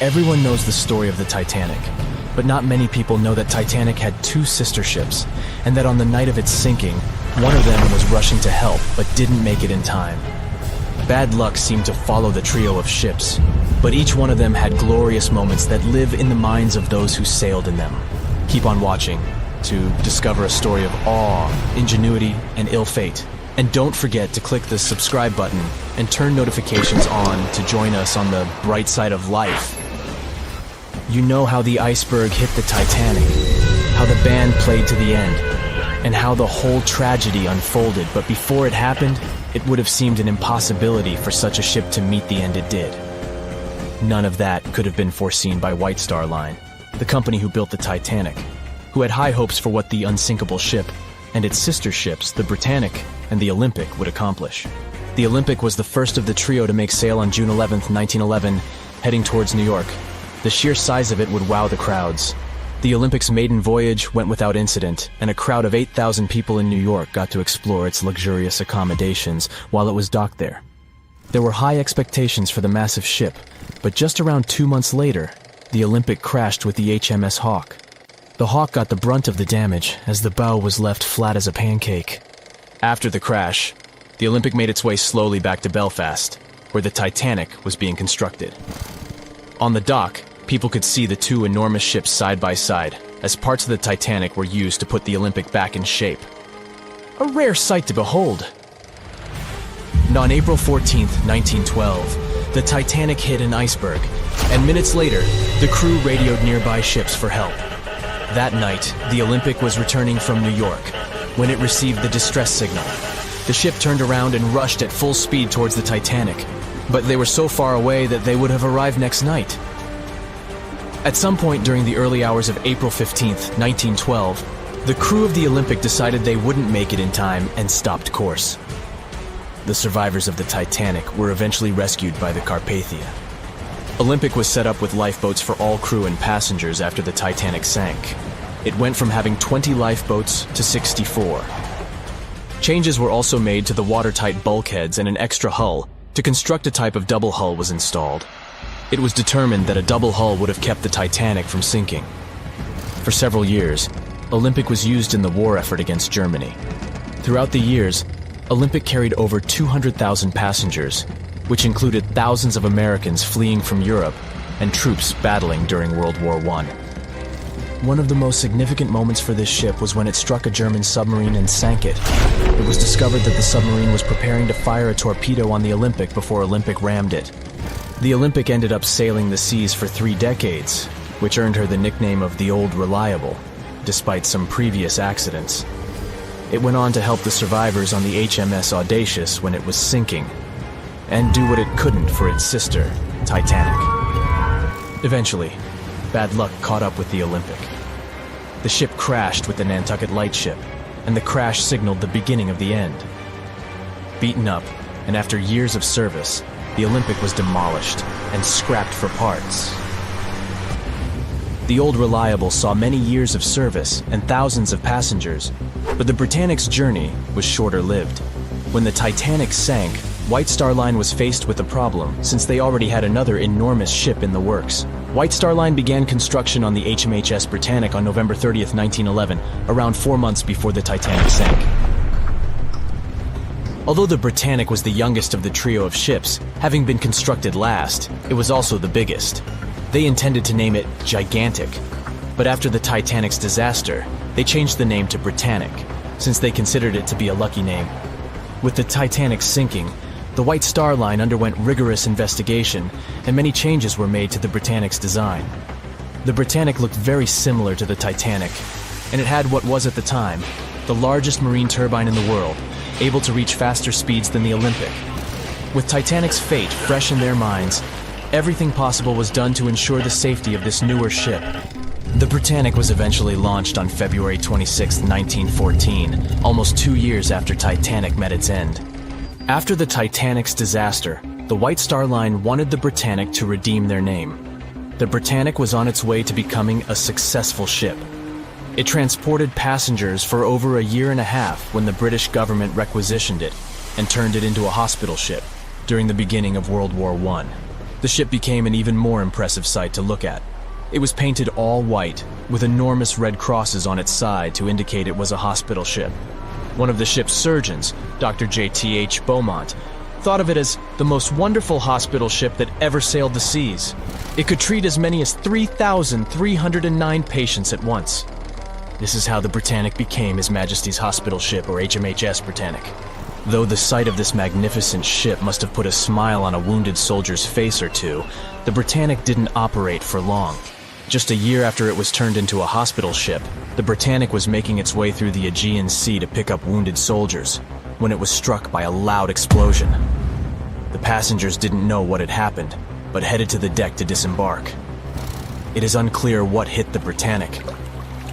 Everyone knows the story of the Titanic, but not many people know that Titanic had two sister ships, and that on the night of its sinking, one of them was rushing to help but didn't make it in time. Bad luck seemed to follow the trio of ships, but each one of them had glorious moments that live in the minds of those who sailed in them. Keep on watching to discover a story of awe, ingenuity, and ill fate. And don't forget to click the subscribe button and turn notifications on to join us on the bright side of life. You know how the iceberg hit the Titanic, how the band played to the end, and how the whole tragedy unfolded, but before it happened, it would have seemed an impossibility for such a ship to meet the end it did. None of that could have been foreseen by White Star Line, the company who built the Titanic, who had high hopes for what the Unsinkable ship and its sister ships, the Britannic and the Olympic, would accomplish. The Olympic was the first of the trio to make sail on June 11, 1911, heading towards New York. The sheer size of it would wow the crowds. The Olympic's maiden voyage went without incident, and a crowd of 8,000 people in New York got to explore its luxurious accommodations while it was docked there. There were high expectations for the massive ship, but just around 2 months later, the Olympic crashed with the HMS Hawk. The Hawk got the brunt of the damage, as the bow was left flat as a pancake. After the crash, the Olympic made its way slowly back to Belfast, where the Titanic was being constructed. On the dock, people could see the two enormous ships side by side, as parts of the Titanic were used to put the Olympic back in shape. A rare sight to behold. And on April 14, 1912, the Titanic hit an iceberg, and minutes later, the crew radioed nearby ships for help. That night, the Olympic was returning from New York when it received the distress signal. The ship turned around and rushed at full speed towards the Titanic, but they were so far away that they would have arrived next night. At some point during the early hours of April 15, 1912, the crew of the Olympic decided they wouldn't make it in time and stopped course. The survivors of the Titanic were eventually rescued by the Carpathia. Olympic was set up with lifeboats for all crew and passengers after the Titanic sank. It went from having 20 lifeboats to 64. Changes were also made to the watertight bulkheads, and an extra hull to construct a type of double hull was installed. It was determined that a double hull would have kept the Titanic from sinking. For several years, Olympic was used in the war effort against Germany. Throughout the years, Olympic carried over 200,000 passengers, which included thousands of Americans fleeing from Europe and troops battling during World War I. One of the most significant moments for this ship was when it struck a German submarine and sank it. It was discovered that the submarine was preparing to fire a torpedo on the Olympic before Olympic rammed it. The Olympic ended up sailing the seas for 3 decades, which earned her the nickname of the Old Reliable, despite some previous accidents. It went on to help the survivors on the HMS Audacious when it was sinking, and do what it couldn't for its sister, Titanic. Eventually, bad luck caught up with the Olympic. The ship crashed with the Nantucket Lightship, and the crash signaled the beginning of the end. Beaten up, and after years of service, the Olympic was demolished and scrapped for parts. The Old Reliable saw many years of service and thousands of passengers, but the Britannic's journey was shorter-lived. When the Titanic sank, White Star Line was faced with a problem, since they already had another enormous ship in the works. White Star Line began construction on the HMHS Britannic on November 30, 1911, around 4 months before the Titanic sank. Although the Britannic was the youngest of the trio of ships, having been constructed last, it was also the biggest. They intended to name it Gigantic, but after the Titanic's disaster, they changed the name to Britannic, since they considered it to be a lucky name. With the Titanic sinking, the White Star Line underwent rigorous investigation, and many changes were made to the Britannic's design. The Britannic looked very similar to the Titanic, and it had what was at the time the largest marine turbine in the world, able to reach faster speeds than the Olympic. With Titanic's fate fresh in their minds, everything possible was done to ensure the safety of this newer ship. The Britannic was eventually launched on February 26, 1914, almost 2 years after Titanic met its end. After the Titanic's disaster, the White Star Line wanted the Britannic to redeem their name. The Britannic was on its way to becoming a successful ship. It transported passengers for over a year and a half when the British government requisitioned it and turned it into a hospital ship during the beginning of World War I. The ship became an even more impressive sight to look at. It was painted all white, with enormous red crosses on its side to indicate it was a hospital ship. One of the ship's surgeons, Dr. J.T.H. Beaumont, thought of it as the most wonderful hospital ship that ever sailed the seas. It could treat as many as 3,309 patients at once. This is how the Britannic became His Majesty's hospital ship, or HMHS Britannic. Though the sight of this magnificent ship must have put a smile on a wounded soldier's face or two, the Britannic didn't operate for long. Just a year after it was turned into a hospital ship, the Britannic was making its way through the Aegean Sea to pick up wounded soldiers, when it was struck by a loud explosion. The passengers didn't know what had happened, but headed to the deck to disembark. It is unclear what hit the Britannic,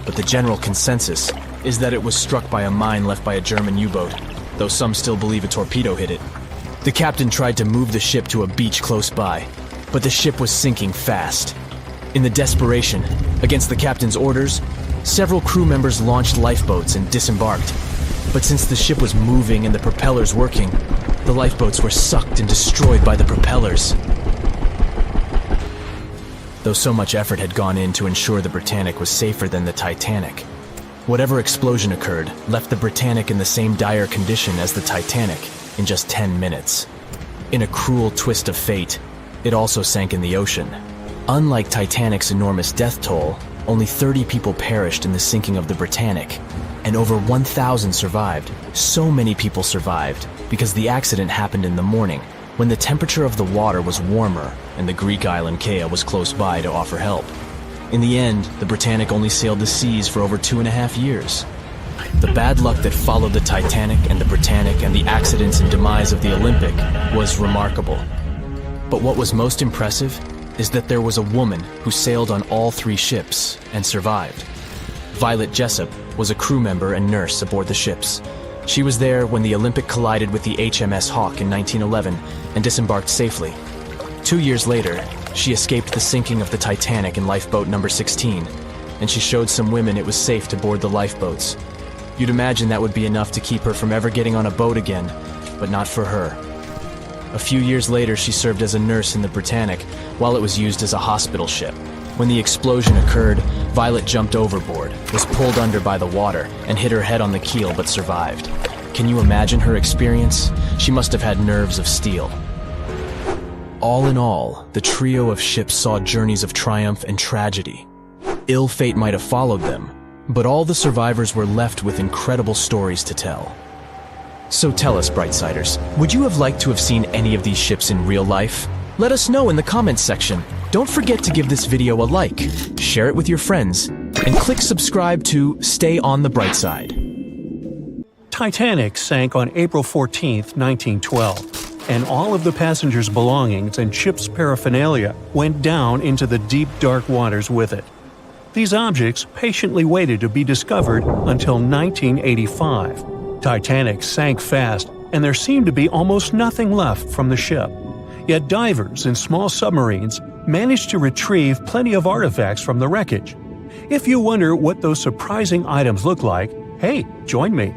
but the general consensus is that it was struck by a mine left by a German U-boat, though some still believe a torpedo hit it. The captain tried to move the ship to a beach close by, but the ship was sinking fast. In the desperation, against the captain's orders, several crew members launched lifeboats and disembarked. But since the ship was moving and the propellers working, the lifeboats were sucked and destroyed by the propellers. Though so much effort had gone in to ensure the Britannic was safer than the Titanic, whatever explosion occurred left the Britannic in the same dire condition as the Titanic in just 10 minutes. In a cruel twist of fate, it also sank in the ocean. Unlike Titanic's enormous death toll, only 30 people perished in the sinking of the Britannic, and over 1,000 survived. So many people survived because the accident happened in the morning, when the temperature of the water was warmer and the Greek island Kea was close by to offer help. In the end, the Britannic only sailed the seas for over 2.5 years. The bad luck that followed the Titanic and the Britannic and the accidents and demise of the Olympic was remarkable. But what was most impressive is that there was a woman who sailed on all 3 ships and survived. Violet Jessup was a crew member and nurse aboard the ships. She was there when the Olympic collided with the HMS Hawk in 1911 and disembarked safely. 2 years later, she escaped the sinking of the Titanic in lifeboat number 16, and she showed some women it was safe to board the lifeboats. You'd imagine that would be enough to keep her from ever getting on a boat again, but not for her. A few years later, she served as a nurse in the Britannic while it was used as a hospital ship. When the explosion occurred, Violet jumped overboard, was pulled under by the water, and hit her head on the keel but survived. Can you imagine her experience? She must have had nerves of steel. All in all, the trio of ships saw journeys of triumph and tragedy. Ill fate might have followed them, but all the survivors were left with incredible stories to tell. So tell us, Brightsiders, would you have liked to have seen any of these ships in real life? Let us know in the comments section. Don't forget to give this video a like, share it with your friends, and click subscribe to stay on the bright side. Titanic sank on April 14, 1912, and all of the passengers' belongings and ship's paraphernalia went down into the deep, dark waters with it. These objects patiently waited to be discovered until 1985. Titanic sank fast, and there seemed to be almost nothing left from the ship. Yet divers in small submarines managed to retrieve plenty of artifacts from the wreckage. If you wonder what those surprising items look like, hey, join me.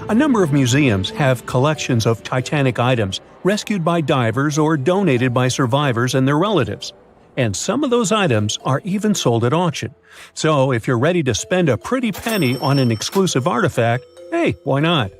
A number of museums have collections of Titanic items rescued by divers or donated by survivors and their relatives. And some of those items are even sold at auction. So if you're ready to spend a pretty penny on an exclusive artifact, hey, why not?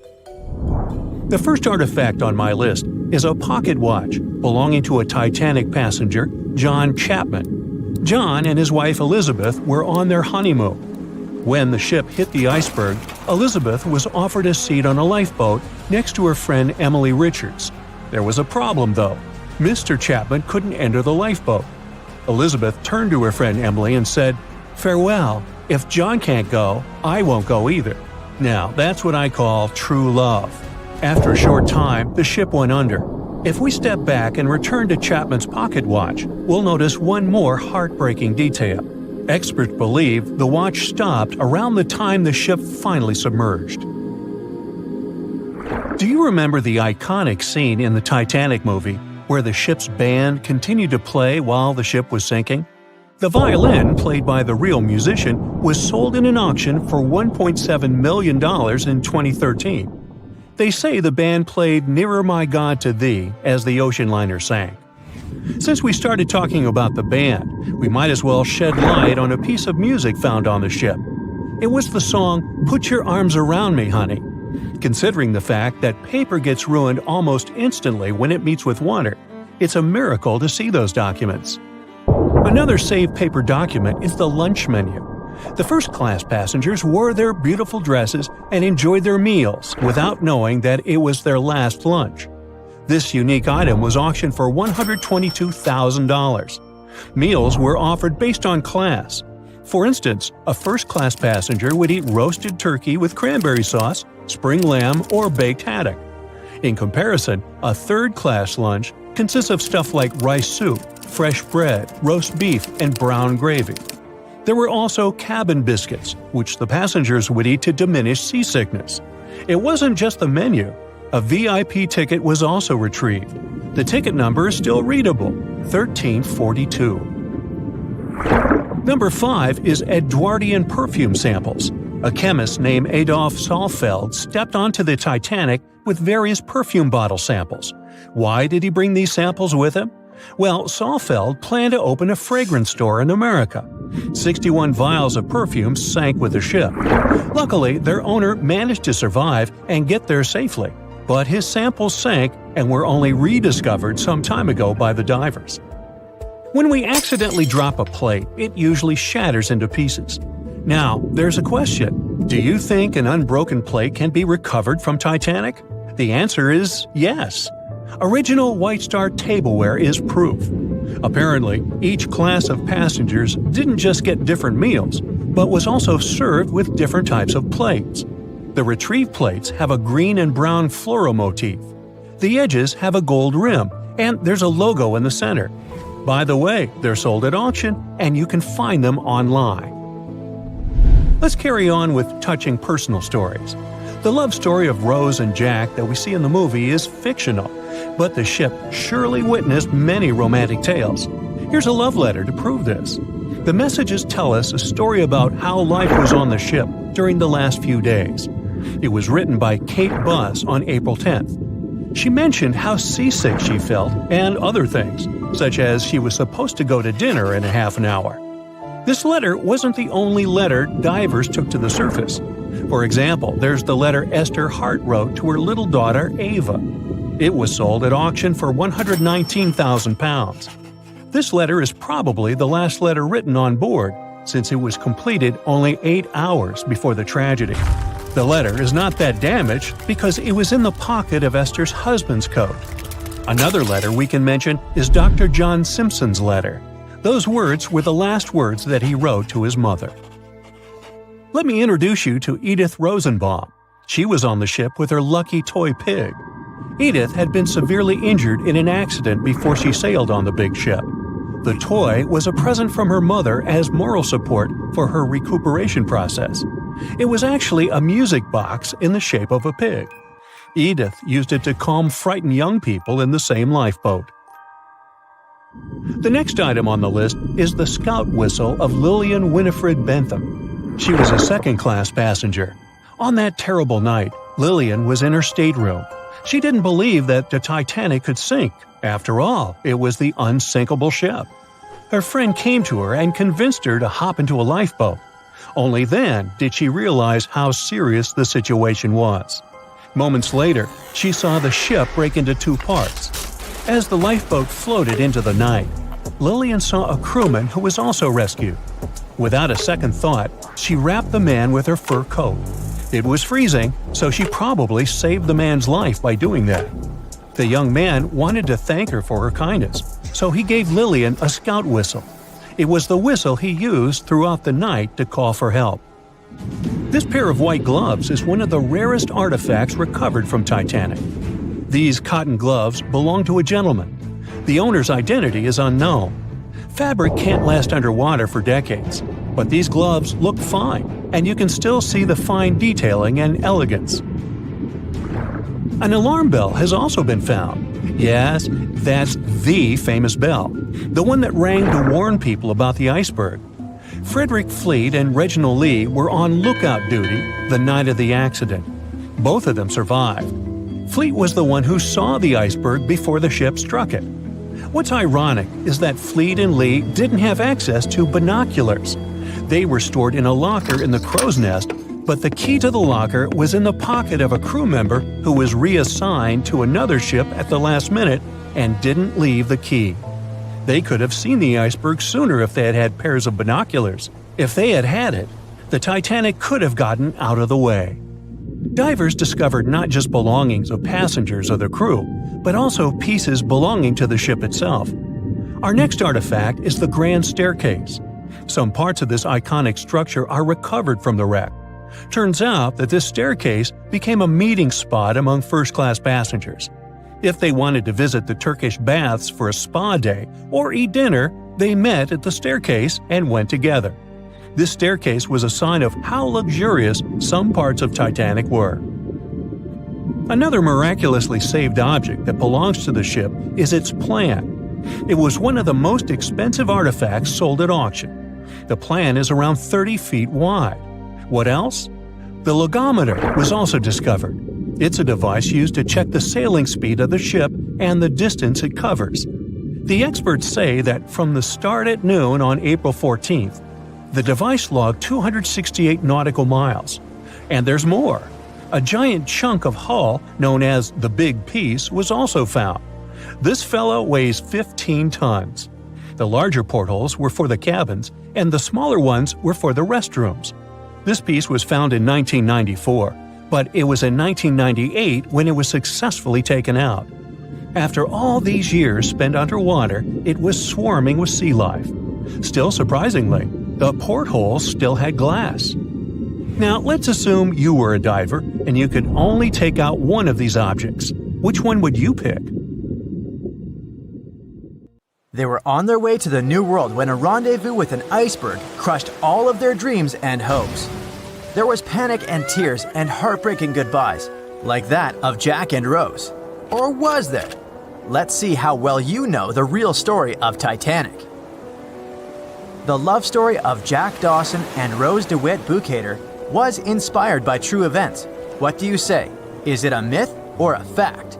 The first artifact on my list is a pocket watch belonging to a Titanic passenger, John Chapman. John and his wife Elizabeth were on their honeymoon. When the ship hit the iceberg, Elizabeth was offered a seat on a lifeboat next to her friend Emily Richards. There was a problem, though. Mr. Chapman couldn't enter the lifeboat. Elizabeth turned to her friend Emily and said, "Farewell. If John can't go, I won't go either." Now, that's what I call true love. After a short time, the ship went under. If we step back and return to Chapman's pocket watch, we'll notice one more heartbreaking detail. Experts believe the watch stopped around the time the ship finally submerged. Do you remember the iconic scene in the Titanic movie where the ship's band continued to play while the ship was sinking? The violin, played by the real musician, was sold in an auction for $1.7 million in 2013. They say the band played "Nearer My God to Thee" as the ocean liner sank. Since we started talking about the band, we might as well shed light on a piece of music found on the ship. It was the song "Put Your Arms Around Me, Honey." Considering the fact that paper gets ruined almost instantly when it meets with water, it's a miracle to see those documents. Another saved paper document is the lunch menu. The first-class passengers wore their beautiful dresses and enjoyed their meals without knowing that it was their last lunch. This unique item was auctioned for $122,000. Meals were offered based on class. For instance, a first-class passenger would eat roasted turkey with cranberry sauce, spring lamb, or baked haddock. In comparison, a third-class lunch consists of stuff like rice soup, fresh bread, roast beef, and brown gravy. There were also cabin biscuits, which the passengers would eat to diminish seasickness. It wasn't just the menu. A VIP ticket was also retrieved. The ticket number is still readable, 1342. Number 5 is Edwardian perfume samples. A chemist named Adolf Saalfeld stepped onto the Titanic with various perfume bottle samples. Why did he bring these samples with him? Well, Saalfeld planned to open a fragrance store in America. 61 vials of perfume sank with the ship. Luckily, their owner managed to survive and get there safely, but his samples sank and were only rediscovered some time ago by the divers. When we accidentally drop a plate, it usually shatters into pieces. Now, there's a question. Do you think an unbroken plate can be recovered from Titanic? The answer is yes. Original White Star tableware is proof. Apparently, each class of passengers didn't just get different meals, but was also served with different types of plates. The retrieved plates have a green and brown floral motif. The edges have a gold rim, and there's a logo in the center. By the way, they're sold at auction, and you can find them online. Let's carry on with touching personal stories. The love story of Rose and Jack that we see in the movie is fictional, but the ship surely witnessed many romantic tales. Here's a love letter to prove this. The messages tell us a story about how life was on the ship during the last few days. It was written by Kate Buss on April 10th. She mentioned how seasick she felt and other things, such as she was supposed to go to dinner in a half an hour. This letter wasn't the only letter divers took to the surface. For example, there's the letter Esther Hart wrote to her little daughter Ava. It was sold at auction for £119,000. This letter is probably the last letter written on board, since it was completed only 8 hours before the tragedy. The letter is not that damaged because it was in the pocket of Esther's husband's coat. Another letter we can mention is Dr. John Simpson's letter. Those words were the last words that he wrote to his mother. Let me introduce you to Edith Rosenbaum. She was on the ship with her lucky toy pig. Edith had been severely injured in an accident before she sailed on the big ship. The toy was a present from her mother as moral support for her recuperation process. It was actually a music box in the shape of a pig. Edith used it to calm frightened young people in the same lifeboat. The next item on the list is the scout whistle of Lillian Winifred Bentham. She was a second-class passenger. On that terrible night, Lillian was in her stateroom. She didn't believe that the Titanic could sink. After all, it was the unsinkable ship. Her friend came to her and convinced her to hop into a lifeboat. Only then did she realize how serious the situation was. Moments later, she saw the ship break into 2 parts. As the lifeboat floated into the night, Lillian saw a crewman who was also rescued. Without a second thought, she wrapped the man with her fur coat. It was freezing, so she probably saved the man's life by doing that. The young man wanted to thank her for her kindness, so he gave Lillian a scout whistle. It was the whistle he used throughout the night to call for help. This pair of white gloves is one of the rarest artifacts recovered from Titanic. These cotton gloves belong to a gentleman. The owner's identity is unknown. Fabric can't last underwater for decades, but these gloves look fine, and you can still see the fine detailing and elegance. An alarm bell has also been found. Yes, that's the famous bell, the one that rang to warn people about the iceberg. Frederick Fleet and Reginald Lee were on lookout duty the night of the accident. Both of them survived. Fleet was the one who saw the iceberg before the ship struck it. What's ironic is that Fleet and Lee didn't have access to binoculars. They were stored in a locker in the crow's nest, but the key to the locker was in the pocket of a crew member who was reassigned to another ship at the last minute and didn't leave the key. They could have seen the iceberg sooner if they had had pairs of binoculars. If they had had it, the Titanic could have gotten out of the way. Divers discovered not just belongings of passengers or the crew, but also pieces belonging to the ship itself. Our next artifact is the Grand Staircase. Some parts of this iconic structure are recovered from the wreck. Turns out that this staircase became a meeting spot among first-class passengers. If they wanted to visit the Turkish baths for a spa day or eat dinner, they met at the staircase and went together. This staircase was a sign of how luxurious some parts of Titanic were. Another miraculously saved object that belongs to the ship is its plan. It was one of the most expensive artifacts sold at auction. The plan is around 30 feet wide. What else? The logometer was also discovered. It's a device used to check the sailing speed of the ship and the distance it covers. The experts say that from the start at noon on April 14th, the device logged 268 nautical miles. And there's more. A giant chunk of hull, known as the Big Piece, was also found. This fellow weighs 15 tons. The larger portholes were for the cabins, and the smaller ones were for the restrooms. This piece was found in 1994, but it was in 1998 when it was successfully taken out. After all these years spent underwater, it was swarming with sea life. Still surprisingly, the portholes still had glass. Now, let's assume you were a diver and you could only take out one of these objects. Which one would you pick? They were on their way to the New World when a rendezvous with an iceberg crushed all of their dreams and hopes. There was panic and tears and heartbreaking goodbyes, like that of Jack and Rose. Or was there? Let's see how well you know the real story of Titanic. The love story of Jack Dawson and Rose DeWitt Bukater was inspired by true events. What do you say? Is it a myth or a fact?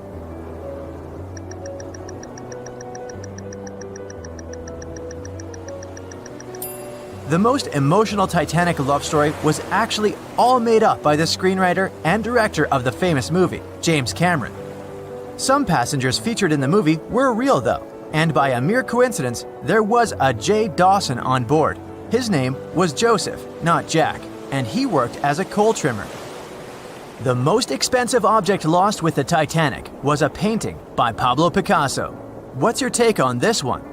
The most emotional Titanic love story was actually all made up by the screenwriter and director of the famous movie, James Cameron. Some passengers featured in the movie were real though, and by a mere coincidence, there was a J. Dawson on board. His name was Joseph, not Jack, and he worked as a coal trimmer. The most expensive object lost with the Titanic was a painting by Pablo Picasso. What's your take on this one?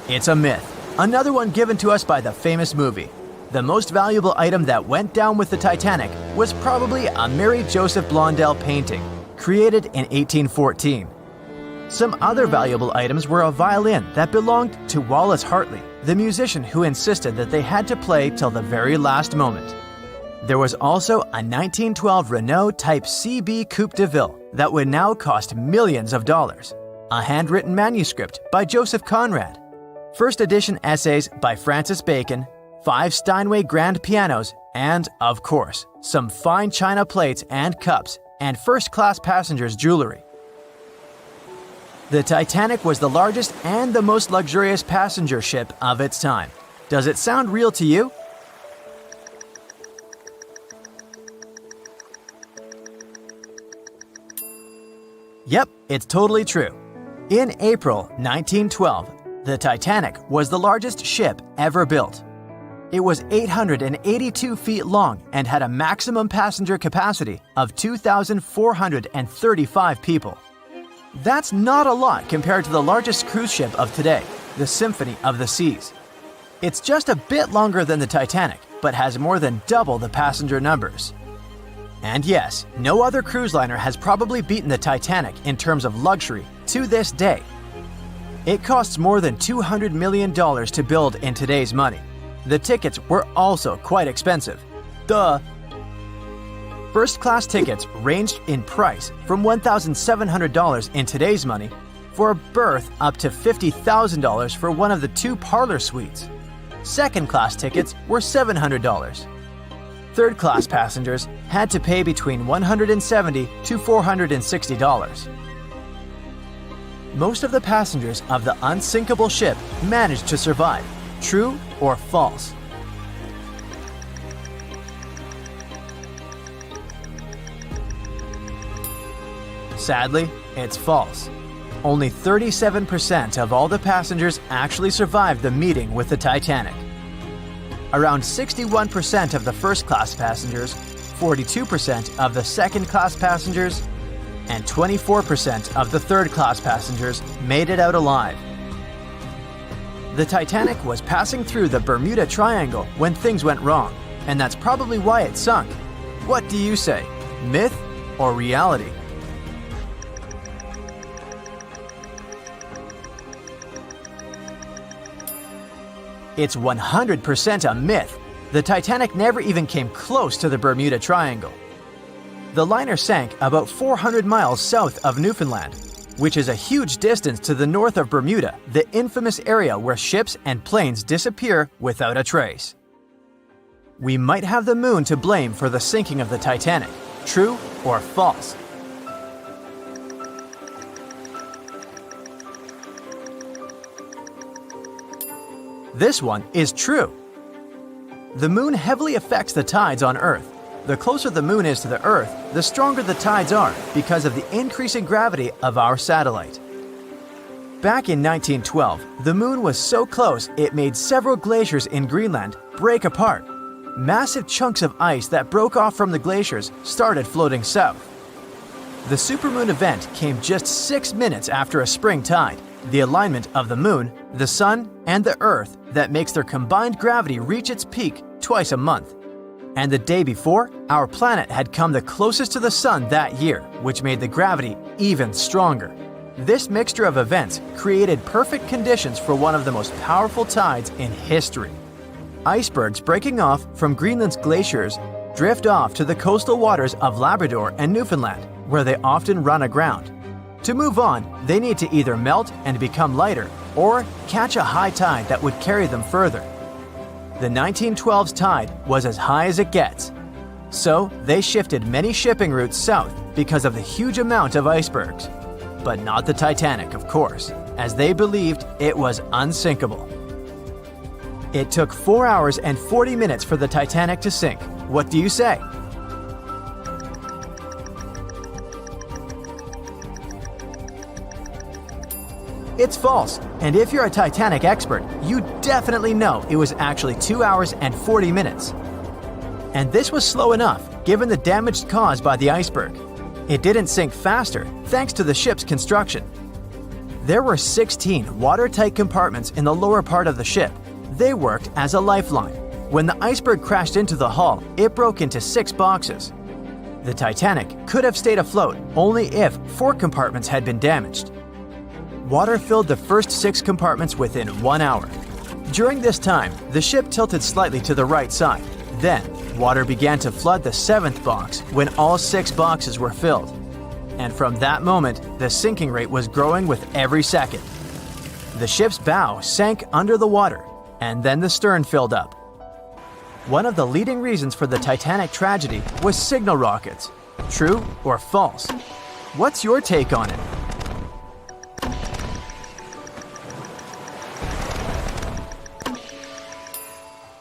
It's a myth. Another one given to us by the famous movie. The most valuable item that went down with the Titanic was probably a Mary Joseph Blondell painting, created in 1814. Some other valuable items were a violin that belonged to Wallace Hartley, the musician who insisted that they had to play till the very last moment. There was also a 1912 Renault Type CB Coupe de Ville that would now cost millions of dollars, a handwritten manuscript by Joseph Conrad, first edition essays by Francis Bacon, 5 Steinway grand pianos, and, of course, some fine china plates and cups and first-class passengers' jewelry. The Titanic was the largest and the most luxurious passenger ship of its time. Does it sound real to you? Yep, it's totally true. In April 1912, the Titanic was the largest ship ever built. It was 882 feet long and had a maximum passenger capacity of 2,435 people. That's not a lot compared to the largest cruise ship of today, the Symphony of the Seas. It's just a bit longer than the Titanic, but has more than double the passenger numbers. And yes, no other cruise liner has probably beaten the Titanic in terms of luxury to this day. It costs more than $200 million to build in today's money. The tickets were also quite expensive. Duh! First-class tickets ranged in price from $1,700 in today's money for a berth up to $50,000 for one of the 2 parlor suites. Second-class tickets were $700. third-class passengers had to pay between $170 to $460. Most of the passengers of the unsinkable ship managed to survive. True or false? Sadly, it's false. Only 37% of all the passengers actually survived the meeting with the Titanic. Around 61% of the first-class passengers, 42% of the second-class passengers, and 24% of the third-class passengers made it out alive. The Titanic was passing through the Bermuda Triangle when things went wrong, and that's probably why it sunk. What do you say, myth or reality? It's 100% a myth. The Titanic never even came close to the Bermuda Triangle. The liner sank about 400 miles south of Newfoundland, which is a huge distance to the north of Bermuda, the infamous area where ships and planes disappear without a trace. We might have the moon to blame for the sinking of the Titanic. True or false? This one is true. The moon heavily affects the tides on Earth. The closer the moon is to the Earth, the stronger the tides are because of the increasing gravity of our satellite. Back in 1912, the moon was so close it made several glaciers in Greenland break apart. Massive chunks of ice that broke off from the glaciers started floating south. The supermoon event came just 6 minutes after a spring tide, the alignment of the moon, the sun, and the Earth that makes their combined gravity reach its peak twice a month. And the day before, our planet had come the closest to the sun that year, which made the gravity even stronger. This mixture of events created perfect conditions for one of the most powerful tides in history. Icebergs breaking off from Greenland's glaciers drift off to the coastal waters of Labrador and Newfoundland, where they often run aground. To move on, they need to either melt and become lighter or catch a high tide that would carry them further. The 1912's tide was as high as it gets. So they shifted many shipping routes south because of the huge amount of icebergs. But not the Titanic, of course, as they believed it was unsinkable. It took 4 hours and 40 minutes for the Titanic to sink. What do you say? It's false, and if you're a Titanic expert, you definitely know it was actually 2 hours and 40 minutes. And this was slow enough, given the damage caused by the iceberg. It didn't sink faster, thanks to the ship's construction. There were 16 watertight compartments in the lower part of the ship. They worked as a lifeline. When the iceberg crashed into the hull, it broke into 6 boxes. The Titanic could have stayed afloat only if 4 compartments had been damaged. Water filled the first 6 compartments within 1 hour. During this time, the ship tilted slightly to the right side. Then, water began to flood the 7th box when all 6 boxes were filled. And from that moment, the sinking rate was growing with every second. The ship's bow sank under the water, and then the stern filled up. One of the leading reasons for the Titanic tragedy was signal rockets. True or false? What's your take on it?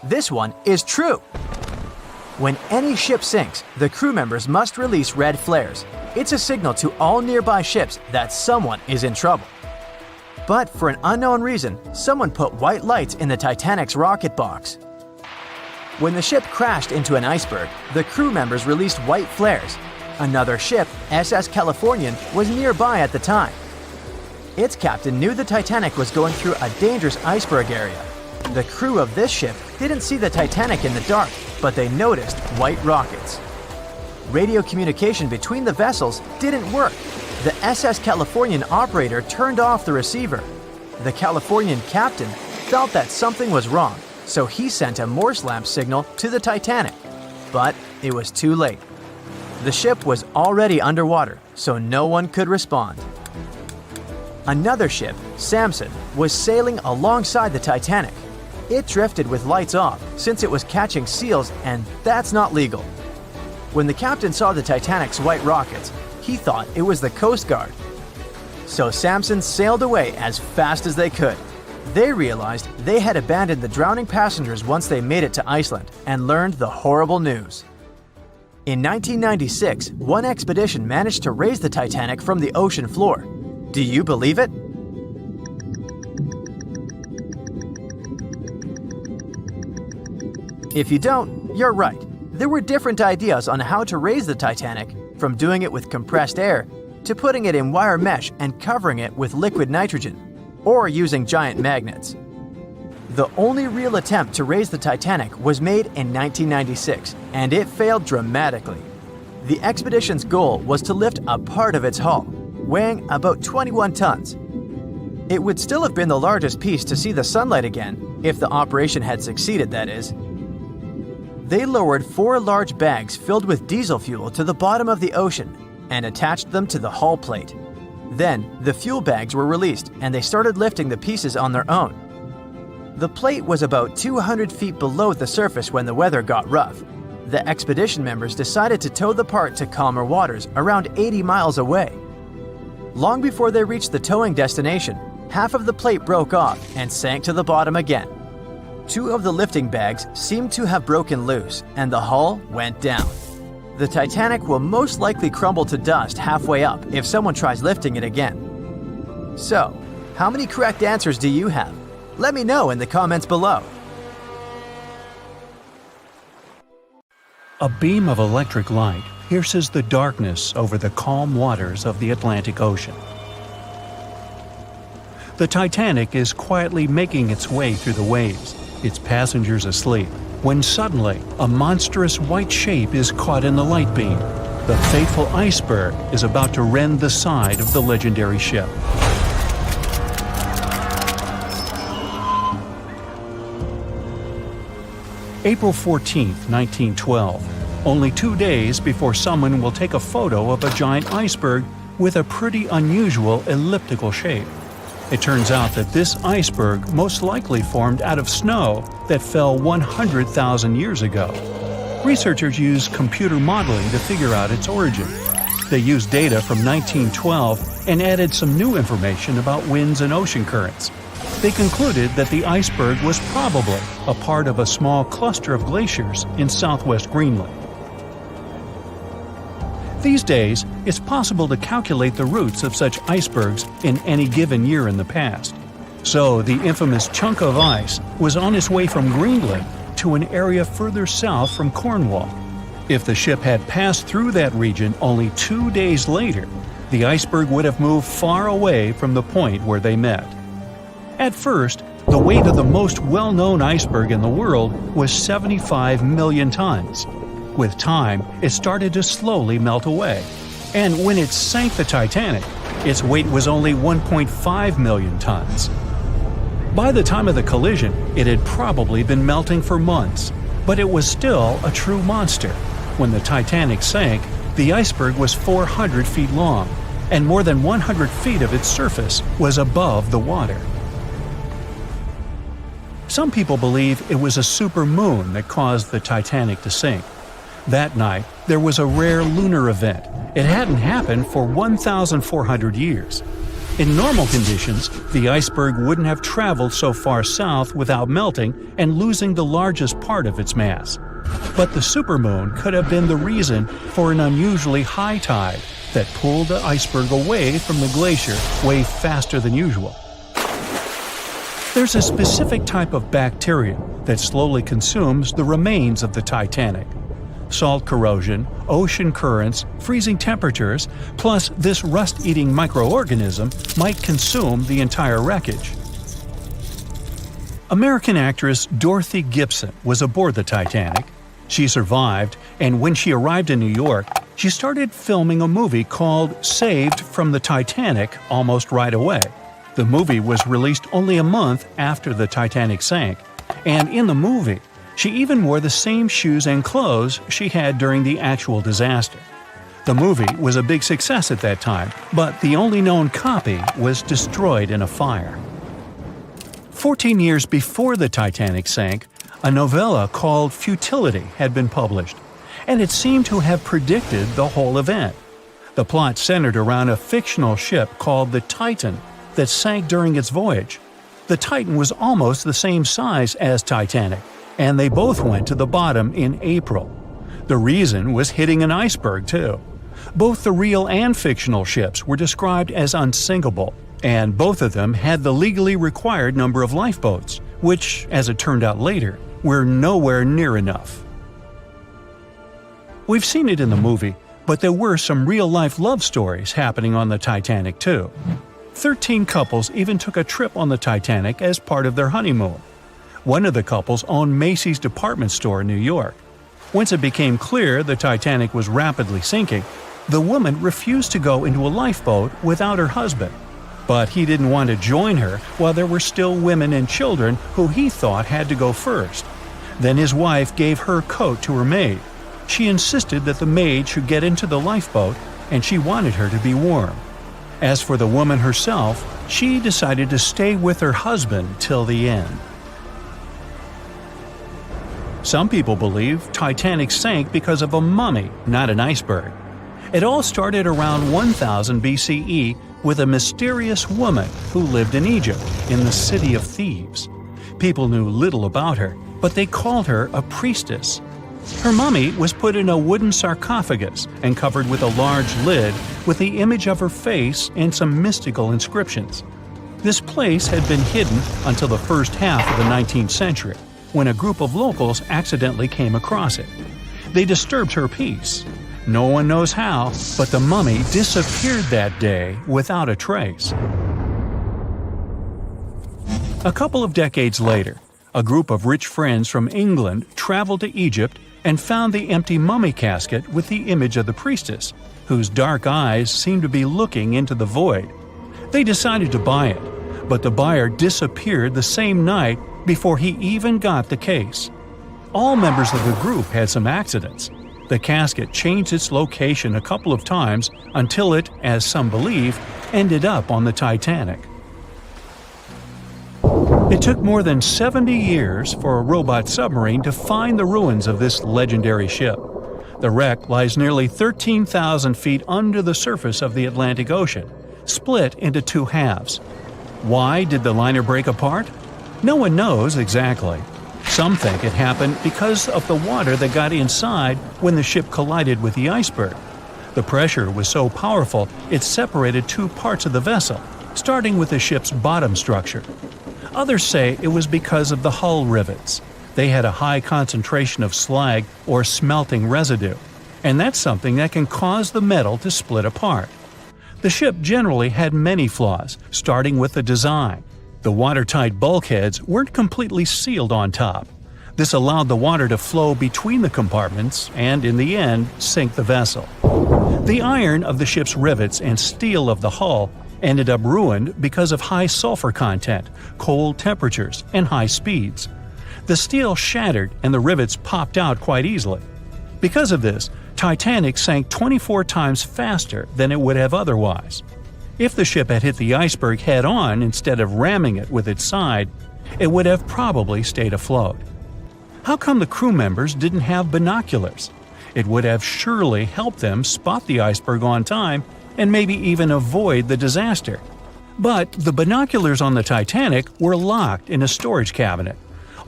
This one is true. When any ship sinks, the crew members must release red flares. It's a signal to all nearby ships that someone is in trouble. But for an unknown reason, someone put white lights in the Titanic's rocket box. When the ship crashed into an iceberg, the crew members released white flares. Another ship, SS Californian, was nearby at the time. Its captain knew the Titanic was going through a dangerous iceberg area. The crew of this ship didn't see the Titanic in the dark, but they noticed white rockets. Radio communication between the vessels didn't work. The SS Californian operator turned off the receiver. The Californian captain felt that something was wrong, so he sent a Morse lamp signal to the Titanic. But it was too late. The ship was already underwater, so no one could respond. Another ship, Samson, was sailing alongside the Titanic. It drifted with lights off since it was catching seals, and that's not legal. When the captain saw the Titanic's white rockets, he thought it was the Coast Guard. So Samson sailed away as fast as they could. They realized they had abandoned the drowning passengers once they made it to Iceland and learned the horrible news. In 1996, one expedition managed to raise the Titanic from the ocean floor. Do you believe it? If you don't, you're right. There were different ideas on how to raise the Titanic, from doing it with compressed air to putting it in wire mesh and covering it with liquid nitrogen, or using giant magnets. The only real attempt to raise the Titanic was made in 1996, and it failed dramatically. The expedition's goal was to lift a part of its hull, weighing about 21 tons. It would still have been the largest piece to see the sunlight again, if the operation had succeeded, that is. They lowered 4 large bags filled with diesel fuel to the bottom of the ocean and attached them to the hull plate. Then, the fuel bags were released and they started lifting the pieces on their own. The plate was about 200 feet below the surface when the weather got rough. The expedition members decided to tow the part to calmer waters around 80 miles away. Long before they reached the towing destination, half of the plate broke off and sank to the bottom again. 2 of the lifting bags seemed to have broken loose and the hull went down. The Titanic will most likely crumble to dust halfway up if someone tries lifting it again. So, how many correct answers do you have? Let me know in the comments below. A beam of electric light pierces the darkness over the calm waters of the Atlantic Ocean. The Titanic is quietly making its way through the waves, its passengers asleep, when suddenly a monstrous white shape is caught in the light beam. The fateful iceberg is about to rend the side of the legendary ship. April 14, 1912, only 2 days before someone will take a photo of a giant iceberg with a pretty unusual elliptical shape. It turns out that this iceberg most likely formed out of snow that fell 100,000 years ago. Researchers used computer modeling to figure out its origin. They used data from 1912 and added some new information about winds and ocean currents. They concluded that the iceberg was probably a part of a small cluster of glaciers in southwest Greenland. These days, it's possible to calculate the routes of such icebergs in any given year in the past. So the infamous chunk of ice was on its way from Greenland to an area further south from Cornwall. If the ship had passed through that region only 2 days later, the iceberg would have moved far away from the point where they met. At first, the weight of the most well-known iceberg in the world was 75 million tons. With time, it started to slowly melt away. And when it sank the Titanic, its weight was only 1.5 million tons. By the time of the collision, it had probably been melting for months, but it was still a true monster. When the Titanic sank, the iceberg was 400 feet long, and more than 100 feet of its surface was above the water. Some people believe it was a supermoon that caused the Titanic to sink. That night, there was a rare lunar event. It hadn't happened for 1,400 years. In normal conditions, the iceberg wouldn't have traveled so far south without melting and losing the largest part of its mass. But the supermoon could have been the reason for an unusually high tide that pulled the iceberg away from the glacier way faster than usual. There's a specific type of bacteria that slowly consumes the remains of the Titanic. Salt corrosion, ocean currents, freezing temperatures, plus this rust-eating microorganism might consume the entire wreckage. American actress Dorothy Gibson was aboard the Titanic. She survived, and when she arrived in New York, she started filming a movie called Saved from the Titanic almost right away. The movie was released only a month after the Titanic sank, and in the movie, she even wore the same shoes and clothes she had during the actual disaster. The movie was a big success at that time, but the only known copy was destroyed in a fire. 14 years before the Titanic sank, a novella called Futility had been published, and it seemed to have predicted the whole event. The plot centered around a fictional ship called the Titan that sank during its voyage. The Titan was almost the same size as Titanic, and they both went to the bottom in April. The reason was hitting an iceberg, too. Both the real and fictional ships were described as unsinkable, and both of them had the legally required number of lifeboats, which, as it turned out later, were nowhere near enough. We've seen it in the movie, but there were some real-life love stories happening on the Titanic, too. 13 couples even took a trip on the Titanic as part of their honeymoon. One of the couples owned Macy's department store in New York. Once it became clear the Titanic was rapidly sinking, the woman refused to go into a lifeboat without her husband. But he didn't want to join her while there were still women and children who he thought had to go first. Then his wife gave her coat to her maid. She insisted that the maid should get into the lifeboat, and she wanted her to be warm. As for the woman herself, she decided to stay with her husband till the end. Some people believe Titanic sank because of a mummy, not an iceberg. It all started around 1000 BCE with a mysterious woman who lived in Egypt, in the City of Thieves. People knew little about her, but they called her a priestess. Her mummy was put in a wooden sarcophagus and covered with a large lid with the image of her face and some mystical inscriptions. This place had been hidden until the first half of the 19th century, when a group of locals accidentally came across it. They disturbed her peace. No one knows how, but the mummy disappeared that day without a trace. A couple of decades later, a group of rich friends from England traveled to Egypt and found the empty mummy casket with the image of the priestess, whose dark eyes seemed to be looking into the void. They decided to buy it, but the buyer disappeared the same night before he even got the case. All members of the group had some accidents. The casket changed its location a couple of times until it, as some believe, ended up on the Titanic. It took more than 70 years for a robot submarine to find the ruins of this legendary ship. The wreck lies nearly 13,000 feet under the surface of the Atlantic Ocean, split into two halves. Why did the liner break apart? No one knows exactly. Some think it happened because of the water that got inside when the ship collided with the iceberg. The pressure was so powerful it separated two parts of the vessel, starting with the ship's bottom structure. Others say it was because of the hull rivets. They had a high concentration of slag or smelting residue, and that's something that can cause the metal to split apart. The ship generally had many flaws, starting with the design. The watertight bulkheads weren't completely sealed on top. This allowed the water to flow between the compartments and, in the end, sink the vessel. The iron of the ship's rivets and steel of the hull ended up ruined because of high sulfur content, cold temperatures, and high speeds. The steel shattered and the rivets popped out quite easily. Because of this, Titanic sank 24 times faster than it would have otherwise. If the ship had hit the iceberg head-on instead of ramming it with its side, it would have probably stayed afloat. How come the crew members didn't have binoculars? It would have surely helped them spot the iceberg on time and maybe even avoid the disaster. But the binoculars on the Titanic were locked in a storage cabinet.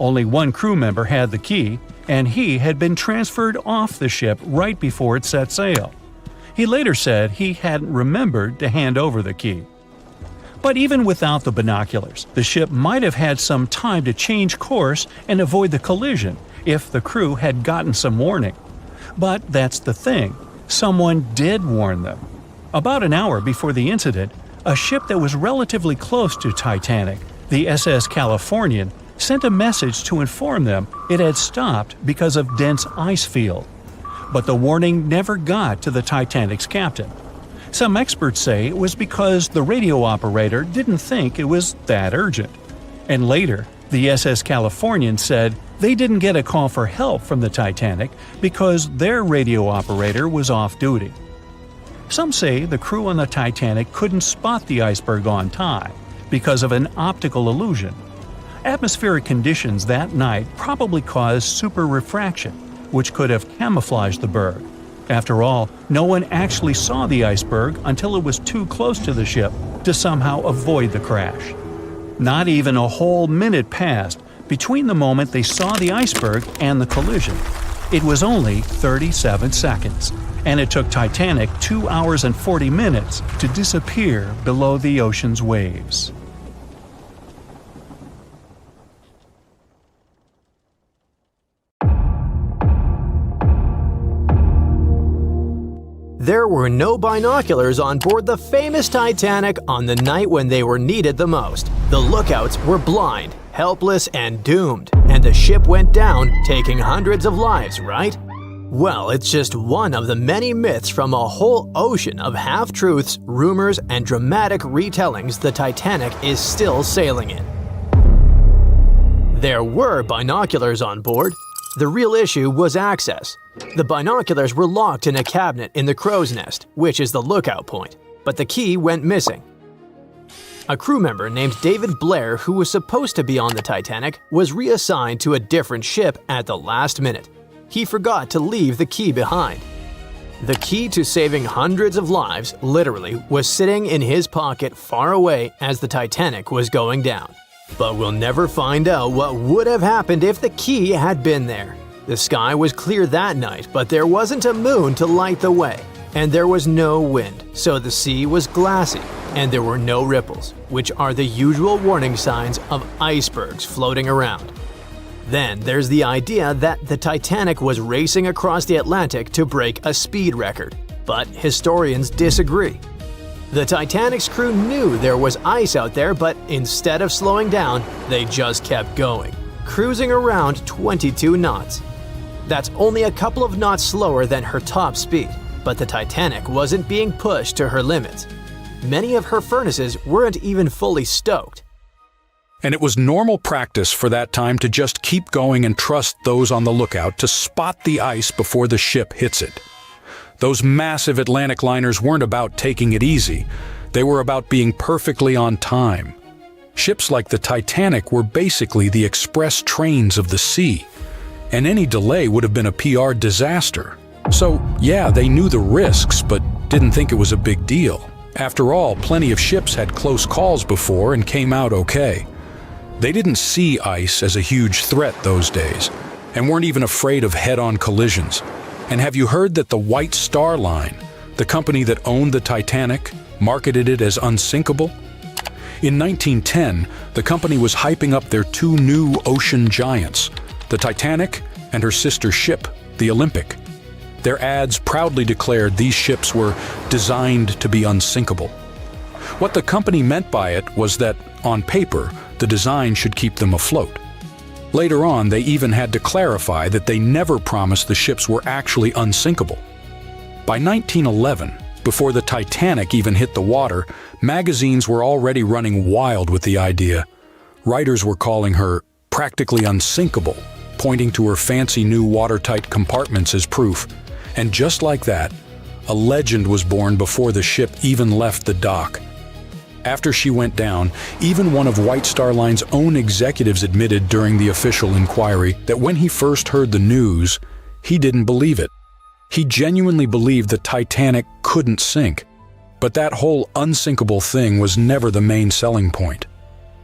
Only one crew member had the key, and he had been transferred off the ship right before it set sail. He later said he hadn't remembered to hand over the key. But even without the binoculars, the ship might have had some time to change course and avoid the collision if the crew had gotten some warning. But that's the thing, someone did warn them. About an hour before the incident, a ship that was relatively close to Titanic, the SS Californian, sent a message to inform them it had stopped because of dense ice field. But the warning never got to the Titanic's captain. Some experts say it was because the radio operator didn't think it was that urgent. And later, the SS Californian said they didn't get a call for help from the Titanic because their radio operator was off duty. Some say the crew on the Titanic couldn't spot the iceberg on time because of an optical illusion. Atmospheric conditions that night probably caused super-refraction, which could have camouflaged the berg. After all, no one actually saw the iceberg until it was too close to the ship to somehow avoid the crash. Not even a whole minute passed between the moment they saw the iceberg and the collision. It was only 37 seconds, and it took Titanic 2 hours and 40 minutes to disappear below the ocean's waves. There were no binoculars on board the famous Titanic on the night when they were needed the most. The lookouts were blind, helpless, and doomed, and the ship went down, taking hundreds of lives, right? Well, it's just one of the many myths from a whole ocean of half-truths, rumors, and dramatic retellings the Titanic is still sailing in. There were binoculars on board. The real issue was access. The binoculars were locked in a cabinet in the crow's nest, which is the lookout point, but the key went missing. A crew member named David Blair, who was supposed to be on the Titanic, was reassigned to a different ship at the last minute. He forgot to leave the key behind. The key to saving hundreds of lives, literally, was sitting in his pocket far away as the Titanic was going down. But we'll never find out what would have happened if the key had been there. The sky was clear that night, but there wasn't a moon to light the way, and there was no wind, so the sea was glassy, and there were no ripples, which are the usual warning signs of icebergs floating around. Then there's the idea that the Titanic was racing across the Atlantic to break a speed record, but historians disagree. The Titanic's crew knew there was ice out there, but instead of slowing down, they just kept going, cruising around 22 knots. That's only a couple of knots slower than her top speed, but the Titanic wasn't being pushed to her limits. Many of her furnaces weren't even fully stoked. And it was normal practice for that time to just keep going and trust those on the lookout to spot the ice before the ship hits it. Those massive Atlantic liners weren't about taking it easy. They were about being perfectly on time. Ships like the Titanic were basically the express trains of the sea, and any delay would have been a PR disaster. So, yeah, they knew the risks, but didn't think it was a big deal. After all, plenty of ships had close calls before and came out okay. They didn't see ice as a huge threat those days, and weren't even afraid of head-on collisions. And have you heard that the White Star Line, the company that owned the Titanic, marketed it as Unsinkable? In 1910, the company was hyping up their two new ocean giants, the Titanic and her sister ship, the Olympic. Their ads proudly declared these ships were designed to be unsinkable. What the company meant by it was that, on paper, the design should keep them afloat. Later on, they even had to clarify that they never promised the ships were actually unsinkable. By 1911, before the Titanic even hit the water, magazines were already running wild with the idea. Writers were calling her practically unsinkable, pointing to her fancy new watertight compartments as proof. And just like that, a legend was born before the ship even left the dock. After she went down, even one of White Star Line's own executives admitted during the official inquiry that when he first heard the news, he didn't believe it. He genuinely believed the Titanic couldn't sink. But that whole unsinkable thing was never the main selling point.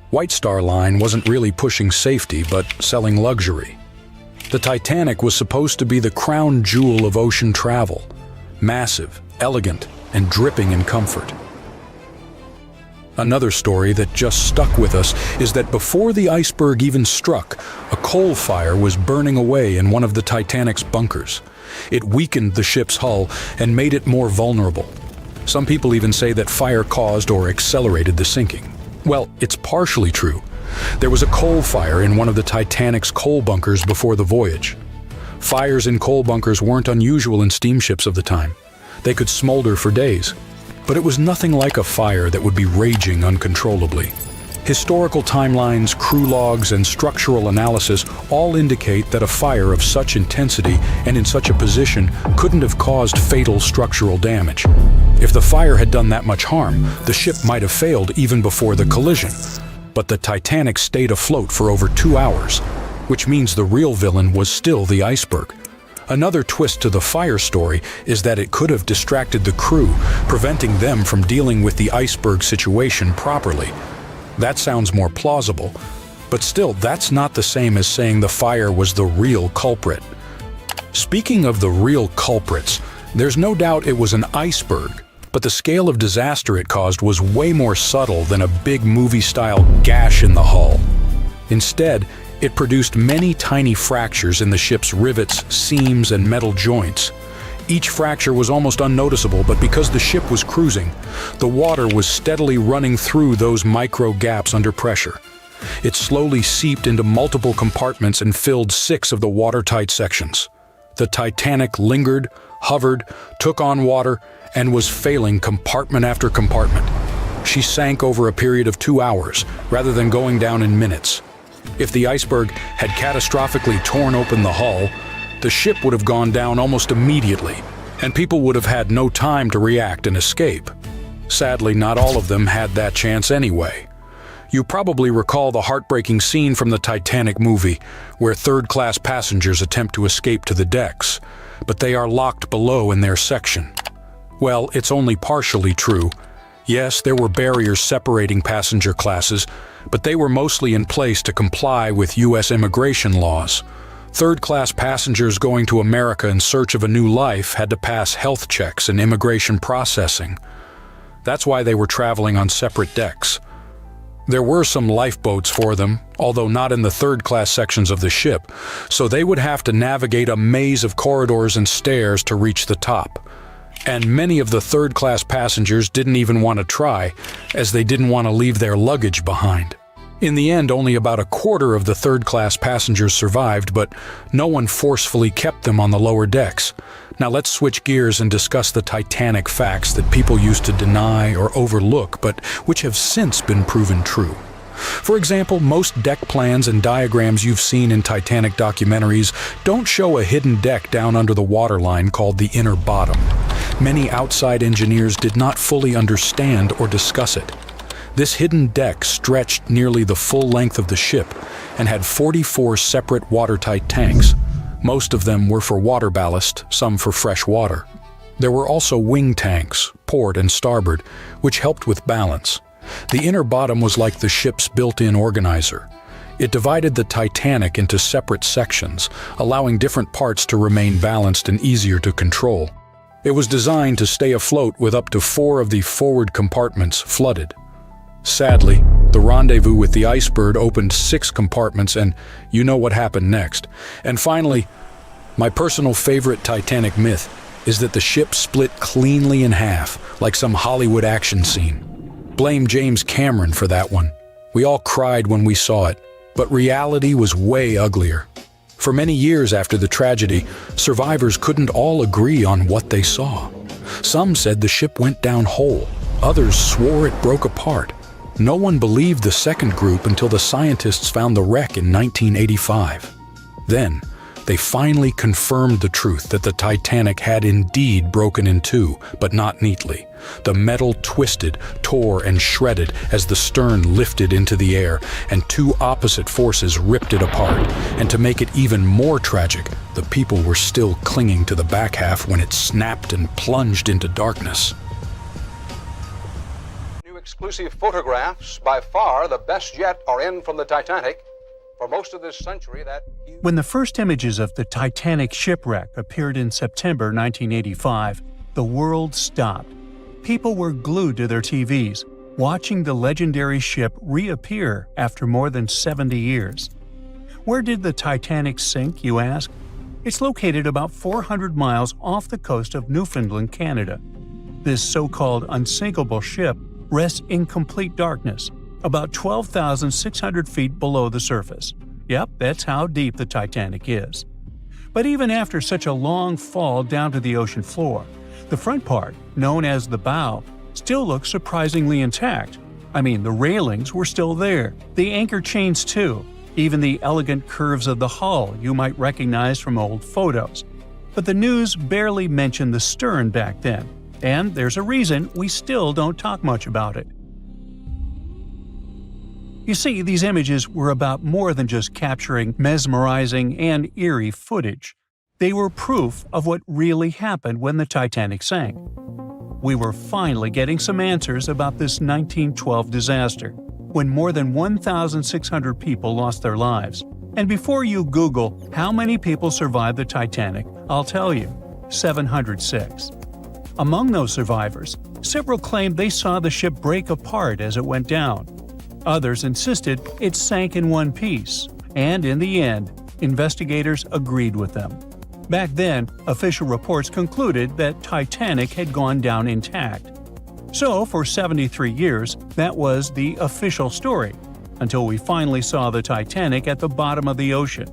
White Star Line wasn't really pushing safety, but selling luxury. The Titanic was supposed to be the crown jewel of ocean travel, massive, elegant, and dripping in comfort. Another story that just stuck with us is that before the iceberg even struck, a coal fire was burning away in one of the Titanic's bunkers. It weakened the ship's hull and made it more vulnerable. Some people even say that fire caused or accelerated the sinking. Well, it's partially true. There was a coal fire in one of the Titanic's coal bunkers before the voyage. Fires in coal bunkers weren't unusual in steamships of the time. They could smolder for days. But it was nothing like a fire that would be raging uncontrollably. Historical timelines, crew logs, and structural analysis all indicate that a fire of such intensity and in such a position couldn't have caused fatal structural damage. If the fire had done that much harm, the ship might have failed even before the collision. but the Titanic stayed afloat for over 2 hours, which means the real villain was still the iceberg. Another twist to the fire story is that it could have distracted the crew, preventing them from dealing with the iceberg situation properly. That sounds more plausible, but still, that's not the same as saying the fire was the real culprit. Speaking of the real culprits, there's no doubt it was an iceberg, but the scale of disaster it caused was way more subtle than a big movie-style gash in the hull. Instead, it produced many tiny fractures in the ship's rivets, seams, and metal joints. Each fracture was almost unnoticeable, but because the ship was cruising, the water was steadily running through those micro gaps under pressure. It slowly seeped into multiple compartments and filled 6 of the watertight sections. The Titanic lingered, hovered, took on water, and was failing compartment after compartment. She sank over a period of 2 hours, rather than going down in minutes. If the iceberg had catastrophically torn open the hull, the ship would have gone down almost immediately, and people would have had no time to react and escape. Sadly, not all of them had that chance anyway. You probably recall the heartbreaking scene from the Titanic movie, where third-class passengers attempt to escape to the decks, but they are locked below in their section. Well, it's only partially true. Yes, there were barriers separating passenger classes, but they were mostly in place to comply with U.S. immigration laws. Third-class passengers going to America in search of a new life had to pass health checks and immigration processing. That's why they were traveling on separate decks. There were some lifeboats for them, although not in the third-class sections of the ship, so they would have to navigate a maze of corridors and stairs to reach the top. And many of the third-class passengers didn't even want to try, as they didn't want to leave their luggage behind. In the end, only about a quarter of the third-class passengers survived, but no one forcefully kept them on the lower decks. Now let's switch gears and discuss the Titanic facts that people used to deny or overlook, but which have since been proven true. For example, most deck plans and diagrams you've seen in Titanic documentaries don't show a hidden deck down under the waterline called the inner bottom. Many outside engineers did not fully understand or discuss it. This hidden deck stretched nearly the full length of the ship and had 44 separate watertight tanks. Most of them were for water ballast, some for fresh water. There were also wing tanks, port and starboard, which helped with balance. The inner bottom was like the ship's built-in organizer. It divided the Titanic into separate sections, allowing different parts to remain balanced and easier to control. It was designed to stay afloat with up to 4 of the forward compartments flooded. Sadly, the rendezvous with the iceberg opened 6 compartments, and you know what happened next. And finally, my personal favorite Titanic myth is that the ship split cleanly in half, like some Hollywood action scene. Blame James Cameron for that one. We all cried when we saw it, but reality was way uglier. For many years after the tragedy, survivors couldn't all agree on what they saw. Some said the ship went down whole, others swore it broke apart. No one believed the second group until the scientists found the wreck in 1985. Then, they finally confirmed the truth that the Titanic had indeed broken in two, but not neatly. The metal twisted, tore, and shredded as the stern lifted into the air, and 2 opposite forces ripped it apart. And to make it even more tragic, the people were still clinging to the back half when it snapped and plunged into darkness. New exclusive photographs, by far the best yet, are in from the Titanic. For most of this century, that... When the first images of the Titanic shipwreck appeared in September 1985, the world stopped. People were glued to their TVs, watching the legendary ship reappear after more than 70 years. Where did the Titanic sink, you ask? It's located about 400 miles off the coast of Newfoundland, Canada. This so-called unsinkable ship rests in complete darkness, about 12,600 feet below the surface. Yep, that's how deep the Titanic is. But even after such a long fall down to the ocean floor, the front part, known as the bow, still looks surprisingly intact. I mean, the railings were still there, the anchor chains too, even the elegant curves of the hull you might recognize from old photos. But the news barely mentioned the stern back then, and there's a reason we still don't talk much about it. You see, these images were about more than just capturing mesmerizing and eerie footage. They were proof of what really happened when the Titanic sank. We were finally getting some answers about this 1912 disaster, when more than 1,600 people lost their lives. And before you Google how many people survived the Titanic, I'll tell you, 706. Among those survivors, several claimed they saw the ship break apart as it went down. Others insisted it sank in one piece, and in the end, investigators agreed with them. Back then, official reports concluded that Titanic had gone down intact. So, for 73 years, that was the official story, until we finally saw the Titanic at the bottom of the ocean.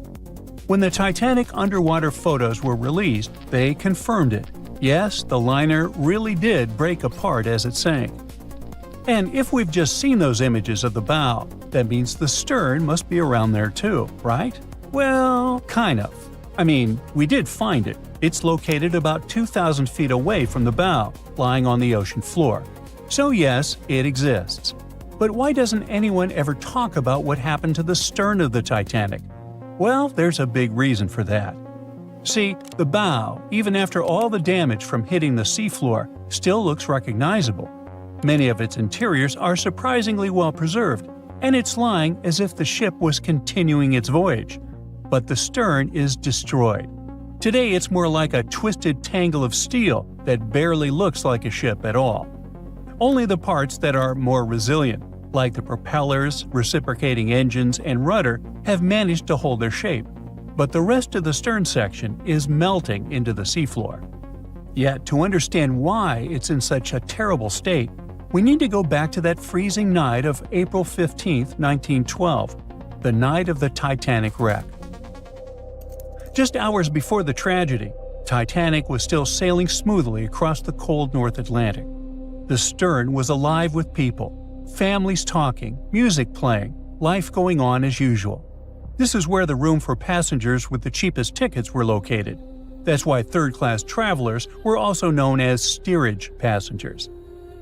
When the Titanic underwater photos were released, they confirmed it. Yes, the liner really did break apart as it sank. And if we've just seen those images of the bow, that means the stern must be around there too, right? Well, kind of. I mean, we did find it. It's located about 2,000 feet away from the bow, lying on the ocean floor. So yes, it exists. But why doesn't anyone ever talk about what happened to the stern of the Titanic? Well, there's a big reason for that. See, the bow, even after all the damage from hitting the seafloor, still looks recognizable. Many of its interiors are surprisingly well preserved, and it's lying as if the ship was continuing its voyage. But the stern is destroyed. Today it's more like a twisted tangle of steel that barely looks like a ship at all. Only the parts that are more resilient, like the propellers, reciprocating engines, and rudder, have managed to hold their shape. But the rest of the stern section is melting into the seafloor. Yet, to understand why it's in such a terrible state, we need to go back to that freezing night of April 15, 1912, the night of the Titanic wreck. Just hours before the tragedy, Titanic was still sailing smoothly across the cold North Atlantic. The stern was alive with people, families talking, music playing, life going on as usual. This is where the room for passengers with the cheapest tickets were located. That's why third-class travelers were also known as steerage passengers.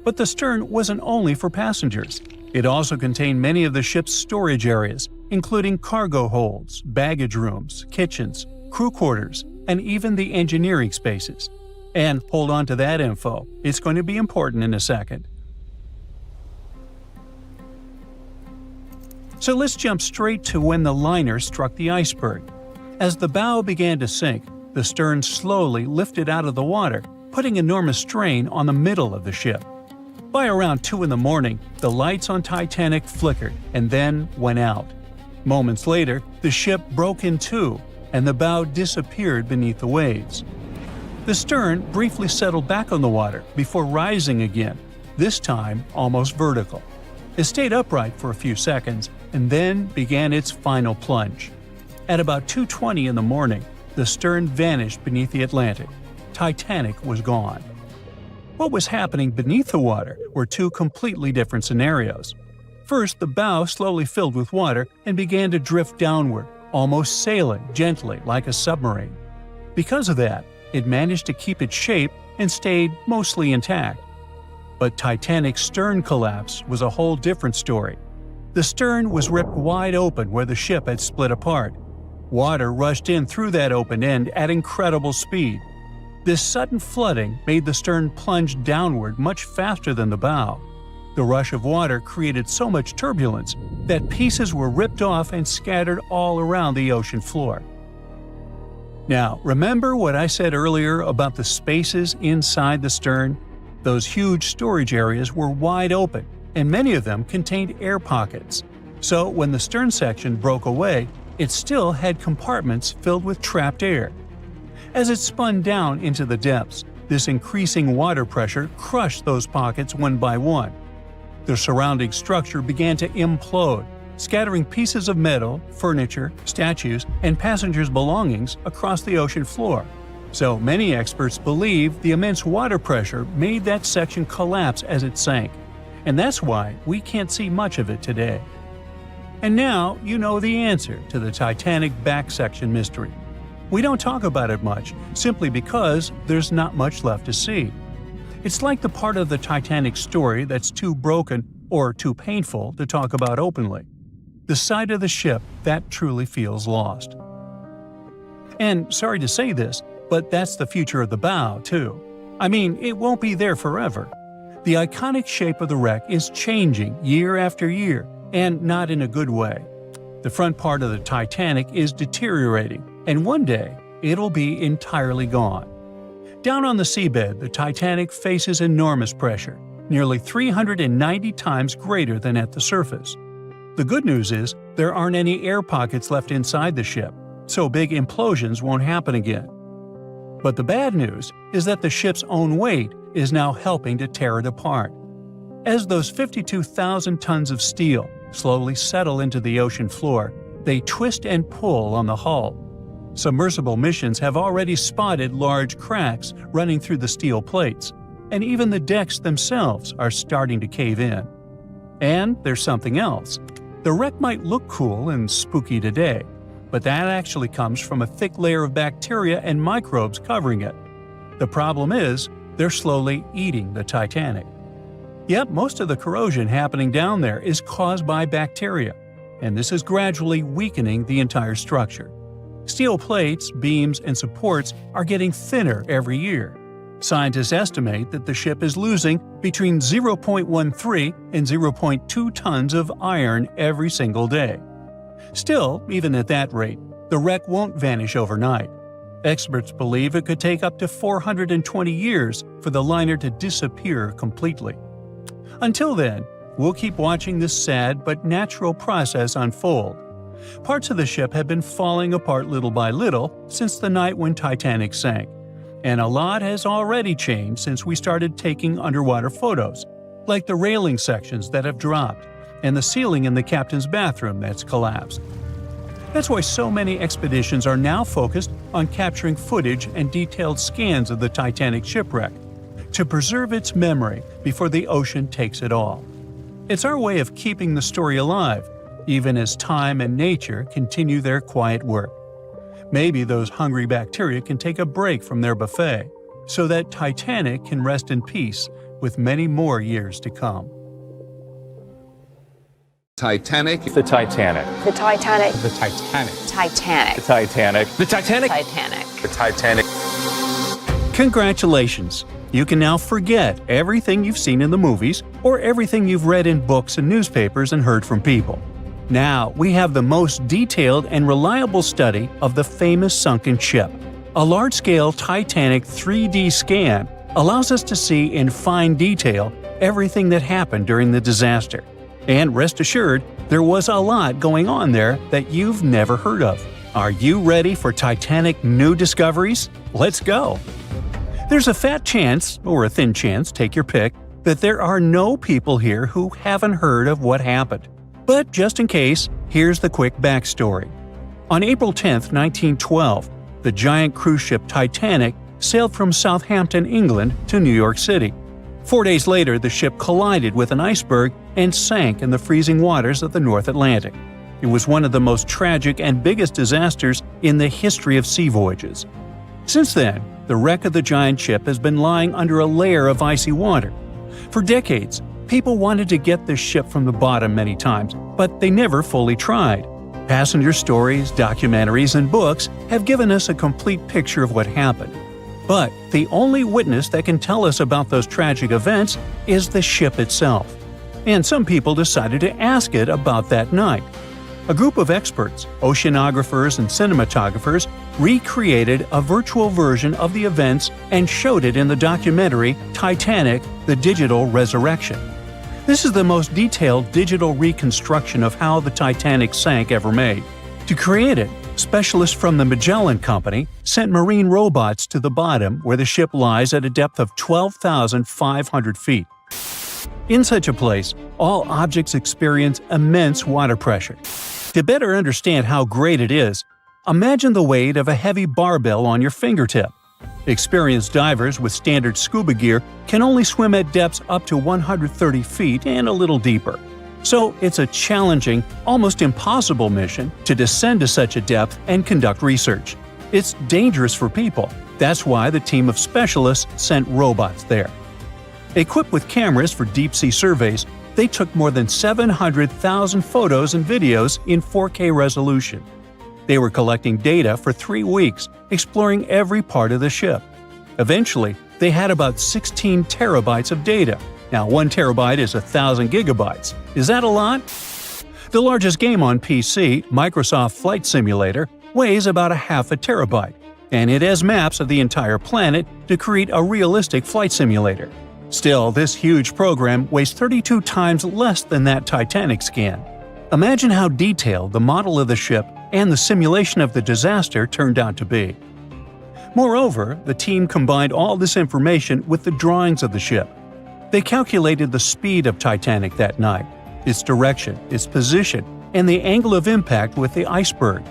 But the stern wasn't only for passengers. It also contained many of the ship's storage areas, including cargo holds, baggage rooms, kitchens, crew quarters, and even the engineering spaces. And hold on to that info, it's going to be important in a second. So let's jump straight to when the liner struck the iceberg. As the bow began to sink, the stern slowly lifted out of the water, putting enormous strain on the middle of the ship. By around 2 in the morning, the lights on Titanic flickered and then went out. Moments later, the ship broke in two, and the bow disappeared beneath the waves. The stern briefly settled back on the water before rising again, this time almost vertical. It stayed upright for a few seconds and then began its final plunge. At about 2:20 in the morning, the stern vanished beneath the Atlantic. Titanic was gone. What was happening beneath the water were two completely different scenarios. First, the bow slowly filled with water and began to drift downward, almost sailing gently like a submarine. Because of that, it managed to keep its shape and stayed mostly intact. But Titanic's stern collapse was a whole different story. The stern was ripped wide open where the ship had split apart. Water rushed in through that open end at incredible speed. This sudden flooding made the stern plunge downward much faster than the bow. The rush of water created so much turbulence that pieces were ripped off and scattered all around the ocean floor. Now, remember what I said earlier about the spaces inside the stern? Those huge storage areas were wide open, and many of them contained air pockets. So when the stern section broke away, it still had compartments filled with trapped air. As it spun down into the depths, this increasing water pressure crushed those pockets one by one. The surrounding structure began to implode, scattering pieces of metal, furniture, statues, and passengers' belongings across the ocean floor. So many experts believe the immense water pressure made that section collapse as it sank, and that's why we can't see much of it today. And now you know the answer to the Titanic back section mystery. We don't talk about it much, simply because there's not much left to see. It's like the part of the Titanic story that's too broken or too painful to talk about openly. the side of the ship that truly feels lost. And sorry to say this, but that's the future of the bow, too. I mean, it won't be there forever. The iconic shape of the wreck is changing year after year, and not in a good way. The front part of the Titanic is deteriorating, and one day, it'll be entirely gone. Down on the seabed, the Titanic faces enormous pressure, nearly 390 times greater than at the surface. The good news is there aren't any air pockets left inside the ship, so big implosions won't happen again. But the bad news is that the ship's own weight is now helping to tear it apart. As those 52,000 tons of steel slowly settle into the ocean floor, they twist and pull on the hull. Submersible missions have already spotted large cracks running through the steel plates, and even the decks themselves are starting to cave in. And there's something else. The wreck might look cool and spooky today, but that actually comes from a thick layer of bacteria and microbes covering it. The problem is, they're slowly eating the Titanic. Yep, most of the corrosion happening down there is caused by bacteria, and this is gradually weakening the entire structure. Steel plates, beams, and supports are getting thinner every year. Scientists estimate that the ship is losing between 0.13 and 0.2 tons of iron every single day. Still, even at that rate, the wreck won't vanish overnight. Experts believe it could take up to 420 years for the liner to disappear completely. Until then, we'll keep watching this sad but natural process unfold. Parts of the ship have been falling apart little by little since the night when Titanic sank, and a lot has already changed since we started taking underwater photos, like the railing sections that have dropped and the ceiling in the captain's bathroom that's collapsed. That's why so many expeditions are now focused on capturing footage and detailed scans of the Titanic shipwreck, to preserve its memory before the ocean takes it all. It's our way of keeping the story alive, even as time and nature continue their quiet work. Maybe those hungry bacteria can take a break from their buffet, so that Titanic can rest in peace with many more years to come. Titanic. The Titanic. The Titanic. The Titanic. Titanic. The Titanic. The Titanic. Titanic. The Titanic. Congratulations! You can now forget everything you've seen in the movies or everything you've read in books and newspapers and heard from people. Now we have the most detailed and reliable study of the famous sunken ship. A large-scale Titanic 3D scan allows us to see in fine detail everything that happened during the disaster. And rest assured, there was a lot going on there that you've never heard of. Are you ready for Titanic new discoveries? Let's go! There's a fat chance, or a thin chance, take your pick, that there are no people here who haven't heard of what happened. But just in case, here's the quick backstory. On April 10, 1912, the giant cruise ship Titanic sailed from Southampton, England to New York City. 4 days later, the ship collided with an iceberg and sank in the freezing waters of the North Atlantic. It was one of the most tragic and biggest disasters in the history of sea voyages. Since then, the wreck of the giant ship has been lying under a layer of icy water. For decades, people wanted to get this ship from the bottom many times, but they never fully tried. Passenger stories, documentaries, and books have given us a complete picture of what happened. But the only witness that can tell us about those tragic events is the ship itself. And some people decided to ask it about that night. A group of experts, oceanographers and cinematographers, recreated a virtual version of the events and showed it in the documentary Titanic: The Digital Resurrection. This is the most detailed digital reconstruction of how the Titanic sank ever made. To create it, specialists from the Magellan Company sent marine robots to the bottom where the ship lies at a depth of 12,500 feet. In such a place, all objects experience immense water pressure. To better understand how great it is, imagine the weight of a heavy barbell on your fingertip. Experienced divers with standard scuba gear can only swim at depths up to 130 feet and a little deeper. So it's a challenging, almost impossible mission to descend to such a depth and conduct research. It's dangerous for people. That's why the team of specialists sent robots there. Equipped with cameras for deep-sea surveys, They took more than 700,000 photos and videos in 4K resolution. They were collecting data for 3 weeks, exploring every part of the ship. Eventually, they had about 16 terabytes of data. Now, 1 terabyte is 1,000 gigabytes. Is that a lot? The largest game on PC, Microsoft Flight Simulator, weighs about ½ terabyte, and it has maps of the entire planet to create a realistic flight simulator. Still, this huge program weighs 32 times less than that Titanic scan. Imagine how detailed the model of the ship and the simulation of the disaster turned out to be. Moreover, the team combined all this information with the drawings of the ship. They calculated the speed of Titanic that night, its direction, its position, and the angle of impact with the iceberg.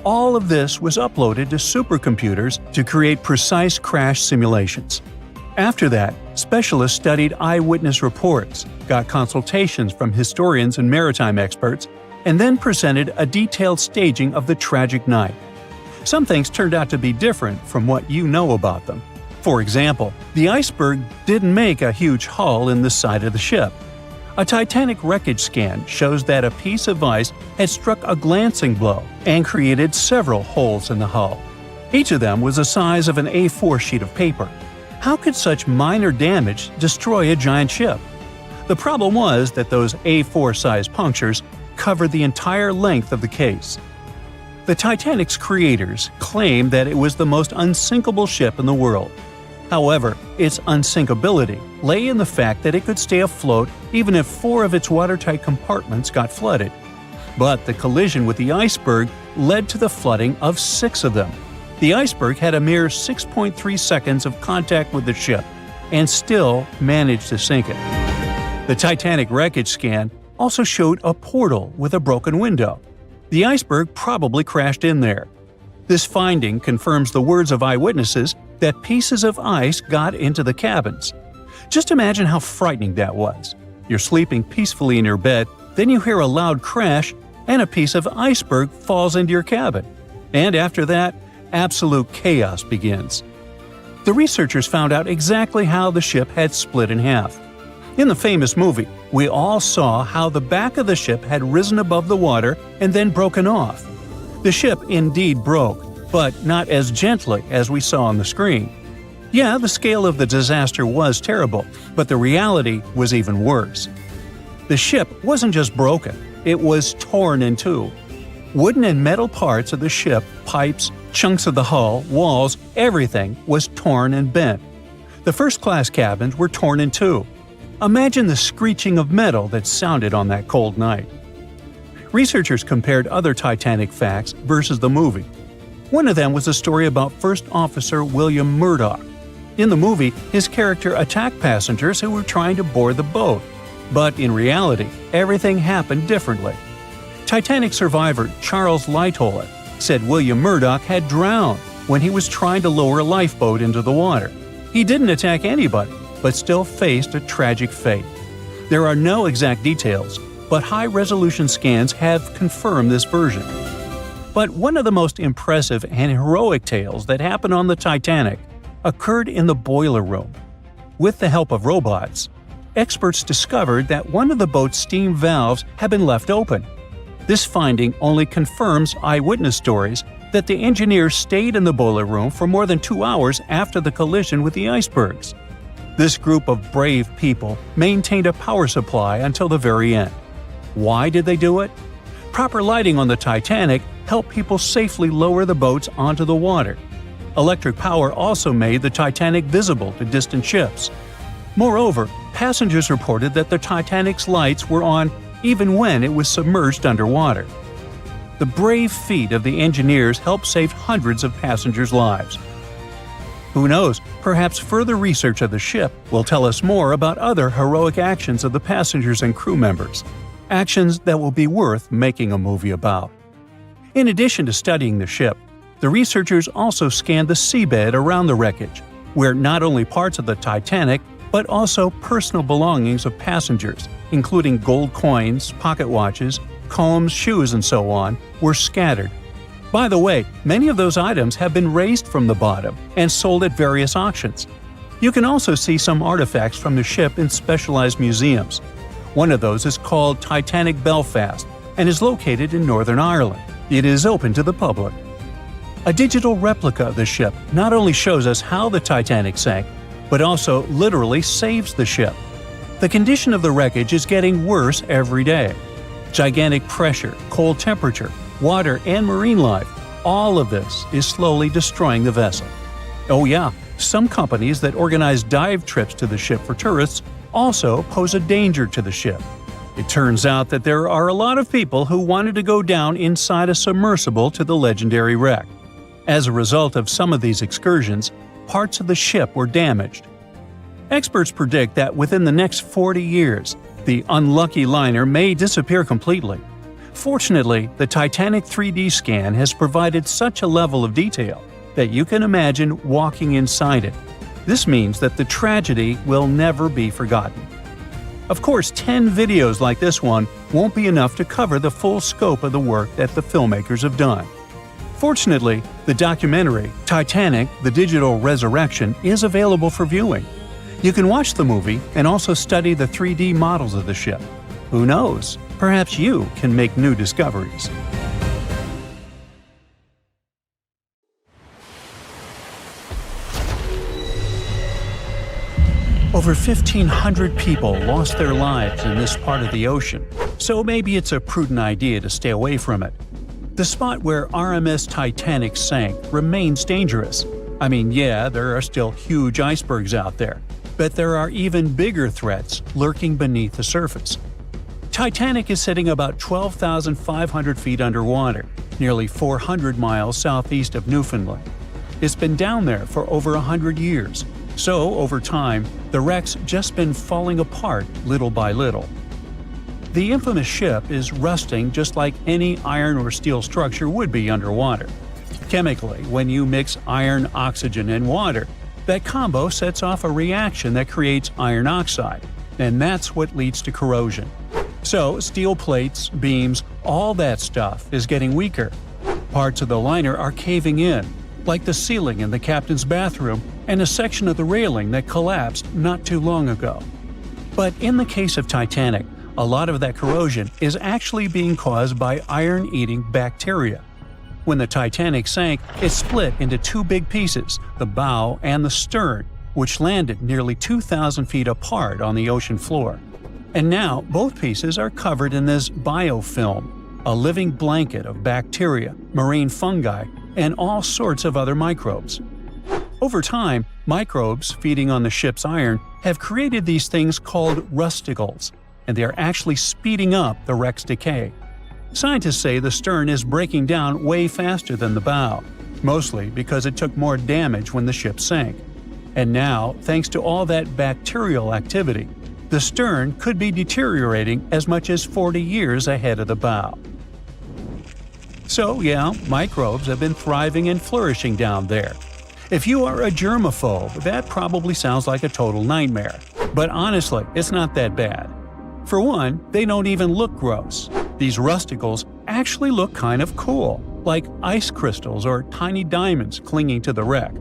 All of this was uploaded to supercomputers to create precise crash simulations. After that, specialists studied eyewitness reports, got consultations from historians and maritime experts, and then presented a detailed staging of the tragic night. Some things turned out to be different from what you know about them. For example, the iceberg didn't make a huge hole in the side of the ship. A Titanic wreckage scan shows that a piece of ice had struck a glancing blow and created several holes in the hull. Each of them was the size of an A4 sheet of paper. How could such minor damage destroy a giant ship? The problem was that those A4-sized punctures covered the entire length of the case. The Titanic's creators claimed that it was the most unsinkable ship in the world. However, its unsinkability lay in the fact that it could stay afloat even if 4 of its watertight compartments got flooded. But the collision with the iceberg led to the flooding of 6 of them. The iceberg had a mere 6.3 seconds of contact with the ship and still managed to sink it. The Titanic wreckage scan also showed a portal with a broken window. The iceberg probably crashed in there. This finding confirms the words of eyewitnesses that pieces of ice got into the cabins. Just imagine how frightening that was. You're sleeping peacefully in your bed, then you hear a loud crash, and a piece of iceberg falls into your cabin. And after that, absolute chaos begins. The researchers found out exactly how the ship had split in half. In the famous movie, we all saw how the back of the ship had risen above the water and then broken off. The ship indeed broke, but not as gently as we saw on the screen. Yeah, the scale of the disaster was terrible, but the reality was even worse. The ship wasn't just broken, it was torn in two. Wooden and metal parts of the ship, pipes, chunks of the hull, walls, everything was torn and bent. The first-class cabins were torn in two. Imagine the screeching of metal that sounded on that cold night. Researchers compared other Titanic facts versus the movie. One of them was a story about First Officer William Murdoch. In the movie, his character attacked passengers who were trying to board the boat. But in reality, everything happened differently. Titanic survivor Charles Lightoller said William Murdoch had drowned when he was trying to lower a lifeboat into the water. He didn't attack anybody, but still faced a tragic fate. There are no exact details, but high-resolution scans have confirmed this version. But one of the most impressive and heroic tales that happened on the Titanic occurred in the boiler room. With the help of robots, experts discovered that one of the boat's steam valves had been left open. This finding only confirms eyewitness stories that the engineers stayed in the boiler room for more than 2 hours after the collision with the icebergs. This group of brave people maintained a power supply until the very end. Why did they do it? Proper lighting on the Titanic helped people safely lower the boats onto the water. Electric power also made the Titanic visible to distant ships. Moreover, passengers reported that the Titanic's lights were on even when it was submerged underwater. The brave feat of the engineers helped save hundreds of passengers' lives. Who knows, perhaps further research of the ship will tell us more about other heroic actions of the passengers and crew members. Actions that will be worth making a movie about. In addition to studying the ship, the researchers also scanned the seabed around the wreckage, where not only parts of the Titanic, but also personal belongings of passengers, including gold coins, pocket watches, combs, shoes, and so on, were scattered. By the way, many of those items have been raised from the bottom and sold at various auctions. You can also see some artifacts from the ship in specialized museums. One of those is called Titanic Belfast and is located in Northern Ireland. It is open to the public. A digital replica of the ship not only shows us how the Titanic sank, but also literally saves the ship. The condition of the wreckage is getting worse every day. Gigantic pressure, cold temperature, water, and marine life – all of this is slowly destroying the vessel. Oh yeah, some companies that organize dive trips to the ship for tourists also pose a danger to the ship. It turns out that there are a lot of people who wanted to go down inside a submersible to the legendary wreck. As a result of some of these excursions, parts of the ship were damaged. Experts predict that within the next 40 years, the unlucky liner may disappear completely. Fortunately, the Titanic 3D scan has provided such a level of detail that you can imagine walking inside it. This means that the tragedy will never be forgotten. Of course, 10 videos like this one won't be enough to cover the full scope of the work that the filmmakers have done. Fortunately, the documentary, Titanic: The Digital Resurrection, is available for viewing. You can watch the movie and also study the 3D models of the ship. Who knows? Perhaps you can make new discoveries. Over 1,500 people lost their lives in this part of the ocean, so maybe it's a prudent idea to stay away from it. The spot where RMS Titanic sank remains dangerous. I mean, yeah, there are still huge icebergs out there, but there are even bigger threats lurking beneath the surface. Titanic is sitting about 12,500 feet underwater, nearly 400 miles southeast of Newfoundland. It's been down there for over 100 years, so over time, the wreck's just been falling apart little by little. The infamous ship is rusting just like any iron or steel structure would be underwater. Chemically, when you mix iron, oxygen, and water, that combo sets off a reaction that creates iron oxide, and that's what leads to corrosion. So, steel plates, beams, all that stuff is getting weaker. Parts of the liner are caving in, like the ceiling in the captain's bathroom and a section of the railing that collapsed not too long ago. But in the case of Titanic, a lot of that corrosion is actually being caused by iron-eating bacteria. When the Titanic sank, it split into two big pieces, the bow and the stern, which landed nearly 2,000 feet apart on the ocean floor. And now both pieces are covered in this biofilm, a living blanket of bacteria, marine fungi, and all sorts of other microbes. Over time, microbes feeding on the ship's iron have created these things called rusticles, and they are actually speeding up the wreck's decay. Scientists say the stern is breaking down way faster than the bow, mostly because it took more damage when the ship sank. And now, thanks to all that bacterial activity, the stern could be deteriorating as much as 40 years ahead of the bow. So yeah, microbes have been thriving and flourishing down there. If you are a germaphobe, that probably sounds like a total nightmare. But honestly, it's not that bad. For one, they don't even look gross. These rusticles actually look kind of cool, like ice crystals or tiny diamonds clinging to the wreck.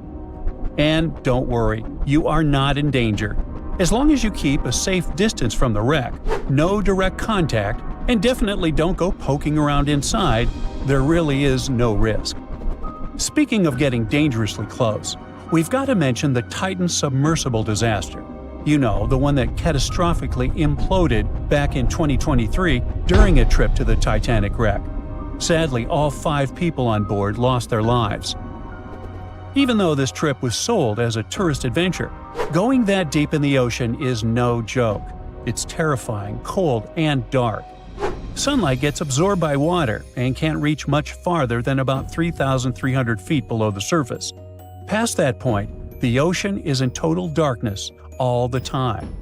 And don't worry, you are not in danger. As long as you keep a safe distance from the wreck, no direct contact, and definitely don't go poking around inside, there really is no risk. Speaking of getting dangerously close, we've got to mention the Titan submersible disaster. You know, the one that catastrophically imploded back in 2023 during a trip to the Titanic wreck. Sadly, all 5 people on board lost their lives. Even though this trip was sold as a tourist adventure, going that deep in the ocean is no joke. It's terrifying, cold, and dark. Sunlight gets absorbed by water and can't reach much farther than about 3,300 feet below the surface. Past that point, the ocean is in total darkness all the time.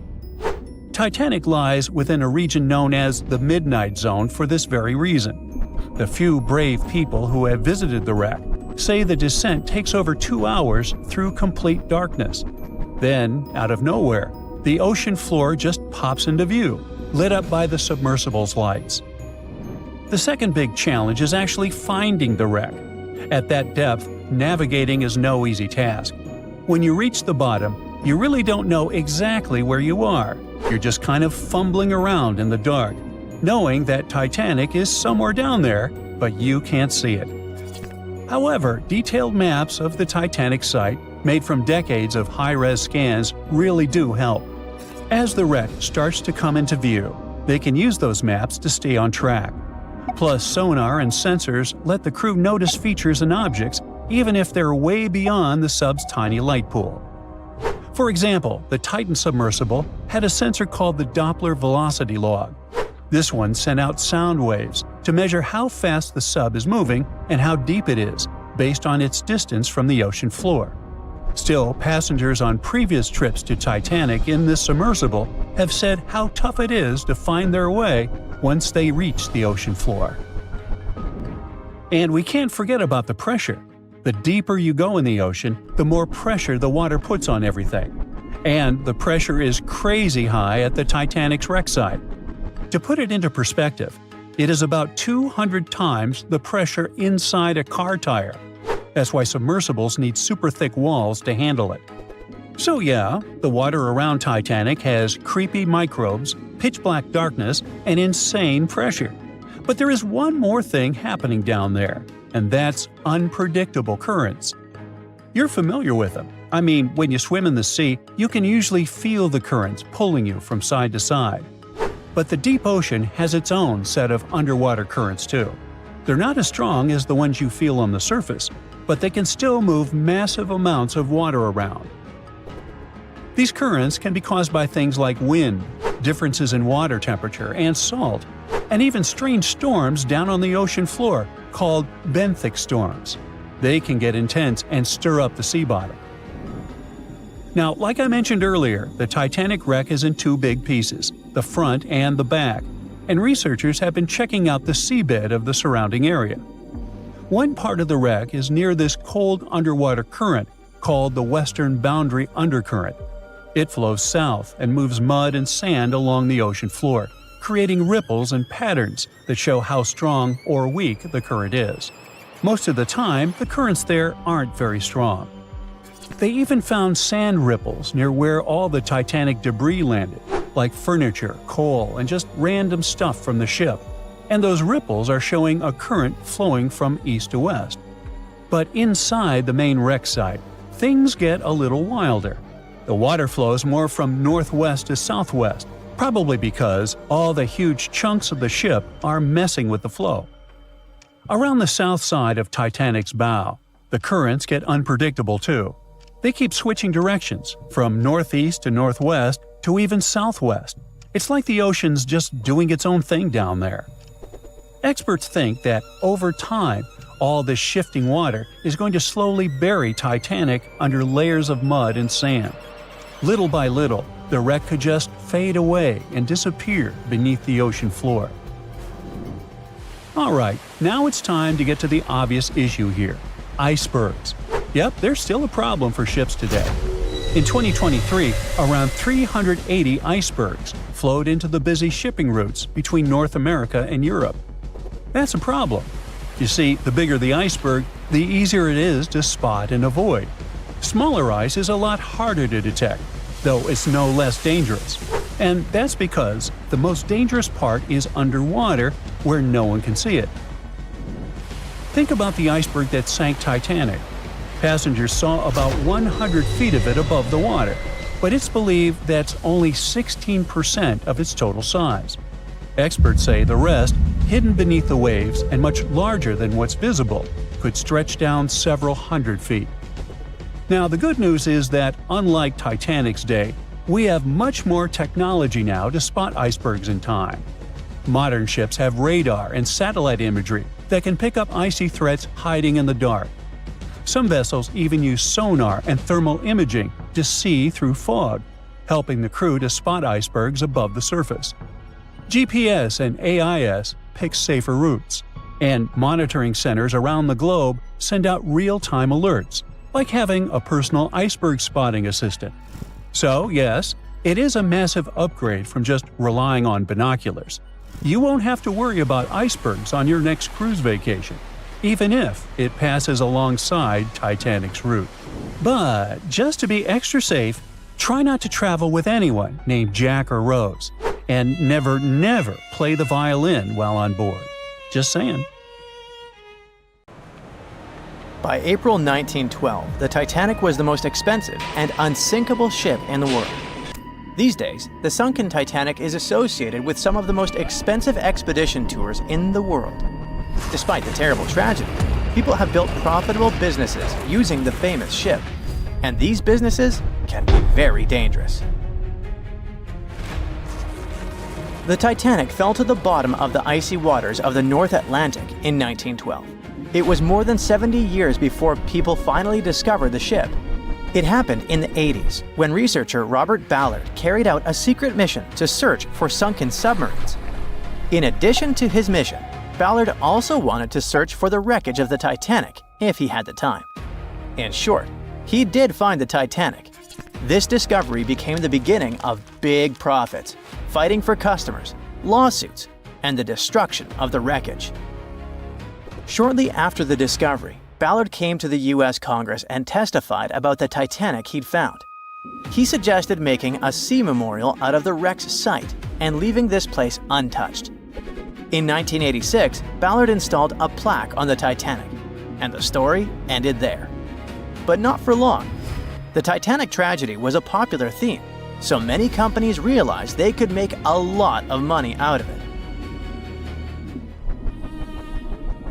Titanic lies within a region known as the Midnight Zone for this very reason. The few brave people who have visited the wreck say the descent takes over 2 hours through complete darkness. Then, out of nowhere, the ocean floor just pops into view, lit up by the submersible's lights. The second big challenge is actually finding the wreck. At that depth, navigating is no easy task. When you reach the bottom, you really don't know exactly where you are. You're just kind of fumbling around in the dark, knowing that Titanic is somewhere down there, but you can't see it. However, detailed maps of the Titanic site, made from decades of high-res scans, really do help. As the wreck starts to come into view, they can use those maps to stay on track. Plus, sonar and sensors let the crew notice features and objects even if they're way beyond the sub's tiny light pool. For example, the Titan submersible had a sensor called the Doppler velocity log. This one sent out sound waves to measure how fast the sub is moving and how deep it is, based on its distance from the ocean floor. Still, passengers on previous trips to Titanic in this submersible have said how tough it is to find their way once they reach the ocean floor. And we can't forget about the pressure. The deeper you go in the ocean, the more pressure the water puts on everything. And the pressure is crazy high at the Titanic's wreck site. To put it into perspective, it is about 200 times the pressure inside a car tire. That's why submersibles need super thick walls to handle it. So yeah, the water around Titanic has creepy microbes, pitch-black darkness, and insane pressure. But there is one more thing happening down there, and that's unpredictable currents. You're familiar with them. I mean, when you swim in the sea, you can usually feel the currents pulling you from side to side. But the deep ocean has its own set of underwater currents too. They're not as strong as the ones you feel on the surface, but they can still move massive amounts of water around. These currents can be caused by things like wind, differences in water temperature and salt, and even strange storms down on the ocean floor called benthic storms. They can get intense and stir up the sea bottom. Now, like I mentioned earlier, the Titanic wreck is in two big pieces, the front and the back, and researchers have been checking out the seabed of the surrounding area. One part of the wreck is near this cold underwater current called the Western Boundary Undercurrent. It flows south and moves mud and sand along the ocean floor, creating ripples and patterns that show how strong or weak the current is. Most of the time, the currents there aren't very strong. They even found sand ripples near where all the Titanic debris landed, like furniture, coal, and just random stuff from the ship. And those ripples are showing a current flowing from east to west. But inside the main wreck site, things get a little wilder. The water flows more from northwest to southwest, probably because all the huge chunks of the ship are messing with the flow. Around the south side of Titanic's bow, the currents get unpredictable too. They keep switching directions, from northeast to northwest to even southwest. It's like the ocean's just doing its own thing down there. Experts think that over time, all this shifting water is going to slowly bury Titanic under layers of mud and sand. Little by little, the wreck could just fade away and disappear beneath the ocean floor. Alright, now it's time to get to the obvious issue here: icebergs. Yep, they're still a problem for ships today. In 2023, around 380 icebergs flowed into the busy shipping routes between North America and Europe. That's a problem. You see, the bigger the iceberg, the easier it is to spot and avoid. Smaller ice is a lot harder to detect, though it's no less dangerous. And that's because the most dangerous part is underwater, where no one can see it. Think about the iceberg that sank Titanic. Passengers saw about 100 feet of it above the water, but it's believed that's only 16% of its total size. Experts say the rest, hidden beneath the waves and much larger than what's visible, could stretch down several hundred feet. Now, the good news is that, unlike Titanic's day, we have much more technology now to spot icebergs in time. Modern ships have radar and satellite imagery that can pick up icy threats hiding in the dark. Some vessels even use sonar and thermal imaging to see through fog, helping the crew to spot icebergs above the surface. GPS and AIS pick safer routes, and monitoring centers around the globe send out real-time alerts, like having a personal iceberg spotting assistant. So, yes, it is a massive upgrade from just relying on binoculars. You won't have to worry about icebergs on your next cruise vacation, even if it passes alongside Titanic's route. But just to be extra safe, Try not to travel with anyone named Jack or Rose. And never, never play the violin while on board. Just saying. By April 1912, the Titanic was the most expensive and unsinkable ship in the world. These days, the sunken Titanic is associated with some of the most expensive expedition tours in the world. Despite the terrible tragedy, people have built profitable businesses using the famous ship, and these businesses can be very dangerous. The Titanic fell to the bottom of the icy waters of the North Atlantic in 1912. It was more than 70 years before people finally discovered the ship. It happened in the 80s, when researcher Robert Ballard carried out a secret mission to search for sunken submarines. In addition to his mission, Ballard also wanted to search for the wreckage of the Titanic if he had the time. In short, he did find the Titanic. This discovery became the beginning of big profits, fighting for customers, lawsuits, and the destruction of the wreckage. Shortly after the discovery, Ballard came to the U.S. Congress and testified about the Titanic he'd found. He suggested making a sea memorial out of the wreck's site and leaving this place untouched. In 1986, Ballard installed a plaque on the Titanic, and the story ended there. But not for long. The Titanic tragedy was a popular theme, so many companies realized they could make a lot of money out of it.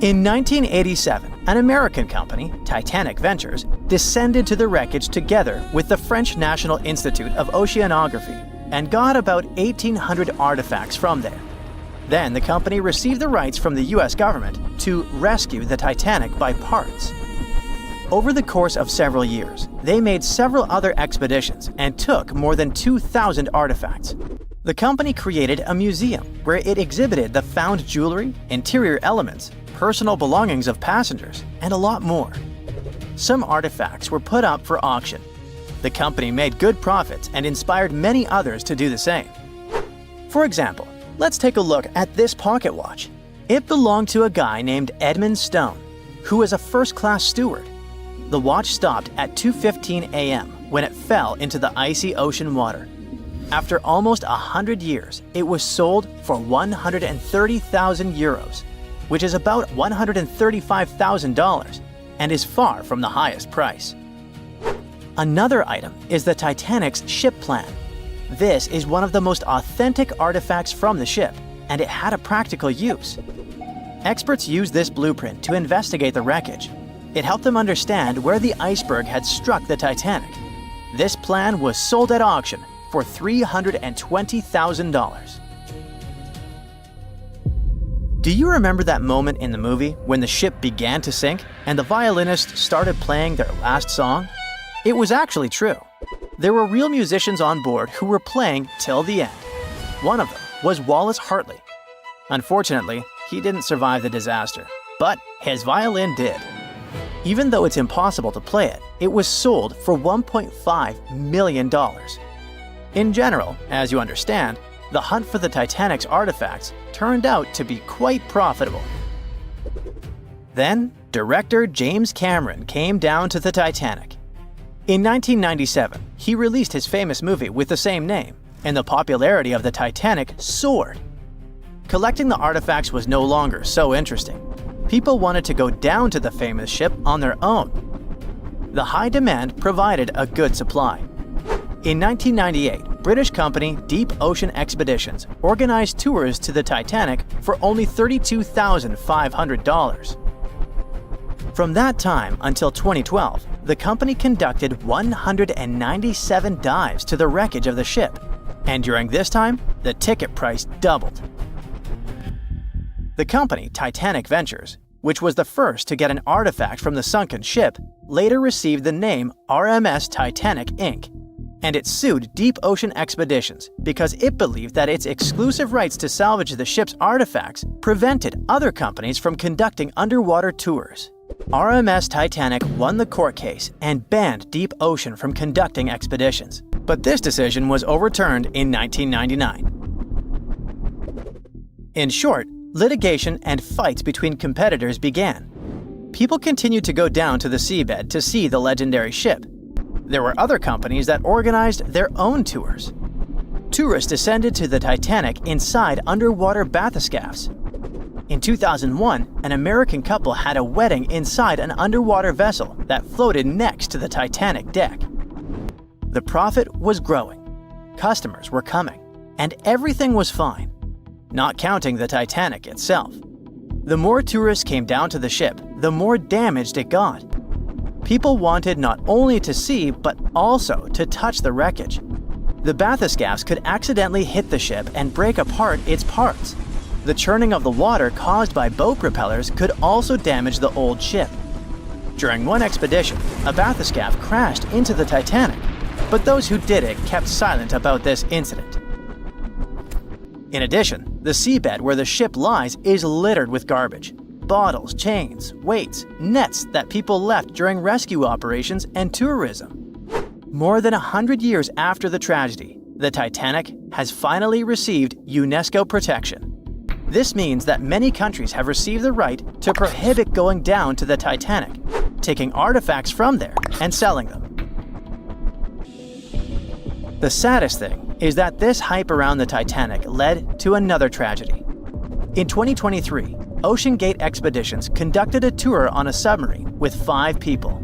In 1987, an American company, Titanic Ventures, descended to the wreckage together with the French National Institute of Oceanography and got about 1,800 artifacts from there. Then the company received the rights from the US government to rescue the Titanic by parts. Over the course of several years, they made several other expeditions and took more than 2,000 artifacts. The company created a museum where it exhibited the found jewelry, interior elements, personal belongings of passengers, and a lot more. Some artifacts were put up for auction. The company made good profits and inspired many others to do the same. For example, let's take a look at this pocket watch. It belonged to a guy named Edmund Stone, who was a first-class steward. The watch stopped at 2:15 a.m. when it fell into the icy ocean water. After almost 100 years, it was sold for 130,000 euros, which is about $135,000, and is far from the highest price. Another item is the Titanic's ship plan. This is one of the most authentic artifacts from the ship, and it had a practical use. Experts used this blueprint to investigate the wreckage. It helped them understand where the iceberg had struck the Titanic. This plan was sold at auction for $320,000. Do you remember that moment in the movie when the ship began to sink and the violinists started playing their last song? It was actually true. There were real musicians on board who were playing till the end. One of them was Wallace Hartley. Unfortunately, he didn't survive the disaster, but his violin did. Even though it's impossible to play it, it was sold for $1.5 million. In general, as you understand, the hunt for the Titanic's artifacts turned out to be quite profitable. Then, director James Cameron came down to the Titanic. In 1997, he released his famous movie with the same name, and the popularity of the Titanic soared. Collecting the artifacts was no longer so interesting. People wanted to go down to the famous ship on their own. The high demand provided a good supply. In 1998, British company Deep Ocean Expeditions organized tours to the Titanic for only $32,500. From that time until 2012, the company conducted 197 dives to the wreckage of the ship, and during this time, the ticket price doubled. The company, Titanic Ventures, which was the first to get an artifact from the sunken ship, later received the name RMS Titanic Inc., and it sued Deep Ocean Expeditions because it believed that its exclusive rights to salvage the ship's artifacts prevented other companies from conducting underwater tours. RMS Titanic won the court case and banned Deep Ocean from conducting expeditions, but this decision was overturned in 1999. In short, litigation and fights between competitors began. People continued to go down to the seabed to see the legendary ship. There were other companies that organized their own tours. Tourists descended to the Titanic inside underwater bathyscaphs. In 2001, an American couple had a wedding inside an underwater vessel that floated next to the Titanic deck. The profit was growing, customers were coming, and everything was fine, not counting the Titanic itself. The more tourists came down to the ship, the more damaged it got. People wanted not only to see, but also to touch the wreckage. The bathyscaphs could accidentally hit the ship and break apart its parts. The churning of the water caused by boat propellers could also damage the old ship. During one expedition, a bathyscaph crashed into the Titanic, but those who did it kept silent about this incident. In addition, the seabed where the ship lies is littered with garbage. Bottles, chains, weights, nets that people left during rescue operations and tourism. More than 100 years after the tragedy, the Titanic has finally received UNESCO protection. This means that many countries have received the right to prohibit going down to the Titanic, taking artifacts from there and selling them. The saddest thing is that this hype around the Titanic led to another tragedy. In 2023, Ocean Gate Expeditions conducted a tour on a submarine with 5 people.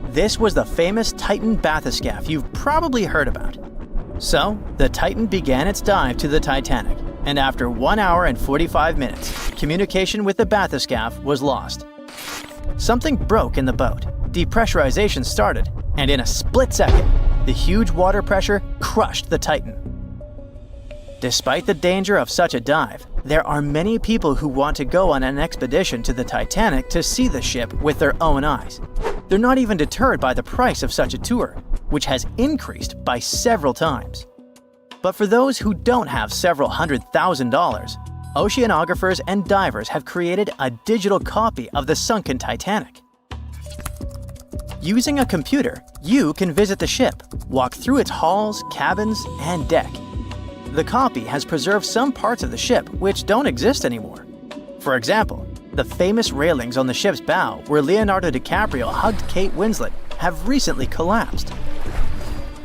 This was the famous Titan bathyscaph you've probably heard about. So, the Titan began its dive to the Titanic, and after 1 hour and 45 minutes, communication with the bathyscaph was lost. Something broke in the boat, depressurization started, and in a split second, the huge water pressure crushed the Titan. Despite the danger of such a dive, there are many people who want to go on an expedition to the Titanic to see the ship with their own eyes. They're not even deterred by the price of such a tour, which has increased by several times. But for those who don't have several $100,000, oceanographers and divers have created a digital copy of the sunken Titanic. Using a computer, you can visit the ship, walk through its halls, cabins, and deck. The copy has preserved some parts of the ship which don't exist anymore. For example, the famous railings on the ship's bow where Leonardo DiCaprio hugged Kate Winslet have recently collapsed.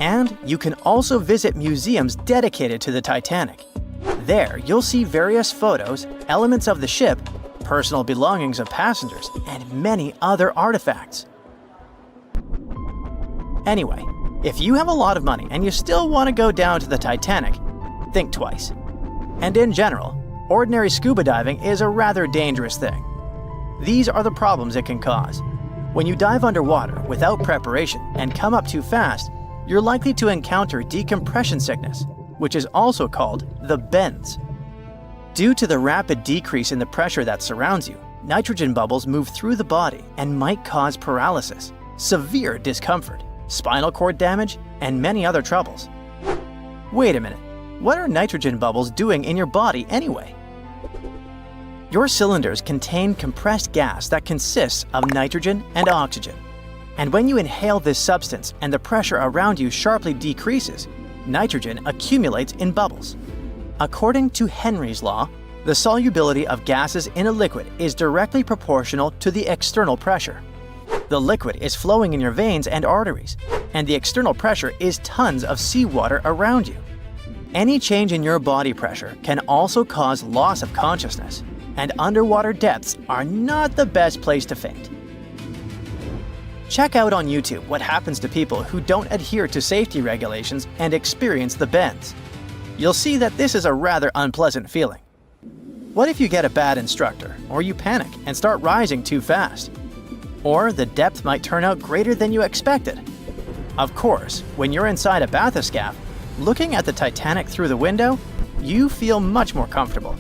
And you can also visit museums dedicated to the Titanic. There, you'll see various photos, elements of the ship, personal belongings of passengers, and many other artifacts. Anyway, if you have a lot of money and you still want to go down to the Titanic, think twice. And in general, ordinary scuba diving is a rather dangerous thing. These are the problems it can cause. When you dive underwater without preparation and come up too fast, you're likely to encounter decompression sickness, which is also called the bends. Due to the rapid decrease in the pressure that surrounds you, nitrogen bubbles move through the body and might cause paralysis, severe discomfort, spinal cord damage, and many other troubles. Wait a minute, what are nitrogen bubbles doing in your body anyway? Your cylinders contain compressed gas that consists of nitrogen and oxygen. And when you inhale this substance and the pressure around you sharply decreases, nitrogen accumulates in bubbles. According to Henry's law, the solubility of gases in a liquid is directly proportional to the external pressure. The liquid is flowing in your veins and arteries, and the external pressure is tons of seawater around you. Any change in your body pressure can also cause loss of consciousness, and underwater depths are not the best place to faint. Check out on YouTube what happens to people who don't adhere to safety regulations and experience the bends. You'll see that this is a rather unpleasant feeling. What if you get a bad instructor, or you panic and start rising too fast? Or the depth might turn out greater than you expected. Of course, when you're inside a bathyscaph, looking at the Titanic through the window, you feel much more comfortable.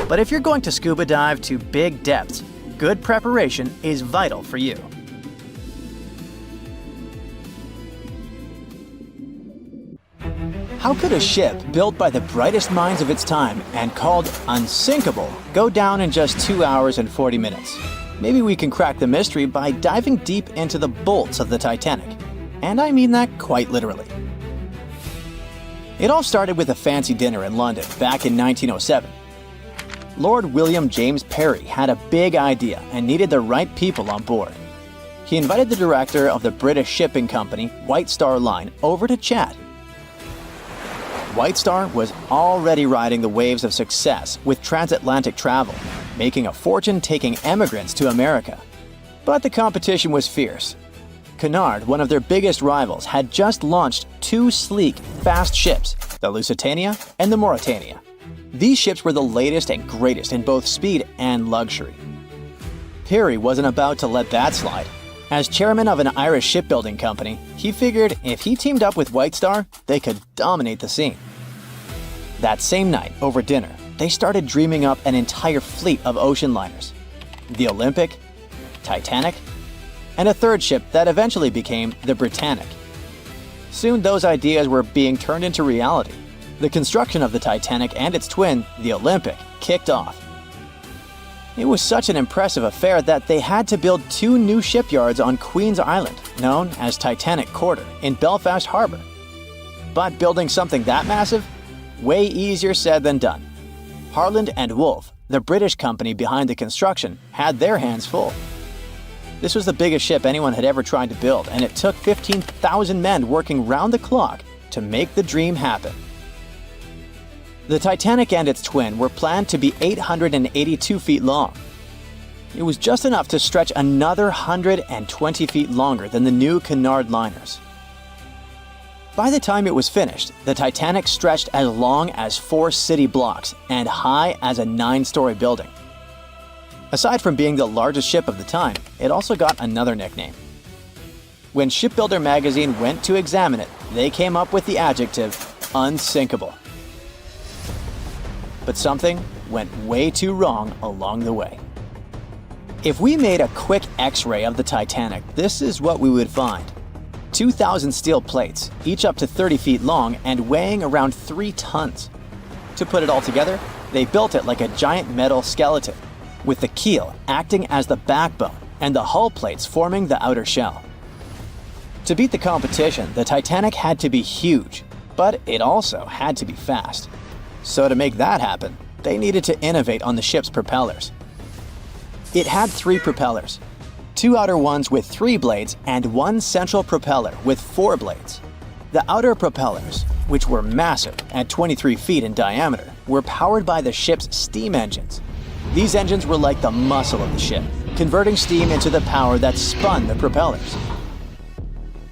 But if you're going to scuba dive to big depths, good preparation is vital for you. How could a ship built by the brightest minds of its time and called Unsinkable go down in just 2 hours and 40 minutes? Maybe we can crack the mystery by diving deep into the bolts of the Titanic. And I mean that quite literally. It all started with a fancy dinner in London back in 1907. Lord William James Parry had a big idea and needed the right people on board. he invited the director of the British shipping company, White Star Line, over to chat. White Star was already riding the waves of success with transatlantic travel, making a fortune taking emigrants to America. But the competition was fierce. Cunard, one of their biggest rivals, had just launched 2 sleek, fast ships, the Lusitania and the Mauretania. These ships were the latest and greatest in both speed and luxury. Peary wasn't about to let that slide. As chairman of an Irish shipbuilding company, he figured if he teamed up with White Star, they could dominate the scene. That same night, over dinner, they started dreaming up an entire fleet of ocean liners. The Olympic, Titanic, and a third ship that eventually became the Britannic. Soon those ideas were being turned into reality. The construction of the Titanic and its twin, the Olympic, kicked off. It was such an impressive affair that they had to build 2 new shipyards on Queen's Island, known as Titanic Quarter, in Belfast Harbour. But building something that massive? Way easier said than done. Harland and Wolff, the British company behind the construction, had their hands full. This was the biggest ship anyone had ever tried to build, and it took 15,000 men working round the clock to make the dream happen. The Titanic and its twin were planned to be 882 feet long. It was just enough to stretch another 120 feet longer than the new Cunard liners. By the time it was finished, the Titanic stretched as long as 4 city blocks and high as a 9-story building. Aside from being the largest ship of the time, it also got another nickname. When Shipbuilder magazine went to examine it, they came up with the adjective unsinkable. But something went way too wrong along the way. If we made a quick X-ray of the Titanic, this is what we would find. 2,000 steel plates, each up to 30 feet long and weighing around 3 tons. To put it all together, they built it like a giant metal skeleton, with the keel acting as the backbone and the hull plates forming the outer shell. To beat the competition, the Titanic had to be huge, but it also had to be fast. So to make that happen, they needed to innovate on the ship's propellers. It had 3 propellers, 2 outer ones with 3 blades and 1 central propeller with 4 blades. The outer propellers, which were massive at 23 feet in diameter, were powered by the ship's steam engines. These engines were like the muscle of the ship, converting steam into the power that spun the propellers.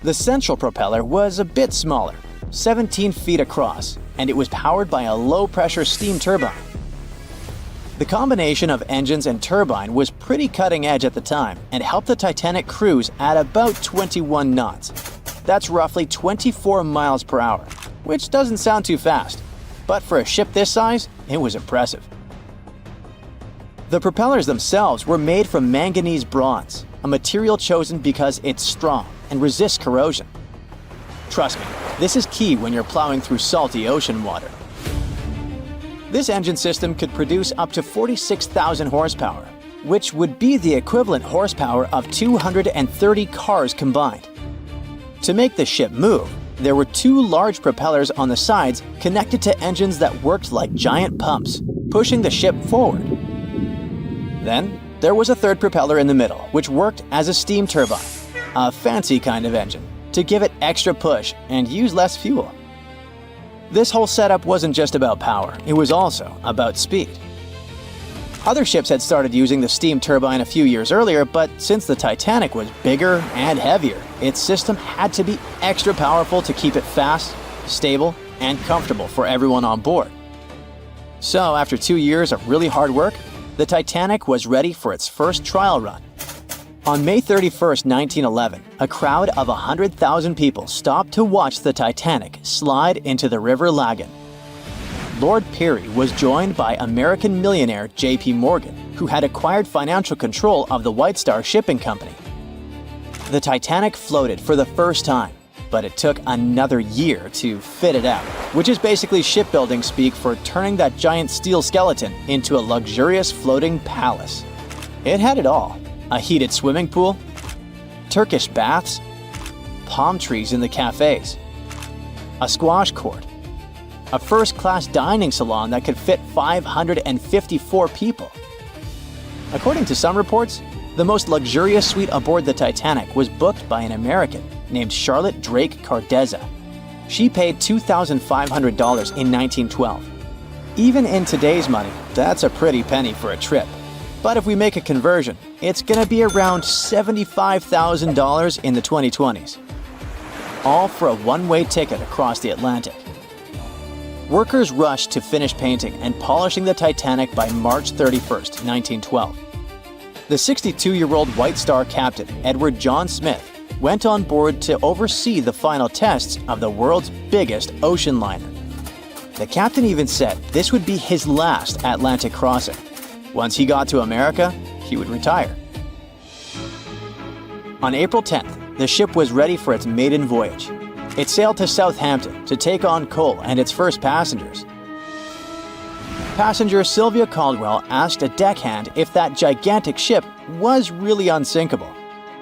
The central propeller was a bit smaller, 17 feet across, and it was powered by a low-pressure steam turbine. The combination of engines and turbine was pretty cutting edge at the time and helped the Titanic cruise at about 21 knots. That's roughly 24 miles per hour, which doesn't sound too fast, but for a ship this size, it was impressive. The propellers themselves were made from manganese bronze, a material chosen because it's strong and resists corrosion. Trust me, this is key when you're plowing through salty ocean water. This engine system could produce up to 46,000 horsepower, which would be the equivalent horsepower of 230 cars combined. To make the ship move, there were 2 large propellers on the sides connected to engines that worked like giant pumps, pushing the ship forward. Then, there was a 3rd propeller in the middle, which worked as a steam turbine, a fancy kind of engine, to give it extra push and use less fuel. This whole setup wasn't just about power, it was also about speed. Other ships had started using the steam turbine a few years earlier, but since the Titanic was bigger and heavier, its system had to be extra powerful to keep it fast, stable, and comfortable for everyone on board. So after 2 years of really hard work, the Titanic was ready for its first trial run. On May 31st, 1911, a crowd of 100,000 people stopped to watch the Titanic slide into the River Lagan. Lord Peary was joined by American millionaire J.P. Morgan, who had acquired financial control of the White Star Shipping Company. The Titanic floated for the first time, but it took another year to fit it out, which is basically shipbuilding speak for turning that giant steel skeleton into a luxurious floating palace. It had it all. A heated swimming pool, Turkish baths, palm trees in the cafes, a squash court, a first-class dining salon that could fit 554 people. According to some reports, The most luxurious suite aboard the Titanic was booked by an American named Charlotte Drake Cardezza. She paid $2,500 in 1912. Even in today's money, that's a pretty penny for a trip. But if we make a conversion, it's gonna be around $75,000 in the 2020s. All for a one-way ticket across the Atlantic. Workers rushed to finish painting and polishing the Titanic by March 31st, 1912. The 62-year-old White Star captain, Edward John Smith, went on board to oversee the final tests of the world's biggest ocean liner. The captain even said this would be his last Atlantic crossing. Once he got to America, he would retire. On April 10th, the ship was ready for its maiden voyage. It sailed to Southampton to take on coal and its first passengers. Passenger Sylvia Caldwell asked a deckhand if that gigantic ship was really unsinkable,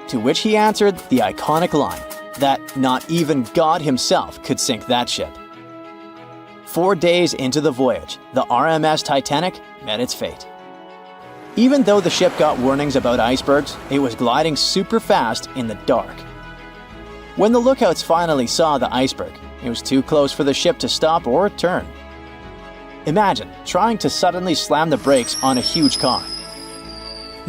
to which he answered the iconic line that not even God himself could sink that ship. 4 days into the voyage, the RMS Titanic met its fate. Even though the ship got warnings about icebergs, it was gliding super fast in the dark. When the lookouts finally saw the iceberg, it was too close for the ship to stop or turn. Imagine trying to suddenly slam the brakes on a huge car.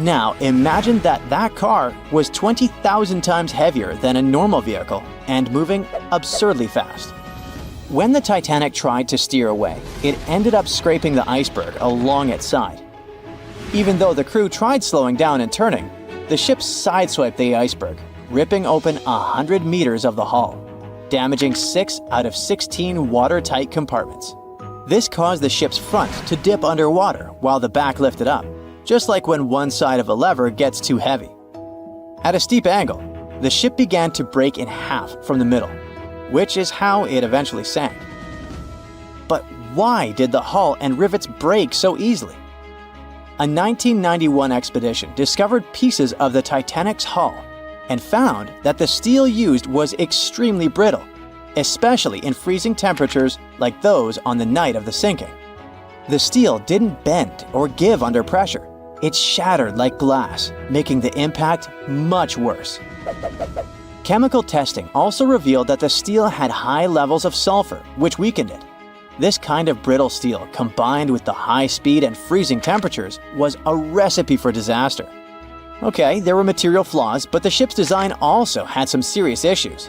Now imagine that car was 20,000 times heavier than a normal vehicle and moving absurdly fast. When the Titanic tried to steer away, it ended up scraping the iceberg along its side. Even though the crew tried slowing down and turning, the ship sideswiped the iceberg, ripping open 100 meters of the hull, damaging 6 out of 16 watertight compartments. This caused the ship's front to dip underwater while the back lifted up, just like when one side of a lever gets too heavy. At a steep angle, the ship began to break in half from the middle, which is how it eventually sank. But why did the hull and rivets break so easily? A 1991 expedition discovered pieces of the Titanic's hull and found that the steel used was extremely brittle, especially in freezing temperatures like those on the night of the sinking. The steel didn't bend or give under pressure. It shattered like glass, making the impact much worse. Chemical testing also revealed that the steel had high levels of sulfur, which weakened it. This kind of brittle steel, combined with the high speed and freezing temperatures, was a recipe for disaster. Okay, there were material flaws, but the ship's design also had some serious issues.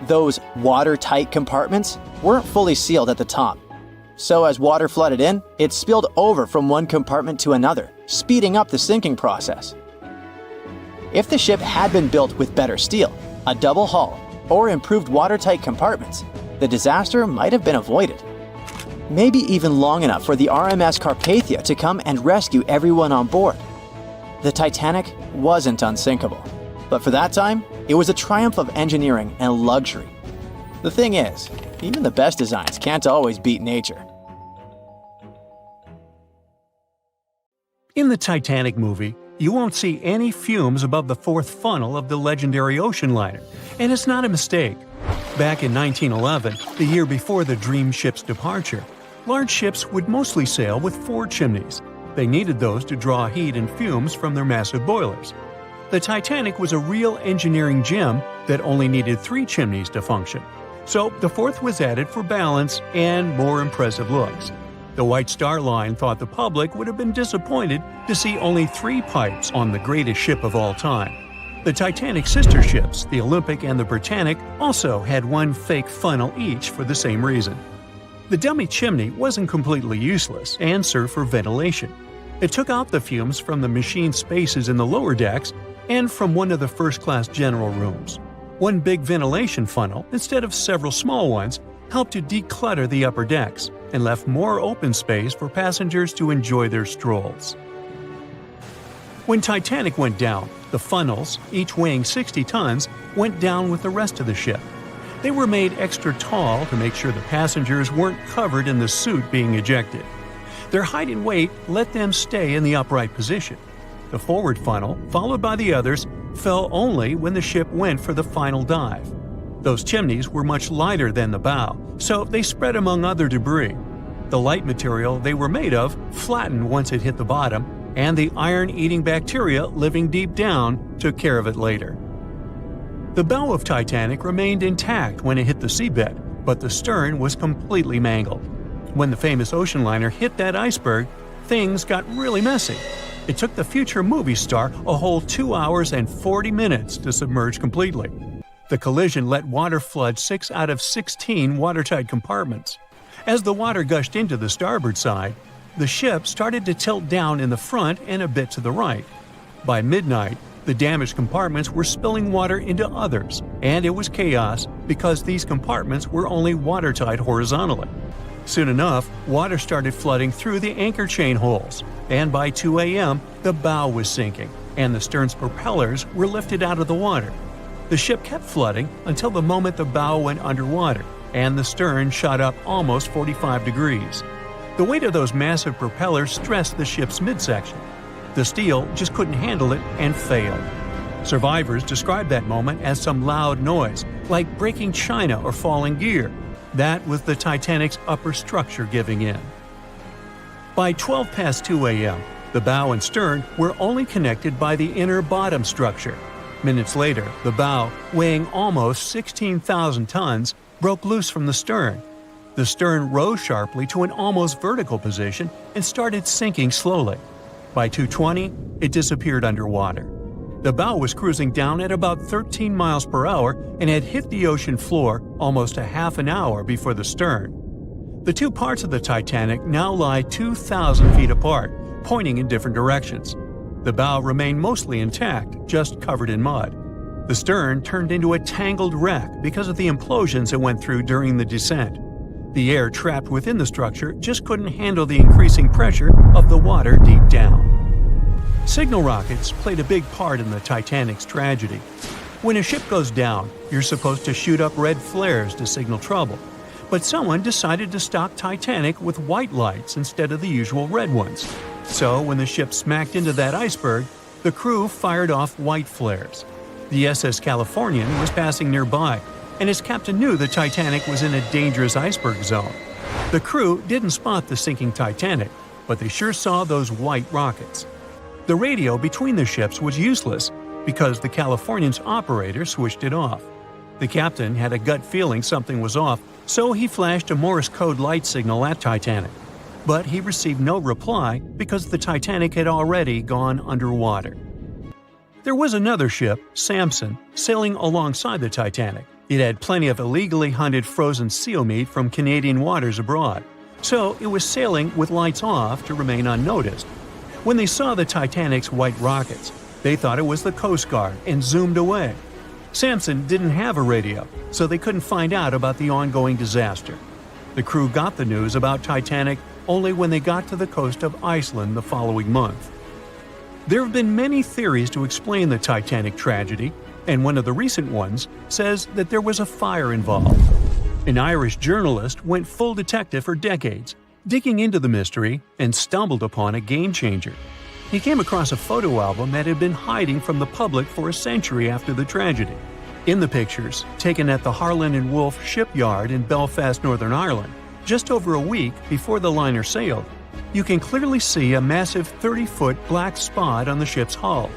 Those watertight compartments weren't fully sealed at the top. So as water flooded in, it spilled over from one compartment to another, speeding up the sinking process. If the ship had been built with better steel, a double hull, or improved watertight compartments, the disaster might have been avoided. Maybe even long enough for the RMS Carpathia to come and rescue everyone on board. The Titanic wasn't unsinkable, but for that time, it was a triumph of engineering and luxury. The thing is, even the best designs can't always beat nature. In the Titanic movie, you won't see any fumes above the fourth funnel of the legendary ocean liner, and it's not a mistake. Back in 1911, the year before the Dream ship's departure, large ships would mostly sail with 4 chimneys. They needed those to draw heat and fumes from their massive boilers. The Titanic was a real engineering gem that only needed 3 chimneys to function. So the fourth was added for balance and more impressive looks. The White Star Line thought the public would have been disappointed to see only 3 pipes on the greatest ship of all time. The Titanic sister ships, the Olympic and the Britannic, also had 1 fake funnel each for the same reason. The dummy chimney wasn't completely useless and served for ventilation. It took out the fumes from the machine spaces in the lower decks and from one of the first-class general rooms. 1 big ventilation funnel, instead of several small ones, helped to declutter the upper decks and left more open space for passengers to enjoy their strolls. When Titanic went down, the funnels, each weighing 60 tons, went down with the rest of the ship. They were made extra tall to make sure the passengers weren't covered in the soot being ejected. Their height and weight let them stay in the upright position. The forward funnel, followed by the others, fell only when the ship went for the final dive. Those chimneys were much lighter than the bow, so they spread among other debris. The light material they were made of flattened once it hit the bottom, and the iron-eating bacteria living deep down took care of it later. The bow of Titanic remained intact when it hit the seabed, but the stern was completely mangled. When the famous ocean liner hit that iceberg, things got really messy. It took the future movie star a whole 2 hours and 40 minutes to submerge completely. The collision let water flood 6 out of 16 watertight compartments. As the water gushed into the starboard side, the ship started to tilt down in the front and a bit to the right. By midnight, the damaged compartments were spilling water into others, and it was chaos because these compartments were only watertight horizontally. Soon enough, water started flooding through the anchor chain holes, and by 2 a.m., the bow was sinking, and the stern's propellers were lifted out of the water. The ship kept flooding until the moment the bow went underwater, and the stern shot up almost 45 degrees. The weight of those massive propellers stressed the ship's midsection. The steel just couldn't handle it and failed. Survivors described that moment as some loud noise, like breaking china or falling gear. That was the Titanic's upper structure giving in. By 12 past 2 a.m., the bow and stern were only connected by the inner bottom structure. Minutes later, the bow, weighing almost 16,000 tons, broke loose from the stern. The stern rose sharply to an almost vertical position and started sinking slowly. By 2:20, it disappeared underwater. The bow was cruising down at about 13 miles per hour and had hit the ocean floor almost a half an hour before the stern. The two parts of the Titanic now lie 2,000 feet apart, pointing in different directions. The bow remained mostly intact, just covered in mud. The stern turned into a tangled wreck because of the implosions it went through during the descent. The air trapped within the structure just couldn't handle the increasing pressure of the water deep down. Signal rockets played a big part in the Titanic's tragedy. When a ship goes down, you're supposed to shoot up red flares to signal trouble. But someone decided to stock Titanic with white lights instead of the usual red ones. So when the ship smacked into that iceberg, the crew fired off white flares. The SS Californian was passing nearby, and his captain knew the Titanic was in a dangerous iceberg zone. The crew didn't spot the sinking Titanic, but they sure saw those white rockets. The radio between the ships was useless because the Californian's operator switched it off. The captain had a gut feeling something was off, so he flashed a Morse code light signal at Titanic. But he received no reply because the Titanic had already gone underwater. There was another ship, Samson, sailing alongside the Titanic. It had plenty of illegally hunted frozen seal meat from Canadian waters abroad, so it was sailing with lights off to remain unnoticed. When they saw the Titanic's white rockets, they thought it was the Coast Guard and zoomed away. Samson didn't have a radio, so they couldn't find out about the ongoing disaster. The crew got the news about Titanic only when they got to the coast of Iceland the following month. There have been many theories to explain the Titanic tragedy, and one of the recent ones says that there was a fire involved. An Irish journalist went full detective for decades, digging into the mystery, and stumbled upon a game-changer. He came across a photo album that had been hiding from the public for a century after the tragedy. In the pictures, taken at the Harland and Wolff shipyard in Belfast, Northern Ireland, just over a week before the liner sailed, you can clearly see a massive 30-foot black spot on the ship's hull.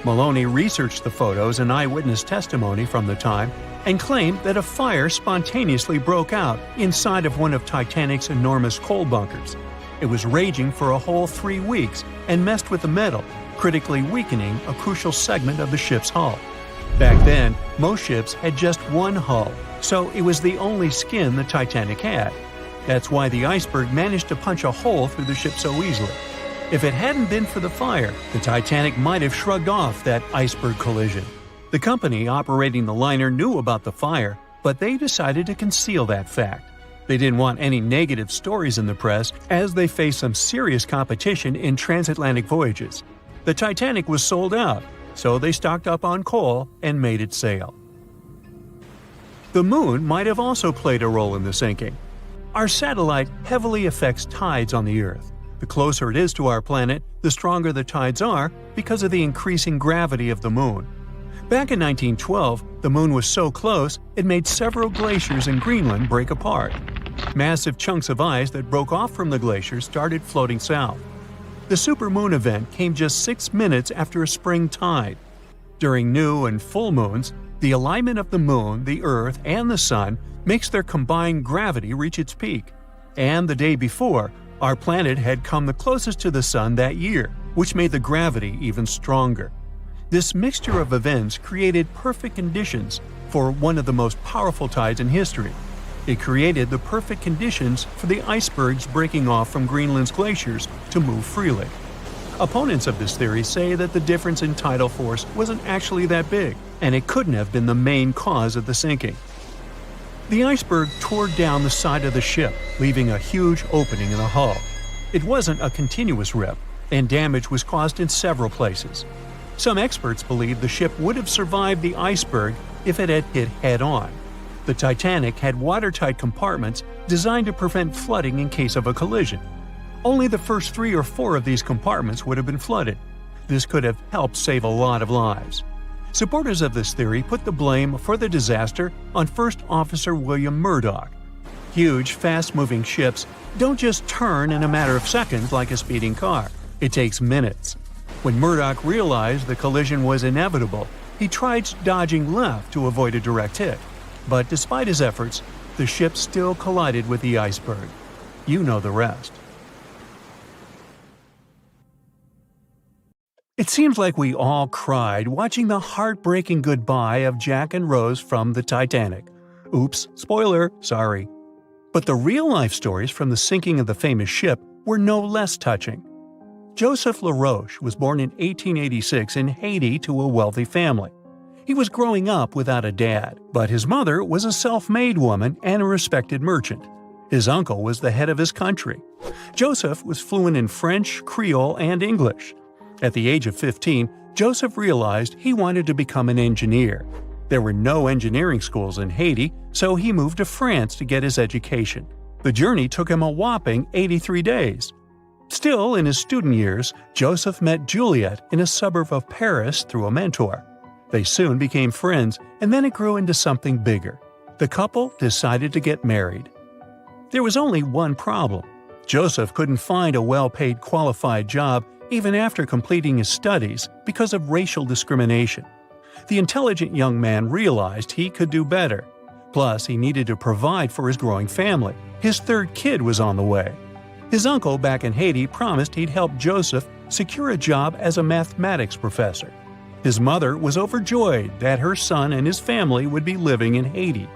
Maloney researched the photos and eyewitness testimony from the time and claimed that a fire spontaneously broke out inside of one of Titanic's enormous coal bunkers. It was raging for a whole 3 weeks and messed with the metal, critically weakening a crucial segment of the ship's hull. Back then, most ships had just one hull, so it was the only skin the Titanic had. That's why the Iceberg managed to punch a hole through the ship so easily. If it hadn't been for the fire, the Titanic might have shrugged off that iceberg collision. The company operating the liner knew about the fire, but they decided to conceal that fact. They didn't want any negative stories in the press as they faced some serious competition in transatlantic voyages. The Titanic was sold out, so they stocked up on coal and made it sail. The moon might have also played a role in the sinking. Our satellite heavily affects tides on the Earth. The closer it is to our planet, the stronger the tides are because of the increasing gravity of the moon. Back in 1912, the moon was so close it made several glaciers in Greenland break apart. Massive chunks of ice that broke off from the glaciers started floating south. The supermoon event came just 6 minutes after a spring tide. During new and full moons, the alignment of the moon, the earth, and the sun makes their combined gravity reach its peak. And the day before, our planet had come the closest to the sun that year, which made the gravity even stronger. This mixture of events created perfect conditions for one of the most powerful tides in history. It created the perfect conditions for the icebergs breaking off from Greenland's glaciers to move freely. Opponents of this theory say that the difference in tidal force wasn't actually that big, and it couldn't have been the main cause of the sinking. The iceberg tore down the side of the ship, leaving a huge opening in the hull. It wasn't a continuous rip, and damage was caused in several places. Some experts believe the ship would have survived the iceberg if it had hit head-on. The Titanic had watertight compartments designed to prevent flooding in case of a collision. Only the first 3 or 4 of these compartments would have been flooded. This could have helped save a lot of lives. Supporters of this theory put the blame for the disaster on First Officer William Murdoch. Huge, fast-moving ships don't just turn in a matter of seconds like a speeding car. It takes minutes. When Murdoch realized the collision was inevitable, he tried dodging left to avoid a direct hit. But despite his efforts, the ship still collided with the iceberg. You know the rest. It seems like we all cried watching the heartbreaking goodbye of Jack and Rose from the Titanic. Oops, spoiler, sorry. But the real-life stories from the sinking of the famous ship were no less touching. Joseph LaRoche was born in 1886 in Haiti to a wealthy family. He was growing up without a dad, but his mother was a self-made woman and a respected merchant. His uncle was the head of his country. Joseph was fluent in French, Creole, and English. At the age of 15, Joseph realized he wanted to become an engineer. There were no engineering schools in Haiti, so he moved to France to get his education. The journey took him a whopping 83 days. Still in his student years, Joseph met Juliet in a suburb of Paris through a mentor. They soon became friends, and then it grew into something bigger. The couple decided to get married. There was only one problem. Joseph couldn't find a well-paid qualified job even after completing his studies because of racial discrimination. The intelligent young man realized he could do better. Plus, he needed to provide for his growing family. His 3rd kid was on the way. His uncle back in Haiti promised he'd help Joseph secure a job as a mathematics professor. His mother was overjoyed that her son and his family would be living in Haiti.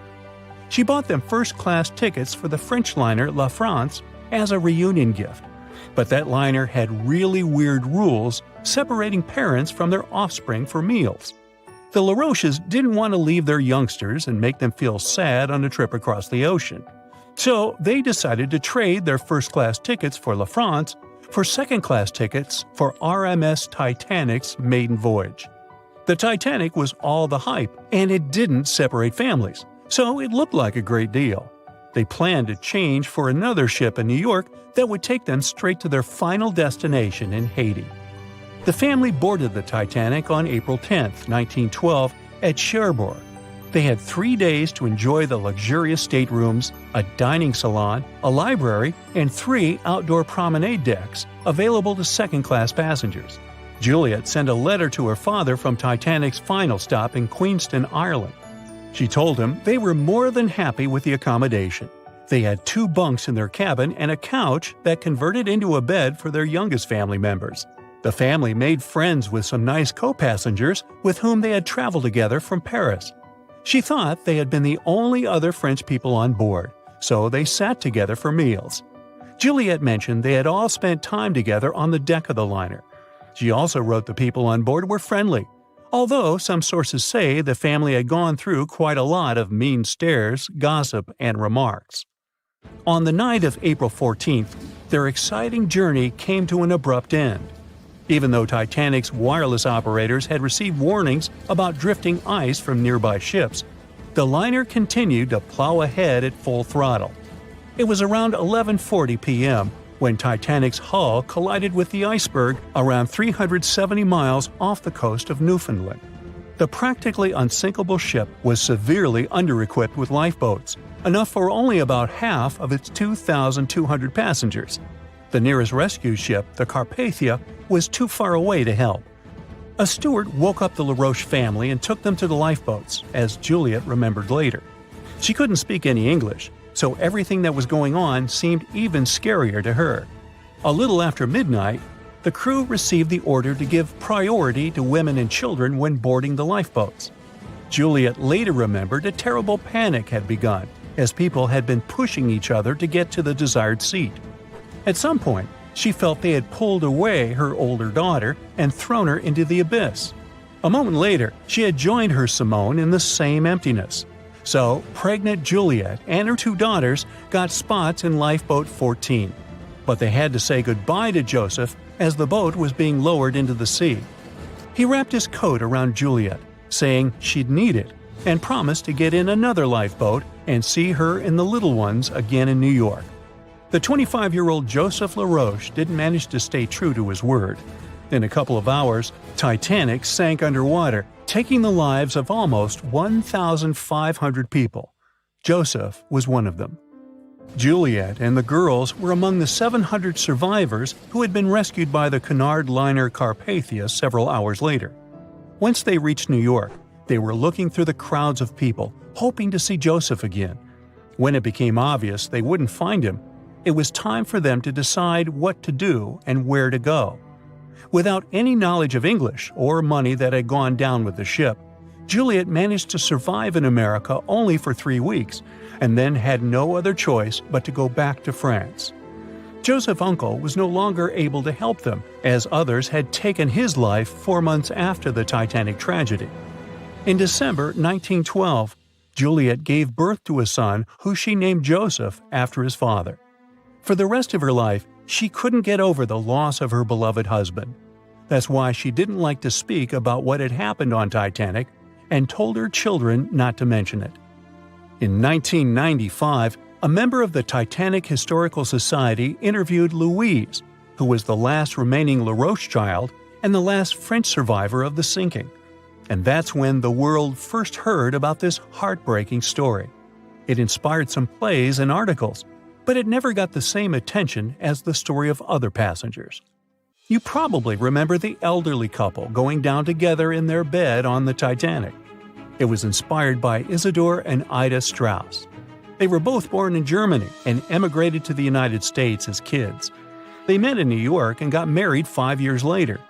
She bought them first-class tickets for the French liner La France as a reunion gift. But that liner had really weird rules separating parents from their offspring for meals. The LaRoches didn't want to leave their youngsters and make them feel sad on a trip across the ocean. So they decided to trade their first-class tickets for La France for second-class tickets for RMS Titanic's maiden voyage. The Titanic was all the hype, and it didn't separate families, so it looked like a great deal. They planned to change for another ship in New York that would take them straight to their final destination in Haiti. The family boarded the Titanic on April 10, 1912, at Cherbourg. They had 3 days to enjoy the luxurious staterooms, a dining salon, a library, and 3 outdoor promenade decks available to second-class passengers. Juliet sent a letter to her father from Titanic's final stop in Queenston, Ireland. She told him they were more than happy with the accommodation. They had 2 bunks in their cabin and a couch that converted into a bed for their youngest family members. The family made friends with some nice co-passengers with whom they had traveled together from Paris. She thought they had been the only other French people on board, so they sat together for meals. Juliet mentioned they had all spent time together on the deck of the liner. She also wrote the people on board were friendly, although some sources say the family had gone through quite a lot of mean stares, gossip, and remarks. On the night of April 14th, their exciting journey came to an abrupt end. Even though Titanic's wireless operators had received warnings about drifting ice from nearby ships, the liner continued to plow ahead at full throttle. It was around 11:40 p.m. when Titanic's hull collided with the iceberg around 370 miles off the coast of Newfoundland. The practically unsinkable ship was severely under-equipped with lifeboats, enough for only about half of its 2,200 passengers. The nearest rescue ship, the Carpathia, was too far away to help. A steward woke up the LaRoche family and took them to the lifeboats, as Juliet remembered later. She couldn't speak any English, so everything that was going on seemed even scarier to her. A little after midnight, the crew received the order to give priority to women and children when boarding the lifeboats. Juliet later remembered a terrible panic had begun, as people had been pushing each other to get to the desired seat. At some point, she felt they had pulled away her older daughter and thrown her into the abyss. A moment later, she had joined her Simone in the same emptiness. So, pregnant Juliet and her 2 daughters got spots in Lifeboat 14. But they had to say goodbye to Joseph as the boat was being lowered into the sea. He wrapped his coat around Juliet, saying she'd need it, and promised to get in another lifeboat and see her and the little ones again in New York. The 25-year-old Joseph LaRoche didn't manage to stay true to his word. In a couple of hours, Titanic sank underwater, taking the lives of almost 1,500 people. Joseph was one of them. Juliet and the girls were among the 700 survivors who had been rescued by the Cunard liner Carpathia several hours later. Once they reached New York, they were looking through the crowds of people, hoping to see Joseph again. When it became obvious they wouldn't find him, it was time for them to decide what to do and where to go. Without any knowledge of English or money that had gone down with the ship, Juliet managed to survive in America only for 3 weeks, and then had no other choice but to go back to France. Joseph's uncle was no longer able to help them, as others had taken his life 4 months after the Titanic tragedy. In December 1912, Juliet gave birth to a son who she named Joseph after his father. For the rest of her life, she couldn't get over the loss of her beloved husband. That's why she didn't like to speak about what had happened on Titanic and told her children not to mention it. In 1995, a member of the Titanic Historical Society interviewed Louise, who was the last remaining LaRoche child and the last French survivor of the sinking. And that's when the world first heard about this heartbreaking story. It inspired some plays and articles, but it never got the same attention as the story of other passengers. You probably remember the elderly couple going down together in their bed on the Titanic. It was inspired by Isidor and Ida Strauss. They were both born in Germany and emigrated to the United States as kids. They met in New York and got married 5 years later.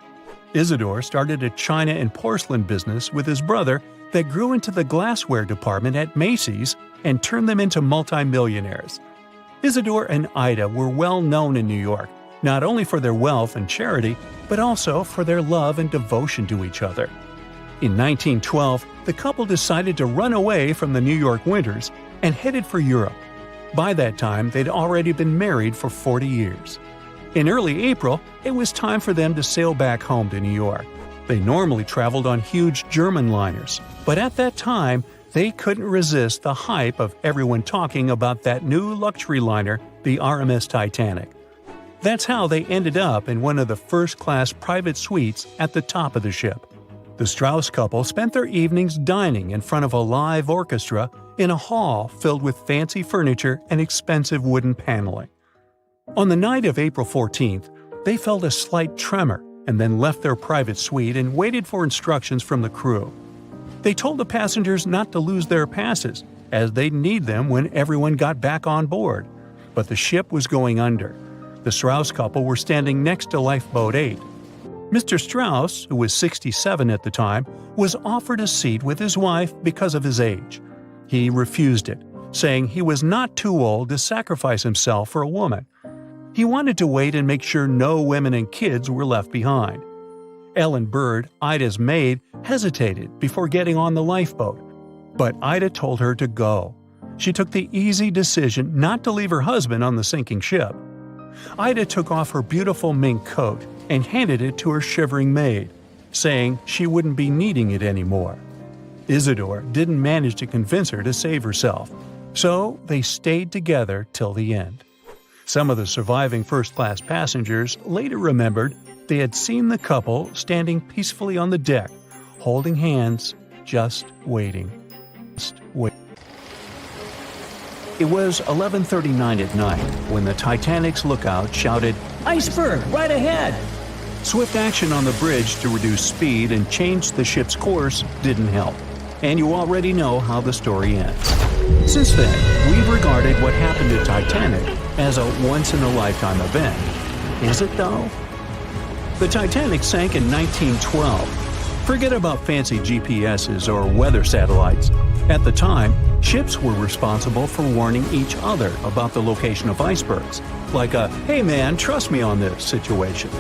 Isidor started a china and porcelain business with his brother that grew into the glassware department at Macy's and turned them into multimillionaires. Isidor and Ida were well known in New York, not only for their wealth and charity, but also for their love and devotion to each other. In 1912, the couple decided to run away from the New York winters and headed for Europe. By that time, they'd already been married for 40 years. In early April, it was time for them to sail back home to New York. They normally traveled on huge German liners, but at that time, they couldn't resist the hype of everyone talking about that new luxury liner, the RMS Titanic. That's how they ended up in one of the first-class private suites at the top of the ship. The Strauss couple spent their evenings dining in front of a live orchestra in a hall filled with fancy furniture and expensive wooden paneling. On the night of April 14th, they felt a slight tremor and then left their private suite and waited for instructions from the crew. They told the passengers not to lose their passes, as they'd need them when everyone got back on board. But the ship was going under. The Strauss couple were standing next to Lifeboat 8. Mr. Strauss, who was 67 at the time, was offered a seat with his wife because of his age. He refused it, saying he was not too old to sacrifice himself for a woman. He wanted to wait and make sure no women and kids were left behind. Ellen Bird, Ida's maid, hesitated before getting on the lifeboat, but Ida told her to go. She took the easy decision not to leave her husband on the sinking ship. Ida took off her beautiful mink coat and handed it to her shivering maid, saying she wouldn't be needing it anymore. Isidor didn't manage to convince her to save herself, so they stayed together till the end. Some of the surviving first-class passengers later remembered they had seen the couple standing peacefully on the deck, holding hands, just waiting. It was 11:39 at night when the Titanic's lookout shouted, "Iceberg, right ahead!" Swift action on the bridge to reduce speed and change the ship's course didn't help, and you already know how the story ends. Since then, we've regarded what happened to Titanic as a once-in-a-lifetime event. Is it though? The Titanic sank in 1912. Forget about fancy GPSs or weather satellites. At the time, ships were responsible for warning each other about the location of icebergs, like a "hey man, trust me on this" situation.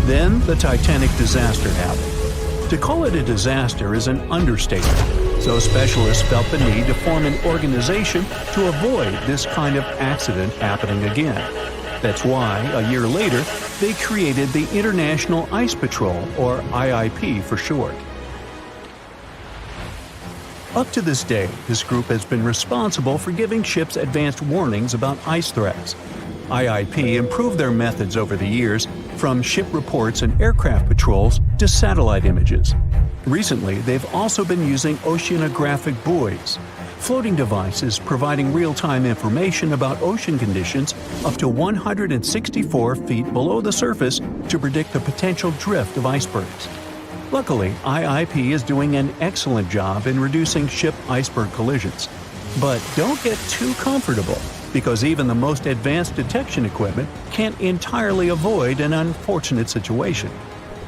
Then the Titanic disaster happened. To call it a disaster is an understatement, so specialists felt the need to form an organization to avoid this kind of accident happening again. That's why, a year later, they created the International Ice Patrol, or IIP for short. Up to this day, this group has been responsible for giving ships advanced warnings about ice threats. IIP improved their methods over the years, from ship reports and aircraft patrols to satellite images. Recently, they've also been using oceanographic buoys, floating devices providing real-time information about ocean conditions up to 164 feet below the surface to predict the potential drift of icebergs. Luckily, IIP is doing an excellent job in reducing ship iceberg collisions. But don't get too comfortable, because even the most advanced detection equipment can't entirely avoid an unfortunate situation.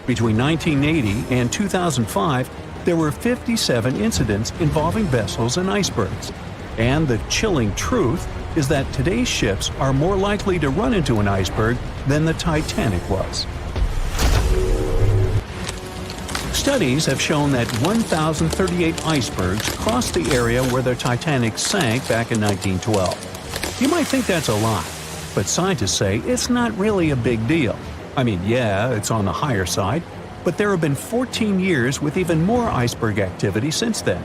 Between 1980 and 2005, there were 57 incidents involving vessels and icebergs. And the chilling truth is that today's ships are more likely to run into an iceberg than the Titanic was. Studies have shown that 1,038 icebergs crossed the area where the Titanic sank back in 1912. You might think that's a lot, but scientists say it's not really a big deal. I mean, yeah, it's on the higher side, but there have been 14 years with even more iceberg activity since then.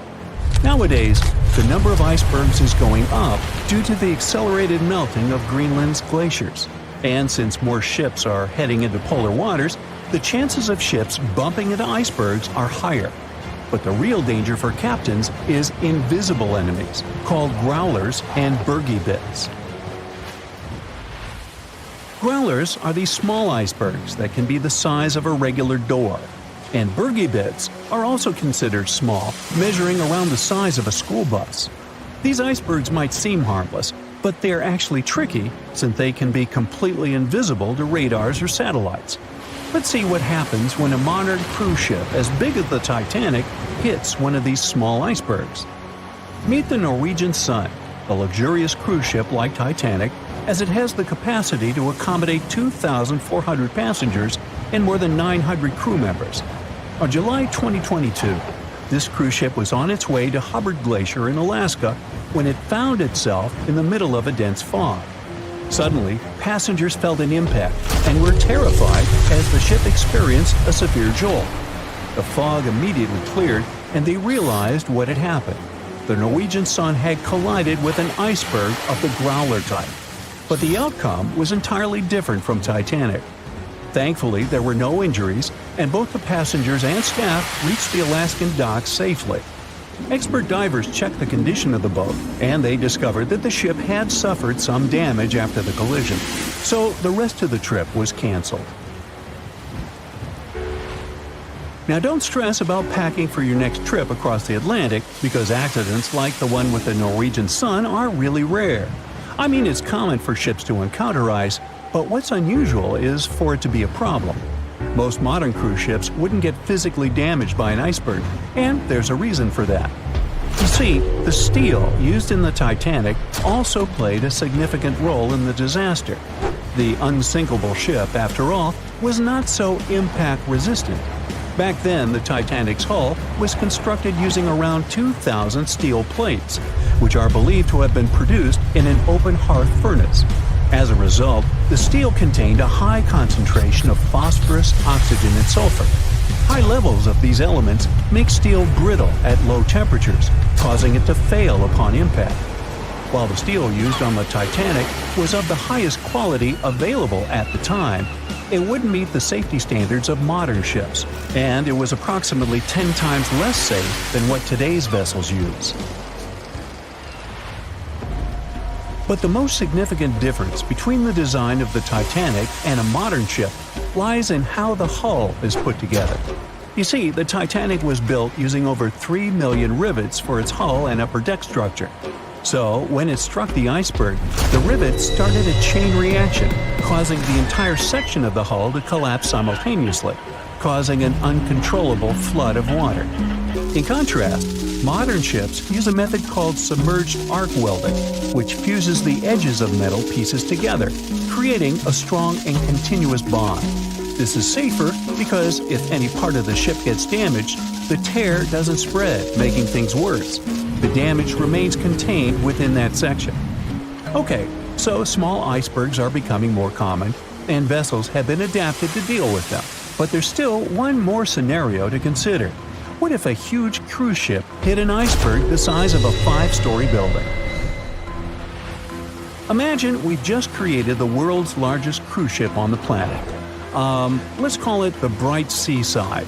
Nowadays, the number of icebergs is going up due to the accelerated melting of Greenland's glaciers. And since more ships are heading into polar waters, the chances of ships bumping into icebergs are higher. But the real danger for captains is invisible enemies, called growlers and bergy bits. Growlers are these small icebergs that can be the size of a regular door. And bergy bits are also considered small, measuring around the size of a school bus. These icebergs might seem harmless, but they're actually tricky since they can be completely invisible to radars or satellites. Let's see what happens when a modern cruise ship as big as the Titanic hits one of these small icebergs. Meet the Norwegian Sun, a luxurious cruise ship like Titanic, as it has the capacity to accommodate 2,400 passengers and more than 900 crew members. On July 2022, this cruise ship was on its way to Hubbard Glacier in Alaska when it found itself in the middle of a dense fog. Suddenly, passengers felt an impact and were terrified as the ship experienced a severe jolt. The fog immediately cleared and they realized what had happened. The Norwegian Sun had collided with an iceberg of the growler type. But the outcome was entirely different from Titanic. Thankfully, there were no injuries, and both the passengers and staff reached the Alaskan docks safely. Expert divers checked the condition of the boat, and they discovered that the ship had suffered some damage after the collision, so the rest of the trip was canceled. Now don't stress about packing for your next trip across the Atlantic, because accidents like the one with the Norwegian Sun are really rare. I mean, it's common for ships to encounter ice, but what's unusual is for it to be a problem. Most modern cruise ships wouldn't get physically damaged by an iceberg, and there's a reason for that. You see, the steel used in the Titanic also played a significant role in the disaster. The Unsinkable ship, after all, was not so impact-resistant. Back then, the Titanic's hull was constructed using around 2,000 steel plates, which are believed to have been produced in an open hearth furnace. As a result, the steel contained a high concentration of phosphorus, oxygen, and sulfur. High levels of these elements make steel brittle at low temperatures, causing it to fail upon impact. While the steel used on the Titanic was of the highest quality available at the time, it wouldn't meet the safety standards of modern ships, and it was approximately 10 times less safe than what today's vessels use. But the most significant difference between the design of the Titanic and a modern ship lies in how the hull is put together. You see, the Titanic was built using over 3 million rivets for its hull and upper deck structure. So, when it struck the iceberg, the rivets started a chain reaction, causing the entire section of the hull to collapse simultaneously, causing an uncontrollable flood of water. In contrast, modern ships use a method called submerged arc welding, which fuses the edges of metal pieces together, creating a strong and continuous bond. This is safer because if any part of the ship gets damaged, the tear doesn't spread, making things worse. The damage remains contained within that section. Okay, so small icebergs are becoming more common, and vessels have been adapted to deal with them. But there's still one more scenario to consider. What if a huge cruise ship hit an iceberg the size of a 5-story building? Imagine we've just created the world's largest cruise ship on the planet. Let's call it the Bright Seaside.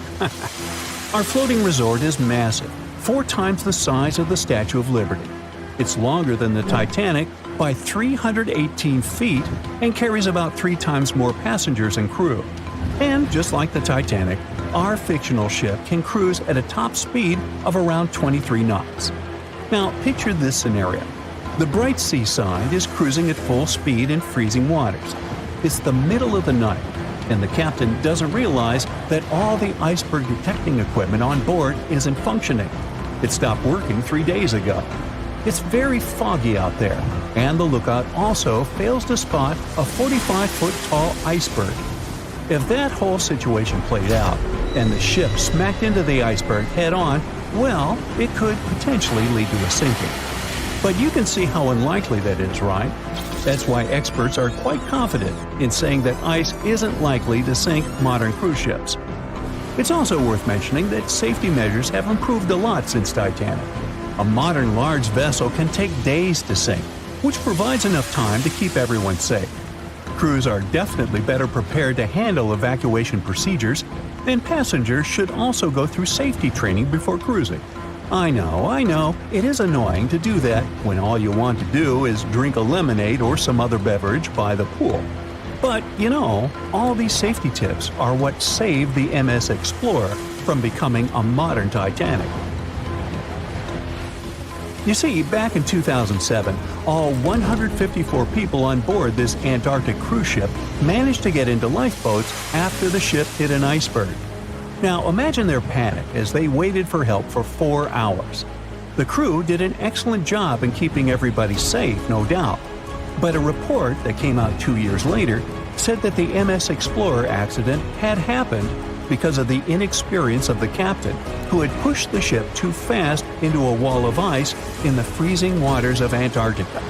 Our floating resort is massive, 4 times the size of the Statue of Liberty. It's longer than the Titanic by 318 feet and carries about 3 times more passengers and crew. And just like the Titanic, our fictional ship can cruise at a top speed of around 23 knots. Now, picture this scenario. The Bright Seaside is cruising at full speed in freezing waters. It's the middle of the night, and the captain doesn't realize that all the iceberg detecting equipment on board isn't functioning. It stopped working 3 days ago. It's very foggy out there, and the lookout also fails to spot a 45-foot tall iceberg. If that whole situation played out, and the ship smacked into the iceberg head-on, well, it could potentially lead to a sinking. But you can see how unlikely that is, right? That's why experts are quite confident in saying that ice isn't likely to sink modern cruise ships. It's also worth mentioning that safety measures have improved a lot since Titanic. A modern large vessel can take days to sink, which provides enough time to keep everyone safe. Crews are definitely better prepared to handle evacuation procedures, and passengers should also go through safety training before cruising. I know, it is annoying to do that when all you want to do is drink a lemonade or some other beverage by the pool. But, all these safety tips are what saved the MS Explorer from becoming a modern Titanic. You see, back in 2007, all 154 people on board this Antarctic cruise ship managed to get into lifeboats after the ship hit an iceberg. Now, imagine their panic as they waited for help for 4 hours. The crew did an excellent job in keeping everybody safe, no doubt. But a report that came out 2 years later said that the MS Explorer accident had happened because of the inexperience of the captain, who had pushed the ship too fast into a wall of ice in the freezing waters of Antarctica.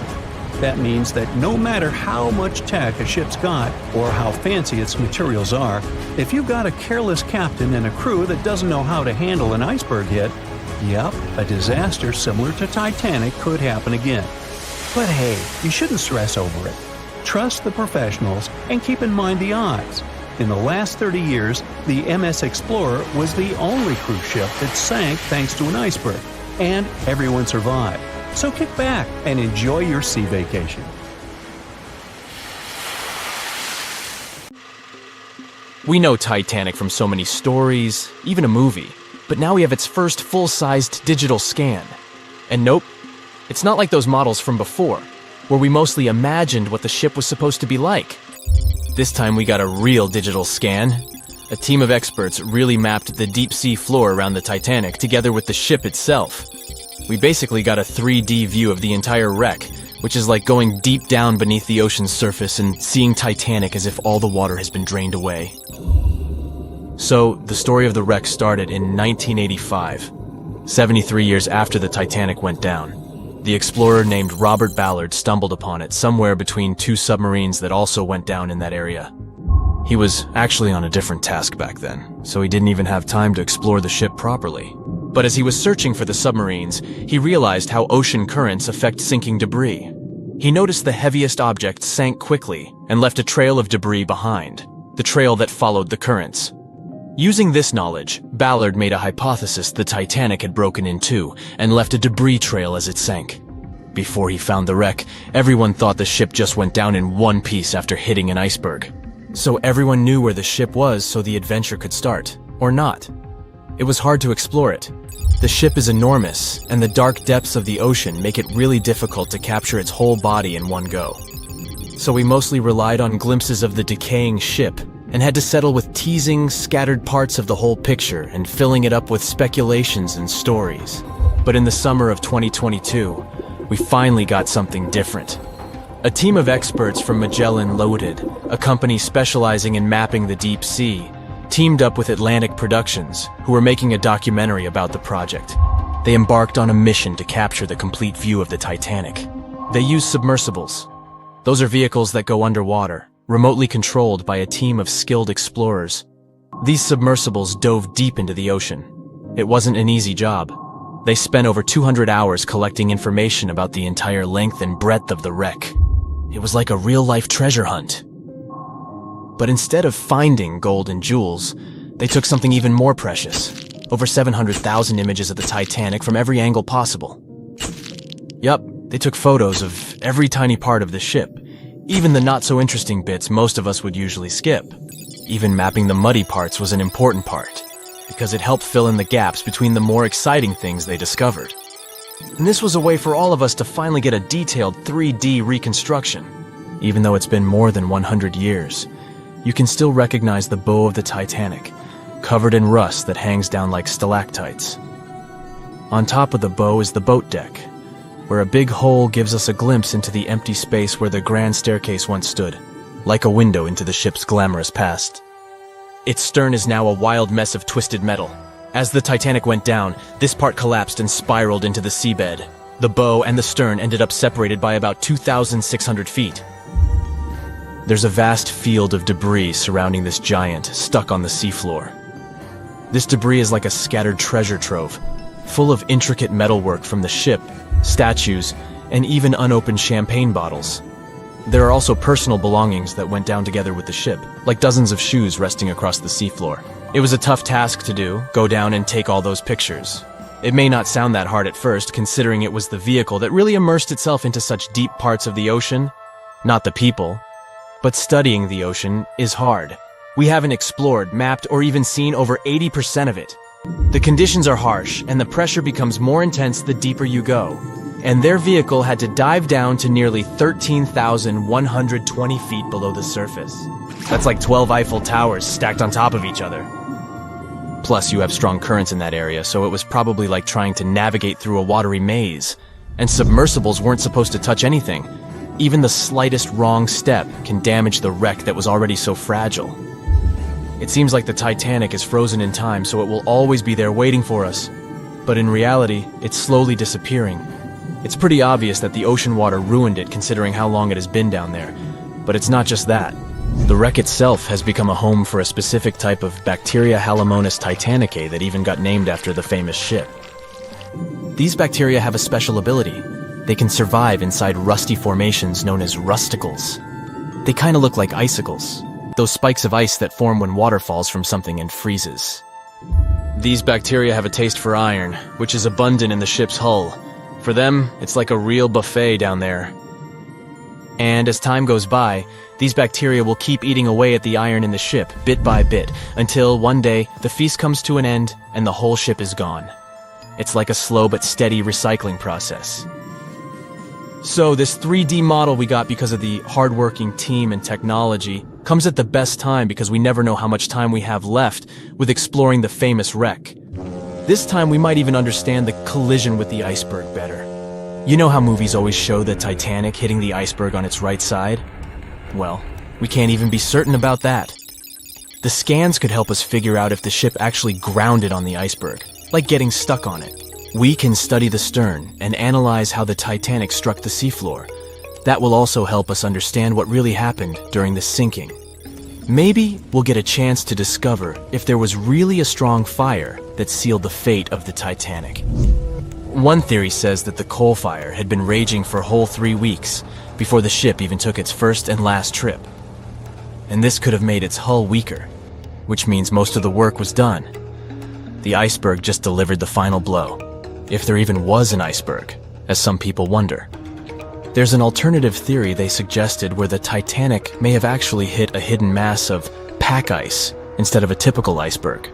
That means that no matter how much tech a ship's got or how fancy its materials are, if you've got a careless captain and a crew that doesn't know how to handle an iceberg hit, yep, a disaster similar to Titanic could happen again. But hey, you shouldn't stress over it. Trust the professionals and keep in mind the odds. In the last 30 years, the MS Explorer was the only cruise ship that sank thanks to an iceberg, and everyone survived. So kick back and enjoy your sea vacation. We know Titanic from so many stories, even a movie, but now we have its first full-sized digital scan. And nope, it's not like those models from before, where we mostly imagined what the ship was supposed to be like. This time we got a real digital scan. A team of experts really mapped the deep sea floor around the Titanic together with the ship itself. We basically got a 3D view of the entire wreck, which is like going deep down beneath the ocean's surface and seeing Titanic as if all the water has been drained away. So, the story of the wreck started in 1985, 73 years after the Titanic went down. The explorer named Robert Ballard stumbled upon it somewhere between 2 submarines that also went down in that area. He was actually on a different task back then, so he didn't even have time to explore the ship properly. But as he was searching for the submarines, he realized how ocean currents affect sinking debris. He noticed the heaviest object sank quickly and left a trail of debris behind, the trail that followed the currents. Using this knowledge, Ballard made a hypothesis the Titanic had broken in two and left a debris trail as it sank. Before he found the wreck, everyone thought the ship just went down in one piece after hitting an iceberg. So everyone knew where the ship was so the adventure could start, or not. It was hard to explore it. The ship is enormous, and the dark depths of the ocean make it really difficult to capture its whole body in one go. So we mostly relied on glimpses of the decaying ship, and had to settle with teasing scattered parts of the whole picture and filling it up with speculations and stories. But in the summer of 2022, we finally got something different. A team of experts from Magellan Loaded, a company specializing in mapping the deep sea, teamed up with Atlantic Productions, who were making a documentary about the project. They embarked on a mission to capture the complete view of the Titanic. They used submersibles. Those are vehicles that go underwater, remotely controlled by a team of skilled explorers. These submersibles dove deep into the ocean. It wasn't an easy job. They spent over 200 hours collecting information about the entire length and breadth of the wreck. It was like a real-life treasure hunt. But instead of finding gold and jewels, they took something even more precious. Over 700,000 images of the Titanic from every angle possible. Yup, they took photos of every tiny part of the ship, even the not-so-interesting bits most of us would usually skip. Even mapping the muddy parts was an important part, because it helped fill in the gaps between the more exciting things they discovered. And this was a way for all of us to finally get a detailed 3D reconstruction. Even though it's been more than 100 years, you can still recognize the bow of the Titanic, covered in rust that hangs down like stalactites. On top of the bow is the boat deck, where a big hole gives us a glimpse into the empty space where the grand staircase once stood, like a window into the ship's glamorous past. Its stern is now a wild mess of twisted metal. As the Titanic went down, this part collapsed and spiraled into the seabed. The bow and the stern ended up separated by about 2,600 feet. There's a vast field of debris surrounding this giant, stuck on the seafloor. This debris is like a scattered treasure trove, full of intricate metalwork from the ship, statues, and even unopened champagne bottles. There are also personal belongings that went down together with the ship, like dozens of shoes resting across the seafloor. It was a tough task to do, go down and take all those pictures. It may not sound that hard at first, considering it was the vehicle that really immersed itself into such deep parts of the ocean, not the people. But studying the ocean is hard. We haven't explored, mapped, or even seen over 80% of it. The conditions are harsh, and the pressure becomes more intense the deeper you go. And their vehicle had to dive down to nearly 13,120 feet below the surface. That's like 12 Eiffel Towers stacked on top of each other. Plus, you have strong currents in that area, so it was probably like trying to navigate through a watery maze. And submersibles weren't supposed to touch anything. Even the slightest wrong step can damage the wreck that was already so fragile. It seems like the Titanic is frozen in time, so it will always be there waiting for us. But in reality, it's slowly disappearing. It's pretty obvious that the ocean water ruined it considering how long it has been down there. But it's not just that. The wreck itself has become a home for a specific type of bacteria Halomonas titanicae that even got named after the famous ship. These bacteria have a special ability. They can survive inside rusty formations known as rusticles. They kind of look like icicles, those spikes of ice that form when water falls from something and freezes. These bacteria have a taste for iron, which is abundant in the ship's hull. For them, it's like a real buffet down there. And as time goes by, these bacteria will keep eating away at the iron in the ship, bit by bit, until one day the feast comes to an end and the whole ship is gone. It's like a slow but steady recycling process. So this 3D model we got because of the hardworking team and technology comes at the best time because we never know how much time we have left with exploring the famous wreck. This time we might even understand the collision with the iceberg better. You know how movies always show the Titanic hitting the iceberg on its right side? Well, we can't even be certain about that. The scans could help us figure out if the ship actually grounded on the iceberg, like getting stuck on it. We can study the stern and analyze how the Titanic struck the seafloor. That will also help us understand what really happened during the sinking. Maybe we'll get a chance to discover if there was really a strong fire that sealed the fate of the Titanic. One theory says that the coal fire had been raging for a whole 3 weeks before the ship even took its first and last trip. And this could have made its hull weaker, which means most of the work was done. The iceberg just delivered the final blow. If there even was an iceberg, as some people wonder. There's an alternative theory they suggested where the Titanic may have actually hit a hidden mass of pack ice instead of a typical iceberg.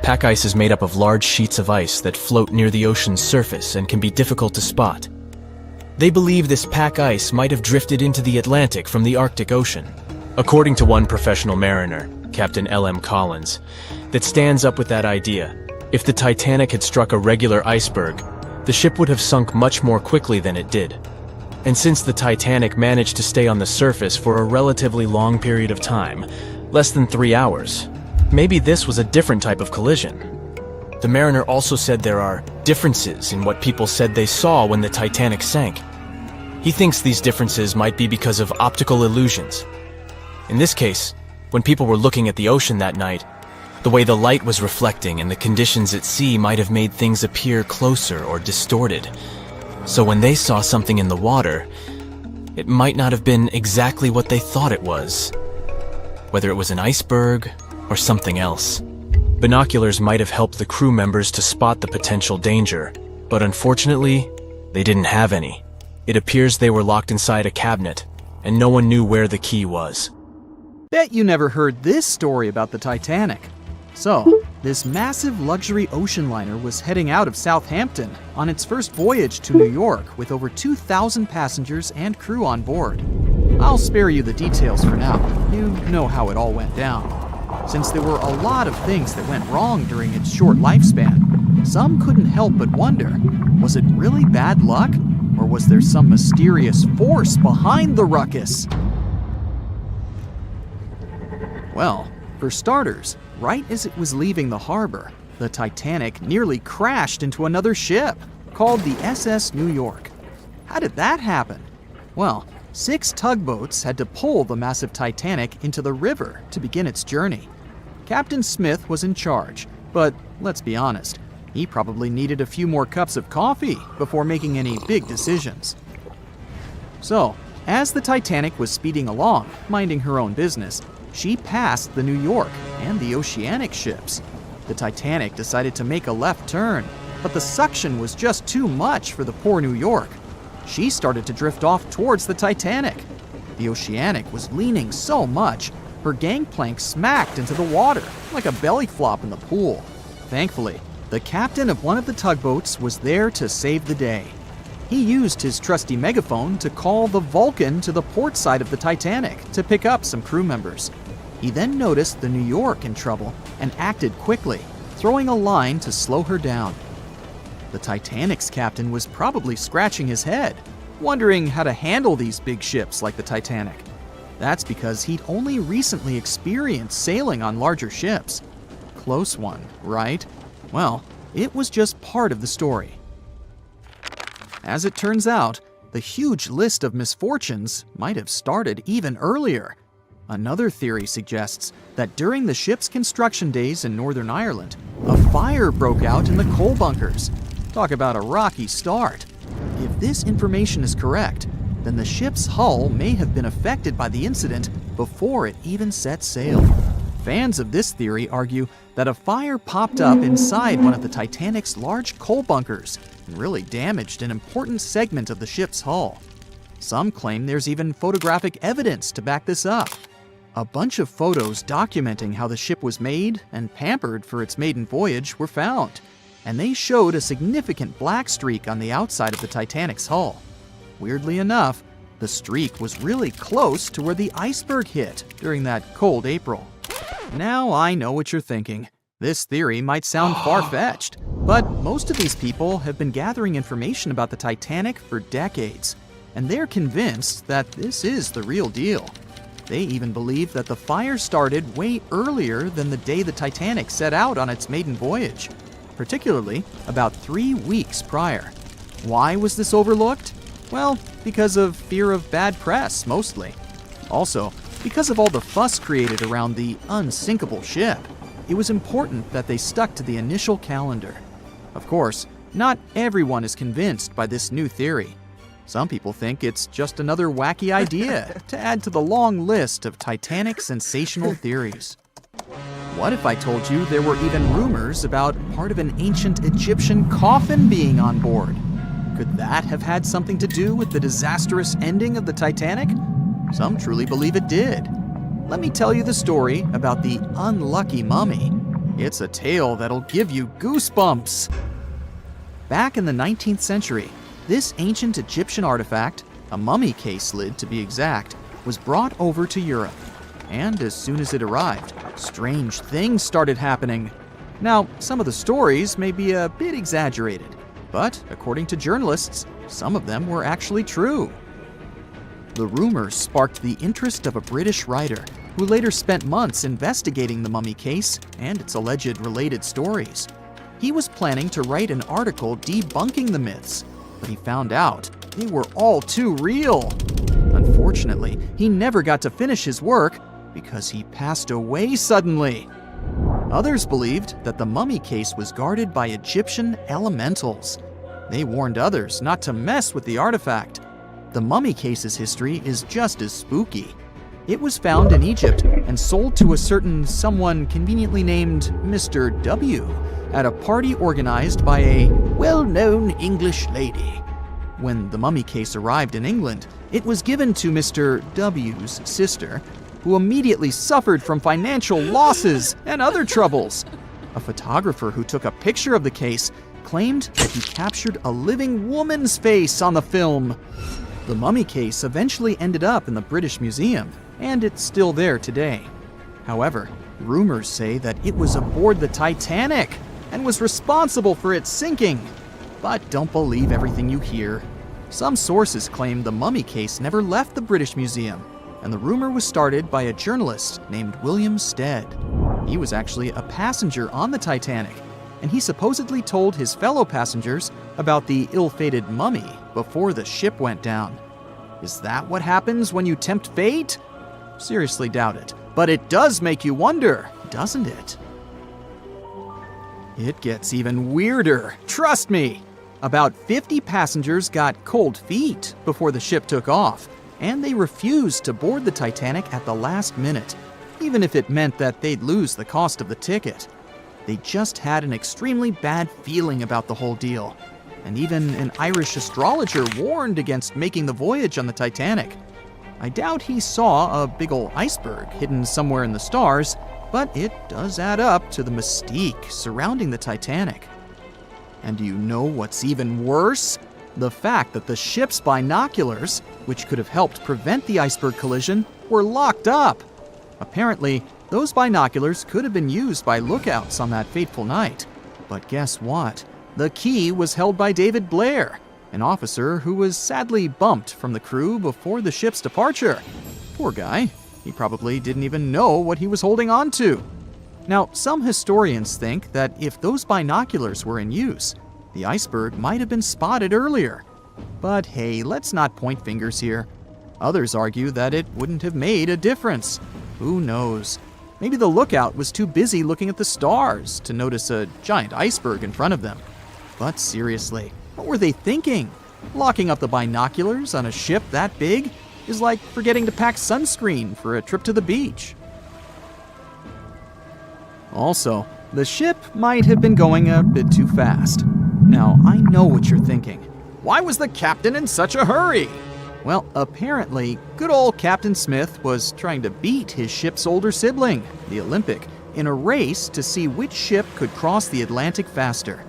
Pack ice is made up of large sheets of ice that float near the ocean's surface and can be difficult to spot. They believe this pack ice might have drifted into the Atlantic from the Arctic Ocean. According to one professional mariner, Captain L.M. Collins, that stands up with that idea. If the Titanic had struck a regular iceberg, the ship would have sunk much more quickly than it did. And since the Titanic managed to stay on the surface for a relatively long period of time, less than 3 hours, maybe this was a different type of collision. The mariner also said there are differences in what people said they saw when the Titanic sank. He thinks these differences might be because of optical illusions. In this case, when people were looking at the ocean that night, the way the light was reflecting and the conditions at sea might have made things appear closer or distorted. So when they saw something in the water, it might not have been exactly what they thought it was. Whether it was an iceberg or something else. Binoculars might have helped the crew members to spot the potential danger, but unfortunately, they didn't have any. It appears they were locked inside a cabinet, and no one knew where the key was. Bet you never heard this story about the Titanic. So, this massive luxury ocean liner was heading out of Southampton on its first voyage to New York with over 2,000 passengers and crew on board. I'll spare you the details for now. You know how it all went down. Since there were a lot of things that went wrong during its short lifespan, some couldn't help but wonder, was it really bad luck? Or was there some mysterious force behind the ruckus? Well, for starters, right as it was leaving the harbor, the Titanic nearly crashed into another ship, called the SS New York. How did that happen? Well, 6 tugboats had to pull the massive Titanic into the river to begin its journey. Captain Smith was in charge, but let's be honest, he probably needed a few more cups of coffee before making any big decisions. So, as the Titanic was speeding along, minding her own business, she passed the New York and the Oceanic ships. The Titanic decided to make a left turn, but the suction was just too much for the poor New York. She started to drift off towards the Titanic. The Oceanic was leaning so much, her gangplank smacked into the water like a belly flop in the pool. Thankfully, the captain of one of the tugboats was there to save the day. He used his trusty megaphone to call the Vulcan to the port side of the Titanic to pick up some crew members. He then noticed the New York in trouble and acted quickly, throwing a line to slow her down. The Titanic's captain was probably scratching his head, wondering how to handle these big ships like the Titanic. That's because he'd only recently experienced sailing on larger ships. Close one, right? Well, it was just part of the story. As it turns out, the huge list of misfortunes might have started even earlier. Another theory suggests that during the ship's construction days in Northern Ireland, a fire broke out in the coal bunkers. Talk about a rocky start. If this information is correct, then the ship's hull may have been affected by the incident before it even set sail. Fans of this theory argue that a fire popped up inside one of the Titanic's large coal bunkers and really damaged an important segment of the ship's hull. Some claim there's even photographic evidence to back this up. A bunch of photos documenting how the ship was made and pampered for its maiden voyage were found, and they showed a significant black streak on the outside of the Titanic's hull. Weirdly enough, the streak was really close to where the iceberg hit during that cold April. Now I know what you're thinking. This theory might sound far-fetched, but most of these people have been gathering information about the Titanic for decades, and they're convinced that this is the real deal. They even believe that the fire started way earlier than the day the Titanic set out on its maiden voyage, particularly about 3 weeks prior. Why was this overlooked? Well, because of fear of bad press, mostly. Also, because of all the fuss created around the Unsinkable ship, it was important that they stuck to the initial calendar. Of course, not everyone is convinced by this new theory. Some people think it's just another wacky idea to add to the long list of Titanic sensational theories. What if I told you there were even rumors about part of an ancient Egyptian coffin being on board? Could that have had something to do with the disastrous ending of the Titanic? Some truly believe it did. Let me tell you the story about the unlucky mummy. It's a tale that'll give you goosebumps. Back in the 19th century, this ancient Egyptian artifact, a mummy case lid to be exact, was brought over to Europe. And as soon as it arrived, strange things started happening. Now, some of the stories may be a bit exaggerated, but according to journalists, some of them were actually true. The rumors sparked the interest of a British writer who later spent months investigating the mummy case and its alleged related stories. He was planning to write an article debunking the myths, but he found out they were all too real. Unfortunately, he never got to finish his work because he passed away suddenly. Others believed that the mummy case was guarded by Egyptian elementals. They warned others not to mess with the artifact. The mummy case's history is just as spooky. It was found in Egypt and sold to a certain someone conveniently named Mr. W at a party organized by a well-known English lady. When the mummy case arrived in England, it was given to Mr. W's sister, who immediately suffered from financial losses and other troubles. A photographer who took a picture of the case claimed that he captured a living woman's face on the film. The mummy case eventually ended up in the British Museum, and it's still there today. However, rumors say that it was aboard the Titanic and was responsible for its sinking. But don't believe everything you hear. Some sources claim the mummy case never left the British Museum, and the rumor was started by a journalist named William Stead. He was actually a passenger on the Titanic, and he supposedly told his fellow passengers about the ill-fated mummy before the ship went down. Is that what happens when you tempt fate? Seriously doubt it, but it does make you wonder, doesn't it? It gets even weirder, trust me. About 50 passengers got cold feet before the ship took off, and they refused to board the Titanic at the last minute, even if it meant that they'd lose the cost of the ticket. They just had an extremely bad feeling about the whole deal, and even an Irish astrologer warned against making the voyage on the Titanic. I doubt he saw a big ol' iceberg hidden somewhere in the stars, but it does add up to the mystique surrounding the Titanic. And do you know what's even worse? The fact that the ship's binoculars, which could have helped prevent the iceberg collision, were locked up. Apparently, those binoculars could have been used by lookouts on that fateful night. But guess what? The key was held by David Blair, an officer who was sadly bumped from the crew before the ship's departure. Poor guy. He probably didn't even know what he was holding on to. Now, some historians think that if those binoculars were in use, the iceberg might have been spotted earlier. But hey, let's not point fingers here. Others argue that it wouldn't have made a difference. Who knows? Maybe the lookout was too busy looking at the stars to notice a giant iceberg in front of them. But seriously, what were they thinking? Locking up the binoculars on a ship that big is like forgetting to pack sunscreen for a trip to the beach. Also, the ship might have been going a bit too fast. Now, I know what you're thinking. Why was the captain in such a hurry? Well, apparently, good old Captain Smith was trying to beat his ship's older sibling, the Olympic, in a race to see which ship could cross the Atlantic faster.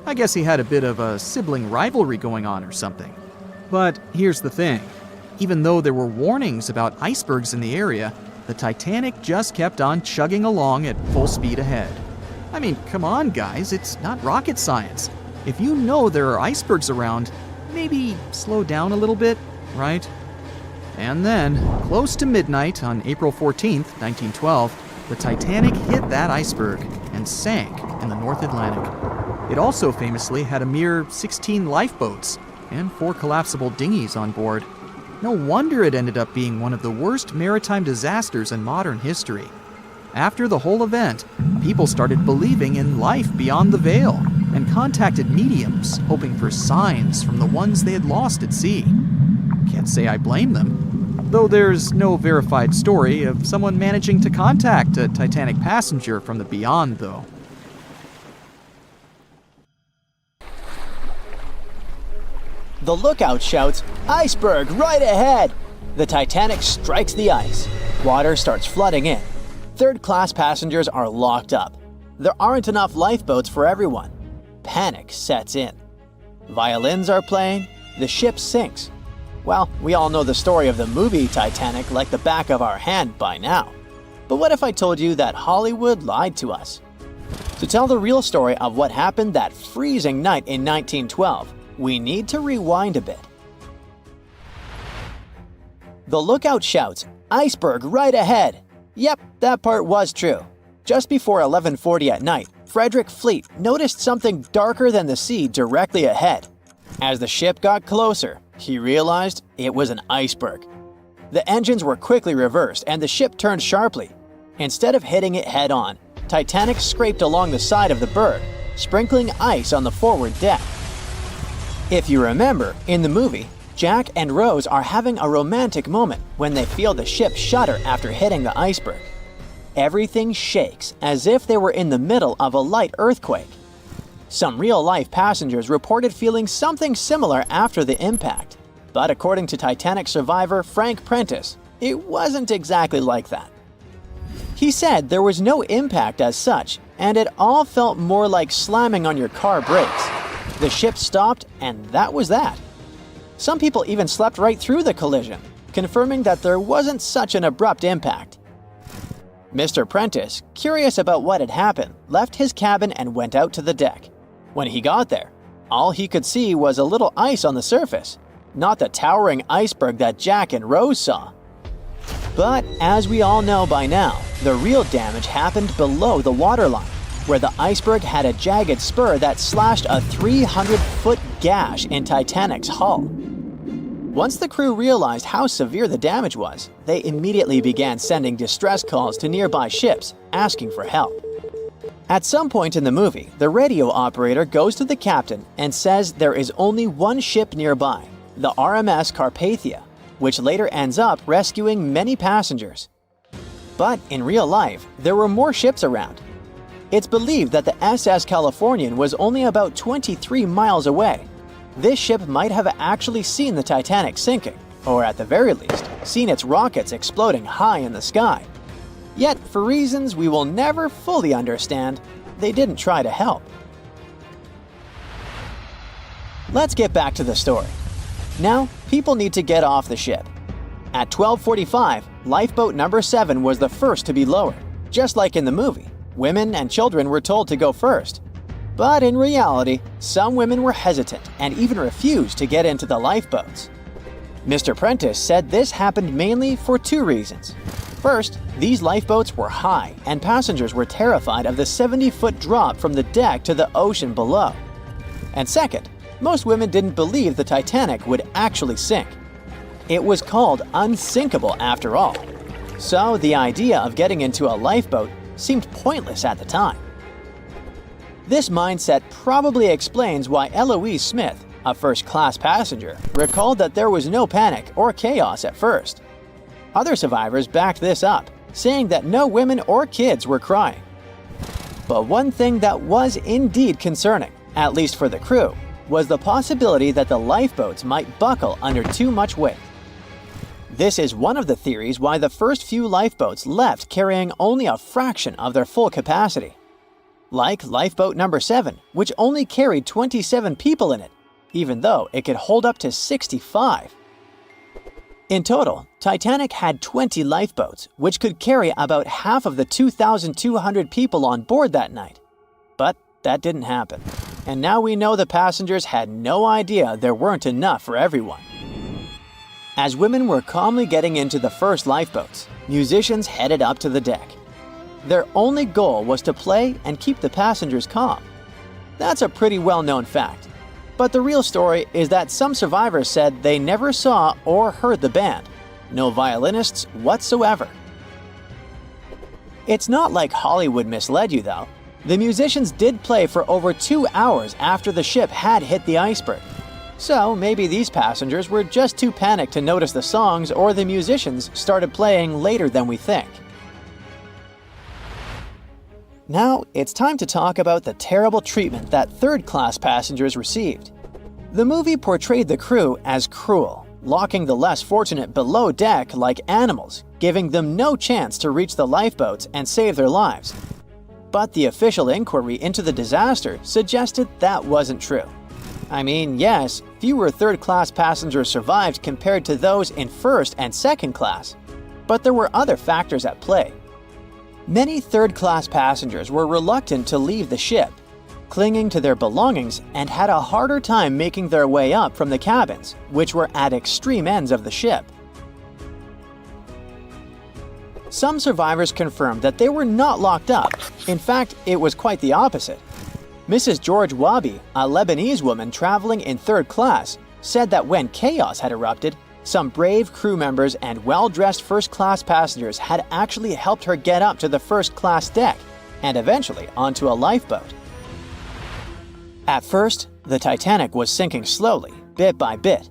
I guess he had a bit of a sibling rivalry going on or something. But here's the thing. Even though there were warnings about icebergs in the area, the Titanic just kept on chugging along at full speed ahead. I mean, come on, guys, it's not rocket science. If you know there are icebergs around, maybe slow down a little bit, right? And then, close to midnight on April 14th, 1912, the Titanic hit that iceberg and sank in the North Atlantic. It also famously had a mere 16 lifeboats and 4 collapsible dinghies on board. No wonder it ended up being one of the worst maritime disasters in modern history. After the whole event, people started believing in life beyond the veil and contacted mediums hoping for signs from the ones they had lost at sea. Can't say I blame them, though there's no verified story of someone managing to contact a Titanic passenger from the beyond, though. The lookout shouts, "Iceberg right ahead!" The Titanic strikes the ice. Water starts flooding in. Third-class passengers are locked up. There aren't enough lifeboats for everyone. Panic sets in. Violins are playing. The ship sinks. Well, we all know the story of the movie Titanic like the back of our hand by now. But what if I told you that Hollywood lied to us? To tell the real story of what happened that freezing night in 1912, we need to rewind a bit. The lookout shouts, "Iceberg right ahead!" Yep, that part was true. Just before 11:40 at night, Frederick Fleet noticed something darker than the sea directly ahead. As the ship got closer, he realized it was an iceberg. The engines were quickly reversed and the ship turned sharply. Instead of hitting it head-on, Titanic scraped along the side of the berg, sprinkling ice on the forward deck. If you remember, in the movie, Jack and Rose are having a romantic moment when they feel the ship shudder after hitting the iceberg. Everything shakes as if they were in the middle of a light earthquake. Some real-life passengers reported feeling something similar after the impact, but according to Titanic survivor Frank Prentice, it wasn't exactly like that. He said there was no impact as such, and it all felt more like slamming on your car brakes. The ship stopped, and that was that. Some people even slept right through the collision, confirming that there wasn't such an abrupt impact. Mr. Prentice, curious about what had happened, left his cabin and went out to the deck. When he got there, all he could see was a little ice on the surface, not the towering iceberg that Jack and Rose saw. But as we all know by now, the real damage happened below the waterline, where the iceberg had a jagged spur that slashed a 300-foot gash in Titanic's hull. Once the crew realized how severe the damage was, they immediately began sending distress calls to nearby ships, asking for help. At some point in the movie, the radio operator goes to the captain and says there is only one ship nearby, the RMS Carpathia, which later ends up rescuing many passengers. But in real life, there were more ships around. It's believed that the SS Californian was only about 23 miles away. This ship might have actually seen the Titanic sinking, or at the very least, seen its rockets exploding high in the sky. Yet, for reasons we will never fully understand, they didn't try to help. Let's get back to the story. Now, people need to get off the ship. At 12:45, lifeboat number 7 was the first to be lowered. Just like in the movie, women and children were told to go first. But in reality, some women were hesitant and even refused to get into the lifeboats. Mr. Prentice said this happened mainly for 2 reasons. First, these lifeboats were high and passengers were terrified of the 70-foot drop from the deck to the ocean below. And second, most women didn't believe the Titanic would actually sink. It was called Unsinkable after all. So the idea of getting into a lifeboat seemed pointless at the time. This mindset probably explains why Eloise Smith, a first-class passenger, recalled that there was no panic or chaos at first. Other survivors backed this up, saying that no women or kids were crying. But one thing that was indeed concerning, at least for the crew, was the possibility that the lifeboats might buckle under too much weight. This is one of the theories why the first few lifeboats left carrying only a fraction of their full capacity. Like lifeboat number 7, which only carried 27 people in it, even though it could hold up to 65. In total, Titanic had 20 lifeboats, which could carry about half of the 2,200 people on board that night. But that didn't happen. And now we know the passengers had no idea there weren't enough for everyone. As women were calmly getting into the first lifeboats, musicians headed up to the deck. Their only goal was to play and keep the passengers calm. That's a pretty well-known fact. But the real story is that some survivors said they never saw or heard the band. No violinists whatsoever. It's not like Hollywood misled you though. The musicians did play for over 2 hours after the ship had hit the iceberg. So maybe these passengers were just too panicked to notice the songs, or the musicians started playing later than we think. Now, it's time to talk about the terrible treatment that third-class passengers received. The movie portrayed the crew as cruel, locking the less fortunate below deck like animals, giving them no chance to reach the lifeboats and save their lives. But the official inquiry into the disaster suggested that wasn't true. I mean, yes, fewer third-class passengers survived compared to those in first and second class, but there were other factors at play. Many third-class passengers were reluctant to leave the ship, clinging to their belongings, and had a harder time making their way up from the cabins, which were at extreme ends of the ship. Some survivors confirmed that they were not locked up. In fact, it was quite the opposite. Mrs. George Wabi, a Lebanese woman traveling in third class, said that when chaos had erupted, some brave crew members and well-dressed first-class passengers had actually helped her get up to the first-class deck and eventually onto a lifeboat. At first, the Titanic was sinking slowly, bit by bit.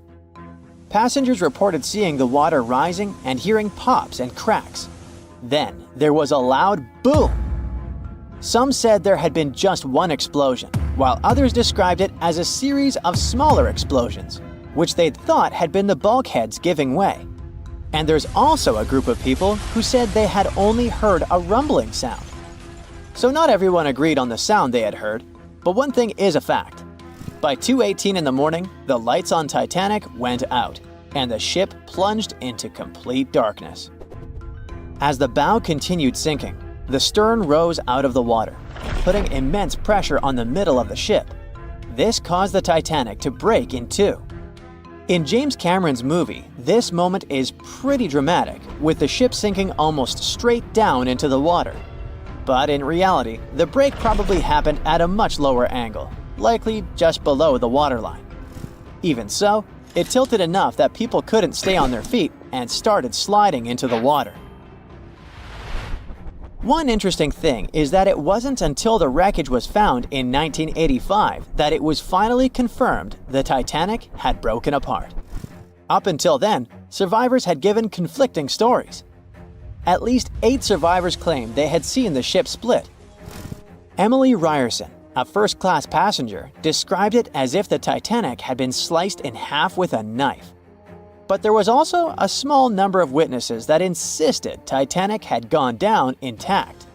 Passengers reported seeing the water rising and hearing pops and cracks. Then, there was a loud boom. Some said there had been just one explosion, while others described it as a series of smaller explosions, which they'd thought had been the bulkheads giving way. And there's also a group of people who said they had only heard a rumbling sound. So not everyone agreed on the sound they had heard, but one thing is a fact. By 2:18 in the morning, the lights on Titanic went out, and the ship plunged into complete darkness. As the bow continued sinking, the stern rose out of the water, putting immense pressure on the middle of the ship. This caused the Titanic to break in two. In James Cameron's movie, this moment is pretty dramatic, with the ship sinking almost straight down into the water. But in reality, the break probably happened at a much lower angle, likely just below the waterline. Even so, it tilted enough that people couldn't stay on their feet and started sliding into the water. One interesting thing is that it wasn't until the wreckage was found in 1985 that it was finally confirmed the Titanic had broken apart. Up until then, survivors had given conflicting stories. At least 8 survivors claimed they had seen the ship split. Emily Ryerson, a first-class passenger, described it as if the Titanic had been sliced in half with a knife. But there was also a small number of witnesses that insisted Titanic had gone down intact.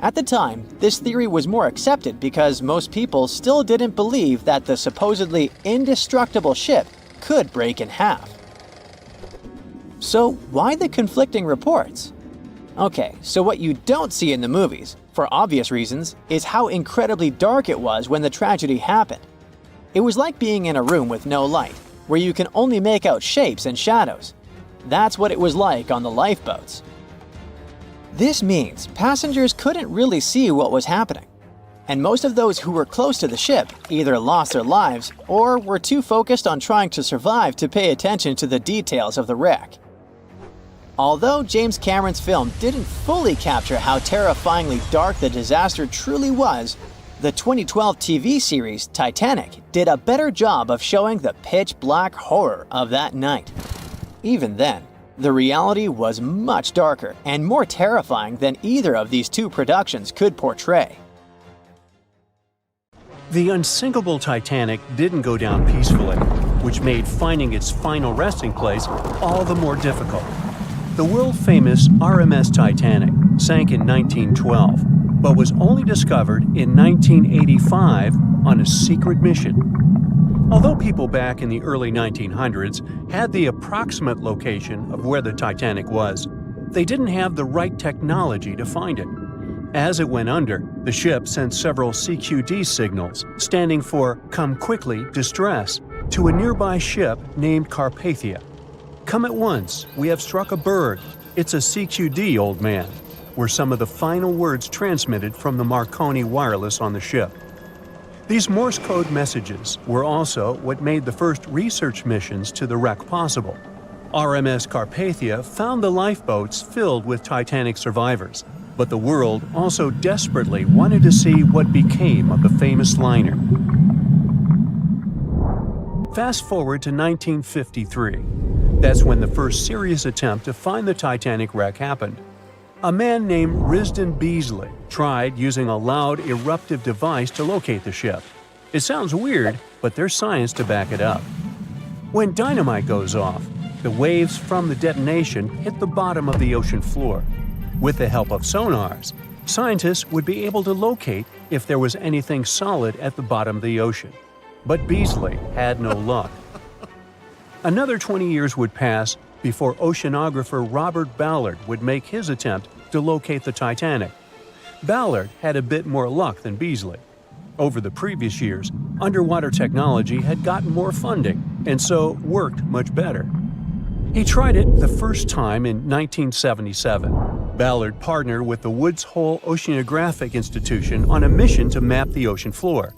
At the time, this theory was more accepted because most people still didn't believe that the supposedly indestructible ship could break in half. So why the conflicting reports? Okay, so what you don't see in the movies, for obvious reasons, is how incredibly dark it was when the tragedy happened. It was like being in a room with no light, where you can only make out shapes and shadows. That's what it was like on the lifeboats. This means passengers couldn't really see what was happening, and most of those who were close to the ship either lost their lives or were too focused on trying to survive to pay attention to the details of the wreck. Although James Cameron's film didn't fully capture how terrifyingly dark the disaster truly was, the 2012 TV series Titanic did a better job of showing the pitch-black horror of that night. Even then, the reality was much darker and more terrifying than either of these two productions could portray. The unsinkable Titanic didn't go down peacefully, which made finding its final resting place all the more difficult. The world-famous RMS Titanic sank in 1912, but was only discovered in 1985 on a secret mission. Although people back in the early 1900s had the approximate location of where the Titanic was, they didn't have the right technology to find it. As it went under, the ship sent several CQD signals, standing for Come Quickly, Distress, to a nearby ship named Carpathia. Come at once, we have struck a berg. It's a CQD, old man, were some of the final words transmitted from the Marconi wireless on the ship. These Morse code messages were also what made the first research missions to the wreck possible. RMS Carpathia found the lifeboats filled with Titanic survivors, but the world also desperately wanted to see what became of the famous liner. Fast forward to 1953. That's when the first serious attempt to find the Titanic wreck happened. A man named Risdon Beasley tried using a loud eruptive device to locate the ship. It sounds weird, but there's science to back it up. When dynamite goes off, the waves from the detonation hit the bottom of the ocean floor. With the help of sonars, scientists would be able to locate if there was anything solid at the bottom of the ocean. But Beasley had no luck. Another 20 years would pass before oceanographer Robert Ballard would make his attempt to locate the Titanic. Ballard had a bit more luck than Beasley. Over the previous years, underwater technology had gotten more funding and so worked much better. He tried it the first time in 1977. Ballard partnered with the Woods Hole Oceanographic Institution on a mission to map the ocean floor.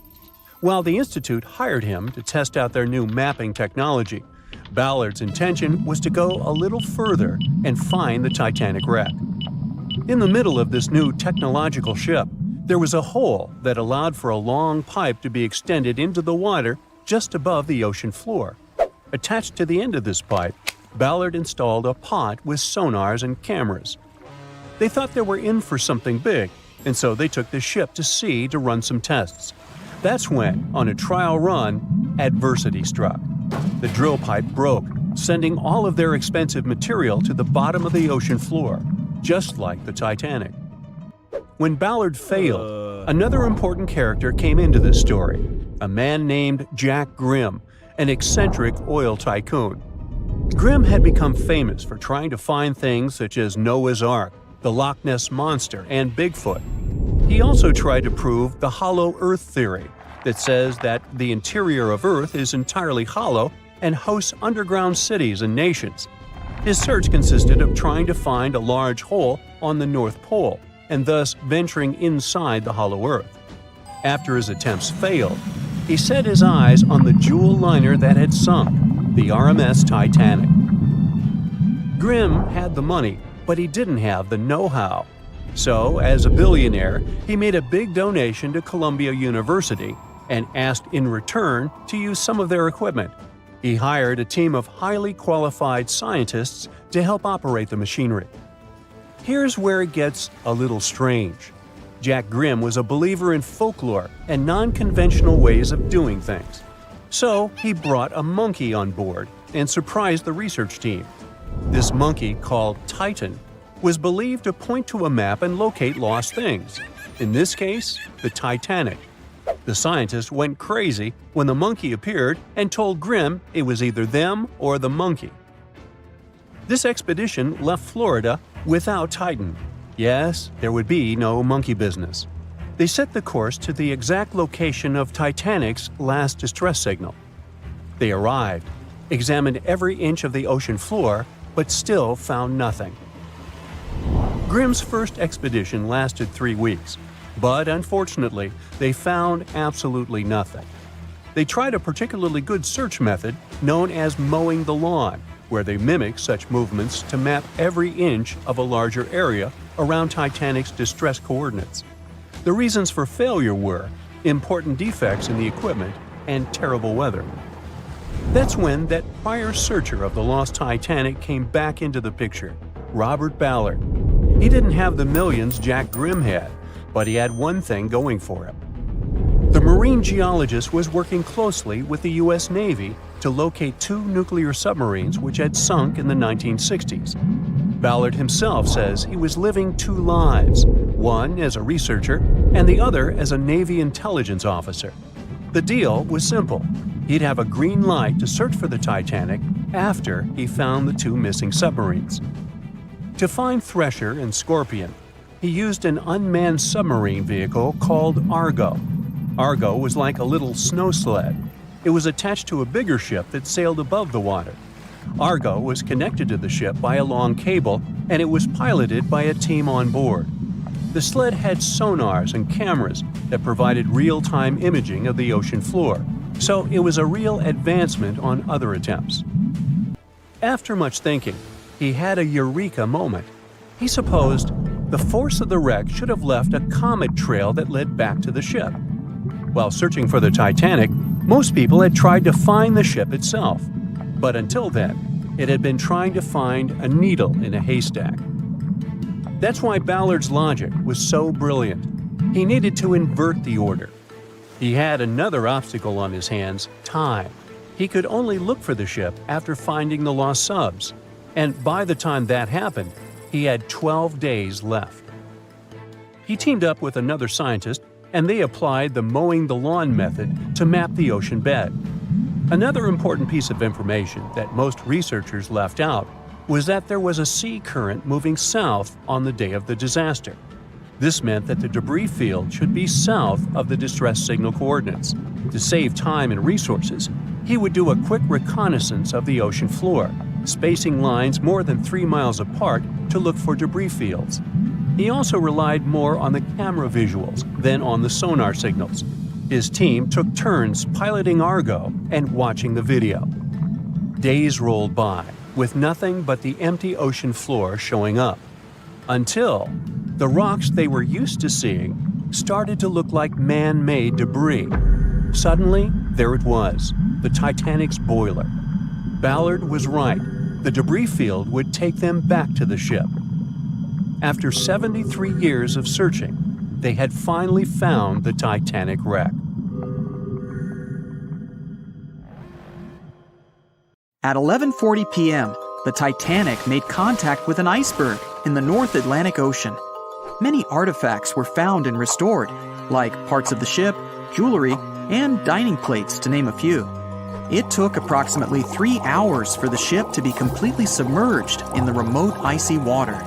While the institute hired him to test out their new mapping technology, Ballard's intention was to go a little further and find the Titanic wreck. In the middle of this new technological ship, there was a hole that allowed for a long pipe to be extended into the water just above the ocean floor. Attached to the end of this pipe, Ballard installed a pod with sonars and cameras. They thought they were in for something big, and so they took the ship to sea to run some tests. That's when, on a trial run, adversity struck. The drill pipe broke, sending all of their expensive material to the bottom of the ocean floor, just like the Titanic. When Ballard failed, another important character came into this story, a man named Jack Grimm, an eccentric oil tycoon. Grimm had become famous for trying to find things such as Noah's Ark, the Loch Ness Monster, and Bigfoot. He also tried to prove the hollow Earth theory, that says that the interior of Earth is entirely hollow and hosts underground cities and nations. His search consisted of trying to find a large hole on the North Pole, and thus venturing inside the hollow Earth. After his attempts failed, he set his eyes on the jewel liner that had sunk, the RMS Titanic. Grimm had the money, but he didn't have the know-how. So, as a billionaire, he made a big donation to Columbia University and asked in return to use some of their equipment. He hired a team of highly qualified scientists to help operate the machinery. Here's where it gets a little strange. Jack Grimm was a believer in folklore and non-conventional ways of doing things. So he brought a monkey on board and surprised the research team. This monkey, called Titan, was believed to point to a map and locate lost things. In this case, the Titanic. The scientists went crazy when the monkey appeared and told Grimm it was either them or the monkey. This expedition left Florida without Titan. Yes, there would be no monkey business. They set the course to the exact location of Titanic's last distress signal. They arrived, examined every inch of the ocean floor, but still found nothing. Grimm's first expedition lasted 3 weeks, but unfortunately, they found absolutely nothing. They tried a particularly good search method known as mowing the lawn, where they mimic such movements to map every inch of a larger area around Titanic's distress coordinates. The reasons for failure were important defects in the equipment and terrible weather. That's when that prior searcher of the lost Titanic came back into the picture, Robert Ballard. He didn't have the millions Jack Grimm had, but he had one thing going for him. The marine geologist was working closely with the U.S. Navy to locate 2 nuclear submarines which had sunk in the 1960s. Ballard himself says he was living 2 lives, one as a researcher and the other as a Navy intelligence officer. The deal was simple. He'd have a green light to search for the Titanic after he found the 2 missing submarines. To find Thresher and Scorpion, he used an unmanned submarine vehicle called Argo. Argo was like a little snow sled. It was attached to a bigger ship that sailed above the water. Argo was connected to the ship by a long cable, and it was piloted by a team on board. The sled had sonars and cameras that provided real-time imaging of the ocean floor, so it was a real advancement on other attempts. After much thinking, he had a eureka moment. He supposed the force of the wreck should have left a comet trail that led back to the ship. While searching for the Titanic, most people had tried to find the ship itself. But until then, it had been trying to find a needle in a haystack. That's why Ballard's logic was so brilliant. He needed to invert the order. He had another obstacle on his hands: time. He could only look for the ship after finding the lost subs, and by the time that happened, he had 12 days left. He teamed up with another scientist, and they applied the mowing the lawn method to map the ocean bed. Another important piece of information that most researchers left out was that there was a sea current moving south on the day of the disaster. This meant that the debris field should be south of the distress signal coordinates. To save time and resources, he would do a quick reconnaissance of the ocean floor, spacing lines more than 3 miles apart to look for debris fields. He also relied more on the camera visuals than on the sonar signals. His team took turns piloting Argo and watching the video. Days rolled by, with nothing but the empty ocean floor showing up. Until the rocks they were used to seeing started to look like man-made debris. Suddenly, there it was, the Titanic's boiler. Ballard was right. The debris field would take them back to the ship. After 73 years of searching, they had finally found the Titanic wreck. At 11:40 p.m., the Titanic made contact with an iceberg in the North Atlantic Ocean. Many artifacts were found and restored, like parts of the ship, jewelry, and dining plates, to name a few. It took approximately 3 hours for the ship to be completely submerged in the remote icy water.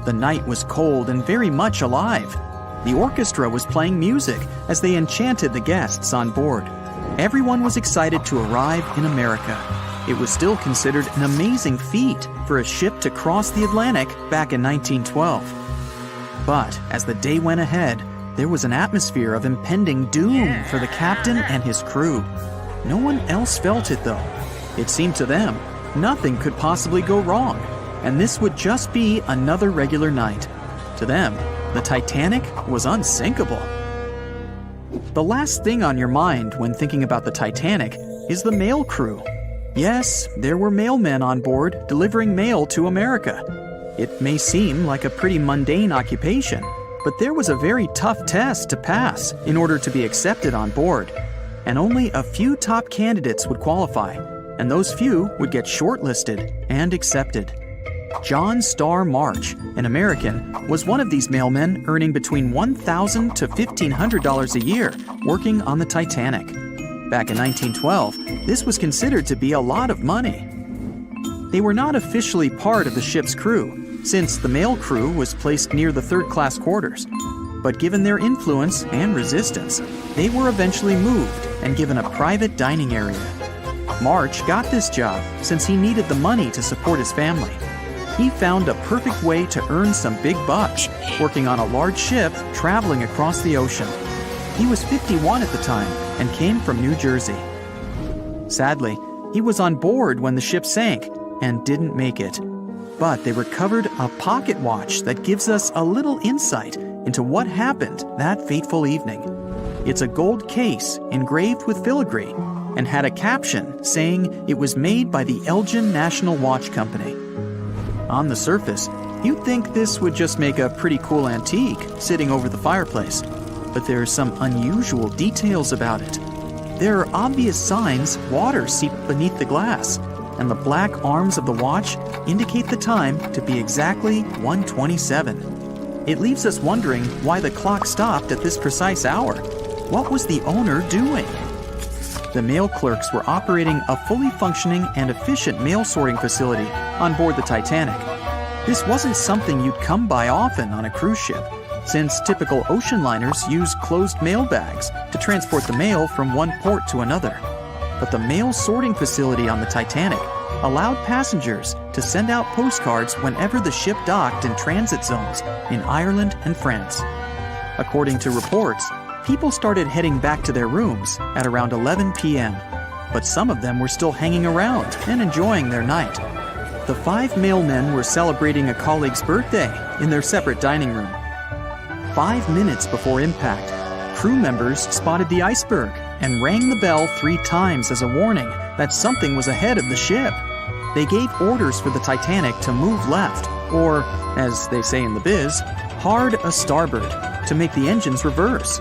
The night was cold and very much alive. The orchestra was playing music as they enchanted the guests on board. Everyone was excited to arrive in America. It was still considered an amazing feat for a ship to cross the Atlantic back in 1912. But as the day went ahead, there was an atmosphere of impending doom for the captain and his crew. No one else felt it, though. It seemed to them nothing could possibly go wrong, and this would just be another regular night. To them, the Titanic was unsinkable. The last thing on your mind when thinking about the Titanic is the mail crew. Yes, there were mailmen on board delivering mail to America. It may seem like a pretty mundane occupation, but there was a very tough test to pass in order to be accepted on board. And only a few top candidates would qualify, and those few would get shortlisted and accepted. John Starr March, an American, was one of these mailmen earning between $1,000 to $1,500 a year working on the Titanic. Back in 1912, this was considered to be a lot of money. They were not officially part of the ship's crew, since the mail crew was placed near the third-class quarters. But given their influence and resistance, they were eventually moved and given a private dining area. March got this job since he needed the money to support his family. He found a perfect way to earn some big bucks, working on a large ship traveling across the ocean. He was 51 at the time and came from New Jersey. Sadly, he was on board when the ship sank and didn't make it. But they recovered a pocket watch that gives us a little insight into what happened that fateful evening. It's a gold case engraved with filigree and had a caption saying it was made by the Aegean National Watch Company. On the surface, you'd think this would just make a pretty cool antique sitting over the fireplace, but there are some unusual details about it. There are obvious signs water seeped beneath the glass, and the black arms of the watch indicate the time to be exactly 1:27. It leaves us wondering why the clock stopped at this precise hour. What was the owner doing? The mail clerks were operating a fully functioning and efficient mail sorting facility on board the Titanic. This wasn't something you'd come by often on a cruise ship, since typical ocean liners use closed mail bags to transport the mail from one port to another. But the mail sorting facility on the Titanic allowed passengers to send out postcards whenever the ship docked in transit zones in Ireland and France. According to reports, people started heading back to their rooms at around 11 p.m., but some of them were still hanging around and enjoying their night. The 5 mailmen were celebrating a colleague's birthday in their separate dining room. 5 minutes before impact, crew members spotted the iceberg and rang the bell 3 times as a warning that something was ahead of the ship. They gave orders for the Titanic to move left, or, as they say in the biz, hard a starboard, to make the engines reverse.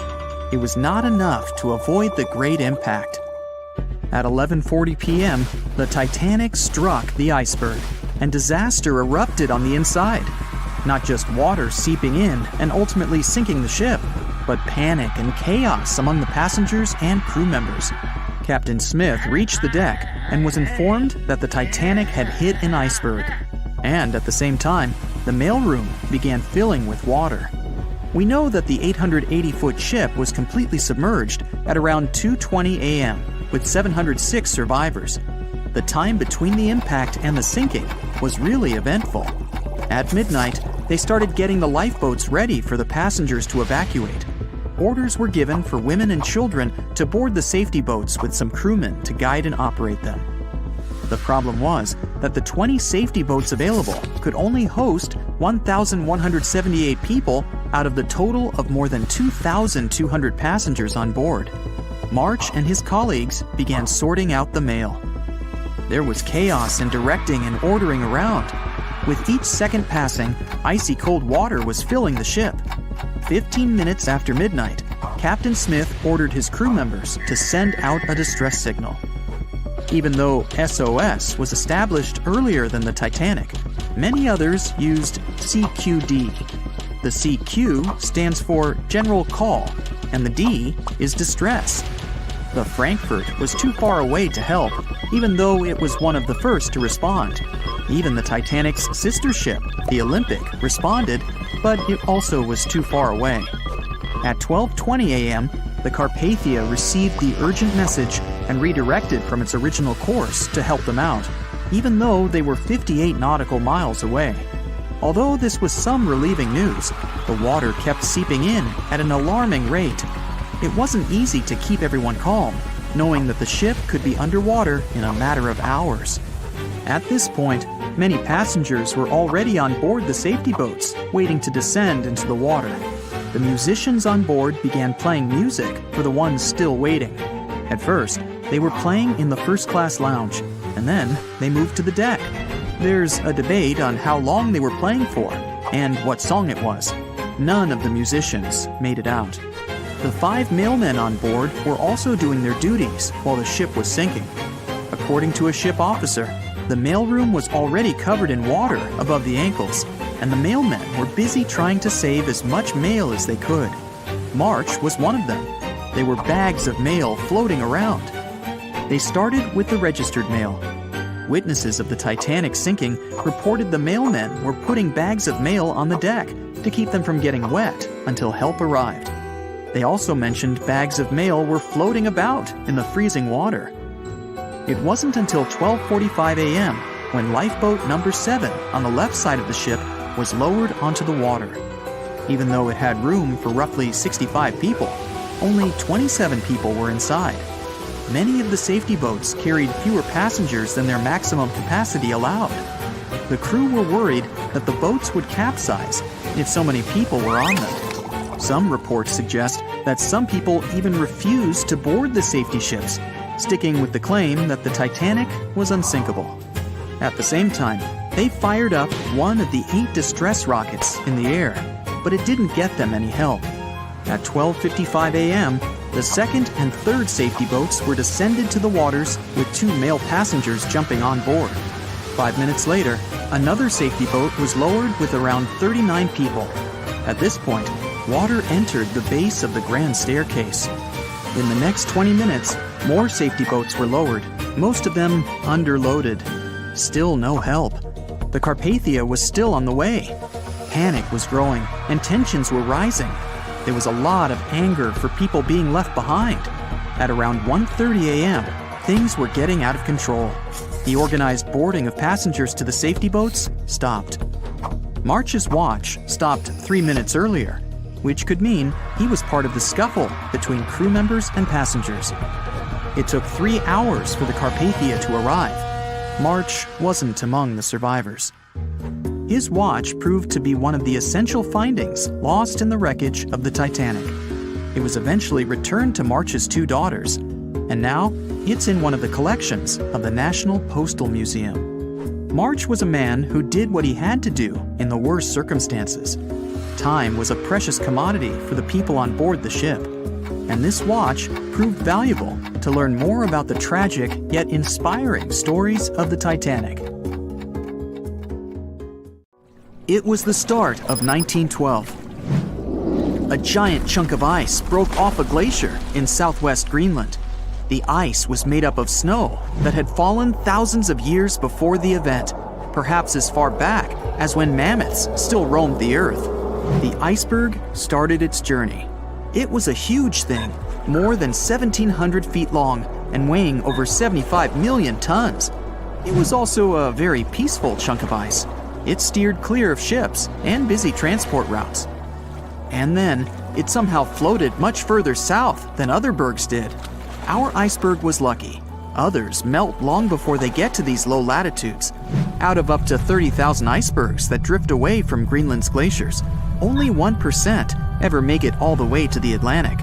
it was not enough to avoid the great impact. At 11:40 p.m., the Titanic struck the iceberg, and disaster erupted on the inside. Not just water seeping in and ultimately sinking the ship, but panic and chaos among the passengers and crew members. Captain Smith reached the deck and was informed that the Titanic had hit an iceberg. And at the same time, the mailroom began filling with water. We know that the 880-foot ship was completely submerged at around 2:20 a.m., with 706 survivors. The time between the impact and the sinking was really eventful. At midnight, they started getting the lifeboats ready for the passengers to evacuate. Orders were given for women and children to board the safety boats with some crewmen to guide and operate them. The problem was that the 20 safety boats available could only host 1,178 people out of the total of more than 2,200 passengers on board. March and his colleagues began sorting out the mail. There was chaos in directing and ordering around. With each second passing, icy cold water was filling the ship. 15 minutes after midnight, Captain Smith ordered his crew members to send out a distress signal. Even though SOS was established earlier than the Titanic, many others used CQD. The CQ stands for General Call, and the D is Distress. The Frankfurt was too far away to help, even though it was one of the first to respond. Even the Titanic's sister ship, the Olympic, responded, but it also was too far away. At 12:20 a.m., the Carpathia received the urgent message and redirected from its original course to help them out, even though they were 58 nautical miles away. Although this was some relieving news, the water kept seeping in at an alarming rate. It wasn't easy to keep everyone calm, knowing that the ship could be underwater in a matter of hours. At this point, many passengers were already on board the safety boats, waiting to descend into the water. The musicians on board began playing music for the ones still waiting. At first, they were playing in the first-class lounge, and then they moved to the deck. There's a debate on how long they were playing for and what song it was. None of the musicians made it out. The 5 mailmen on board were also doing their duties while the ship was sinking. According to a ship officer, the mailroom was already covered in water above the ankles, and the mailmen were busy trying to save as much mail as they could. March was one of them. There were bags of mail floating around. They started with the registered mail. Witnesses of the Titanic sinking reported the mailmen were putting bags of mail on the deck to keep them from getting wet until help arrived. They also mentioned bags of mail were floating about in the freezing water. It wasn't until 12:45 a.m. when lifeboat number 7 on the left side of the ship was lowered onto the water. Even though it had room for roughly 65 people, only 27 people were inside. Many of the safety boats carried fewer passengers than their maximum capacity allowed. The crew were worried that the boats would capsize if so many people were on them. Some reports suggest that some people even refused to board the safety ships, sticking with the claim that the Titanic was unsinkable. At the same time, they fired up one of the 8 distress rockets in the air, but it didn't get them any help. At 12:55 a.m., the second and third safety boats were descended to the waters with 2 male passengers jumping on board. 5 minutes later, another safety boat was lowered with around 39 people. At this point, water entered the base of the grand staircase. In the next 20 minutes, more safety boats were lowered, most of them underloaded. Still no help. The Carpathia was still on the way. Panic was growing, and tensions were rising. There was a lot of anger for people being left behind. At around 1:30 a.m., things were getting out of control. The organized boarding of passengers to the safety boats stopped. March's watch stopped 3 minutes earlier, which could mean he was part of the scuffle between crew members and passengers. It took 3 hours for the Carpathia to arrive. March wasn't among the survivors. His watch proved to be one of the essential findings lost in the wreckage of the Titanic. It was eventually returned to March's 2 daughters, and now it's in one of the collections of the National Postal Museum. March was a man who did what he had to do in the worst circumstances. Time was a precious commodity for the people on board the ship. and this watch proved valuable to learn more about the tragic yet inspiring stories of the Titanic. It was the start of 1912. A giant chunk of ice broke off a glacier in southwest Greenland. The ice was made up of snow that had fallen thousands of years before the event, perhaps as far back as when mammoths still roamed the earth. The iceberg started its journey. It was a huge thing, more than 1,700 feet long and weighing over 75 million tons. It was also a very peaceful chunk of ice. It steered clear of ships and busy transport routes. And then, it somehow floated much further south than other bergs did. Our iceberg was lucky. Others melt long before they get to these low latitudes. Out of up to 30,000 icebergs that drift away from Greenland's glaciers, only 1% ever make it all the way to the Atlantic.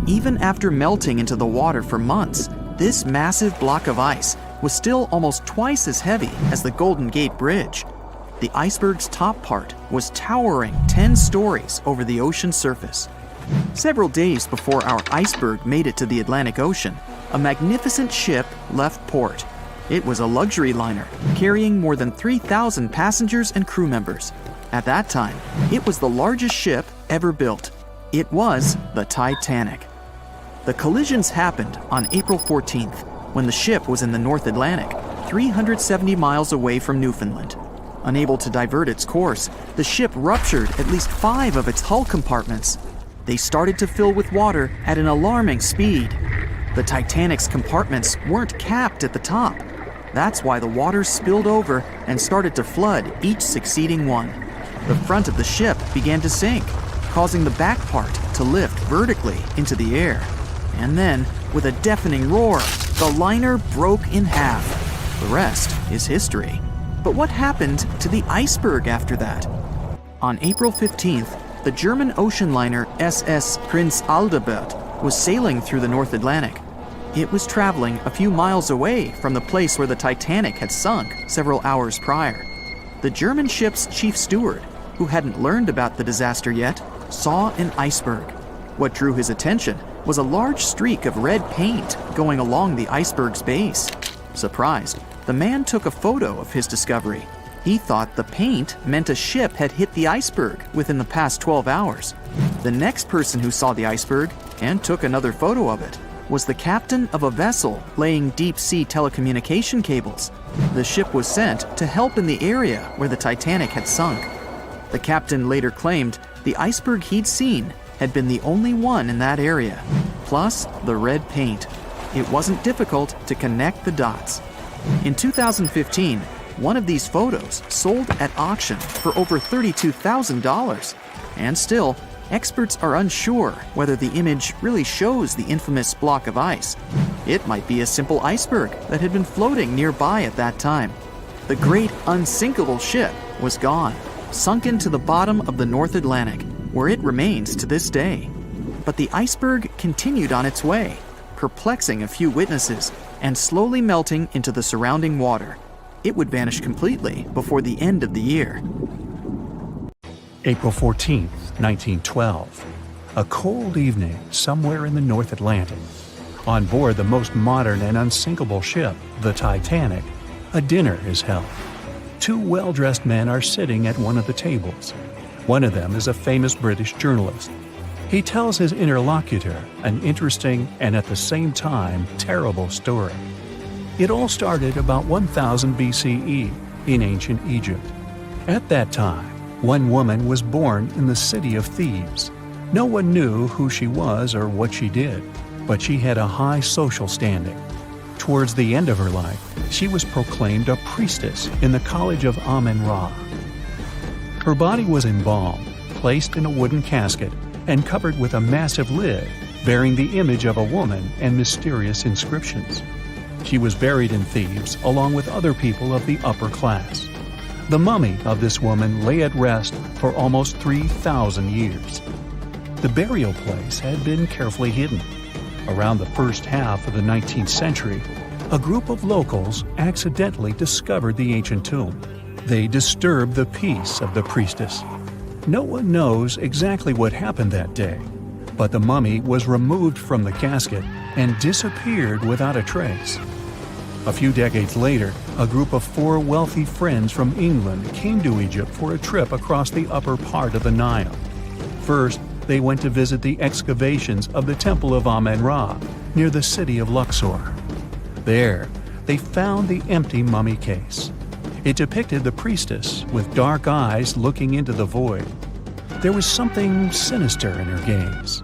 Even after melting into the water for months, this massive block of ice was still almost twice as heavy as the Golden Gate Bridge. The iceberg's top part was towering 10 stories over the ocean surface. Several days before our iceberg made it to the Atlantic Ocean, a magnificent ship left port. It was a luxury liner carrying more than 3,000 passengers and crew members. At that time, it was the largest ship ever built. It was the Titanic. The collisions happened on April 14th, when the ship was in the North Atlantic, 370 miles away from Newfoundland. Unable to divert its course, the ship ruptured at least 5 of its hull compartments. They started to fill with water at an alarming speed. The Titanic's compartments weren't capped at the top. That's why the water spilled over and started to flood each succeeding one. The front of the ship began to sink, causing the back part to lift vertically into the air. And then, with a deafening roar, the liner broke in half. The rest is history. But what happened to the iceberg after that? On April 15th, the German ocean liner SS Prinz Adalbert was sailing through the North Atlantic. It was traveling a few miles away from the place where the Titanic had sunk several hours prior. The German ship's chief steward, who hadn't learned about the disaster yet, saw an iceberg. What drew his attention was a large streak of red paint going along the iceberg's base. Surprised, the man took a photo of his discovery. He thought the paint meant a ship had hit the iceberg within the past 12 hours. The next person who saw the iceberg and took another photo of it was the captain of a vessel laying deep-sea telecommunication cables. The ship was sent to help in the area where the Titanic had sunk. The captain later claimed the iceberg he'd seen had been the only one in that area, plus the red paint. It wasn't difficult to connect the dots. In 2015, one of these photos sold at auction for over $32,000. And still, experts are unsure whether the image really shows the infamous block of ice. It might be a simple iceberg that had been floating nearby at that time. The great Unsinkable ship was gone, sunken to the bottom of the North Atlantic, where it remains to this day. But the iceberg continued on its way, perplexing a few witnesses and slowly melting into the surrounding water. It would vanish completely before the end of the year. April 14, 1912. A cold evening somewhere in the North Atlantic. On board the most modern and unsinkable ship, the Titanic, a dinner is held. 2 well-dressed men are sitting at one of the tables. One of them is a famous British journalist. He tells his interlocutor an interesting and at the same time terrible story. It all started about 1000 BCE in ancient Egypt. At that time, one woman was born in the city of Thebes. No one knew who she was or what she did, but she had a high social standing. Towards the end of her life, she was proclaimed a priestess in the College of Amen-Ra. Her body was embalmed, placed in a wooden casket, and covered with a massive lid bearing the image of a woman and mysterious inscriptions. She was buried in Thebes along with other people of the upper class. The mummy of this woman lay at rest for almost 3,000 years. The burial place had been carefully hidden. Around the first half of the 19th century, a group of locals accidentally discovered the ancient tomb. They disturbed the peace of the priestess. No one knows exactly what happened that day. but the mummy was removed from the casket and disappeared without a trace. A few decades later, a group of 4 wealthy friends from England came to Egypt for a trip across the upper part of the Nile. First, they went to visit the excavations of the Temple of Amen-Ra near the city of Luxor. There, they found the empty mummy case. It depicted the priestess with dark eyes looking into the void. There was something sinister in her gaze.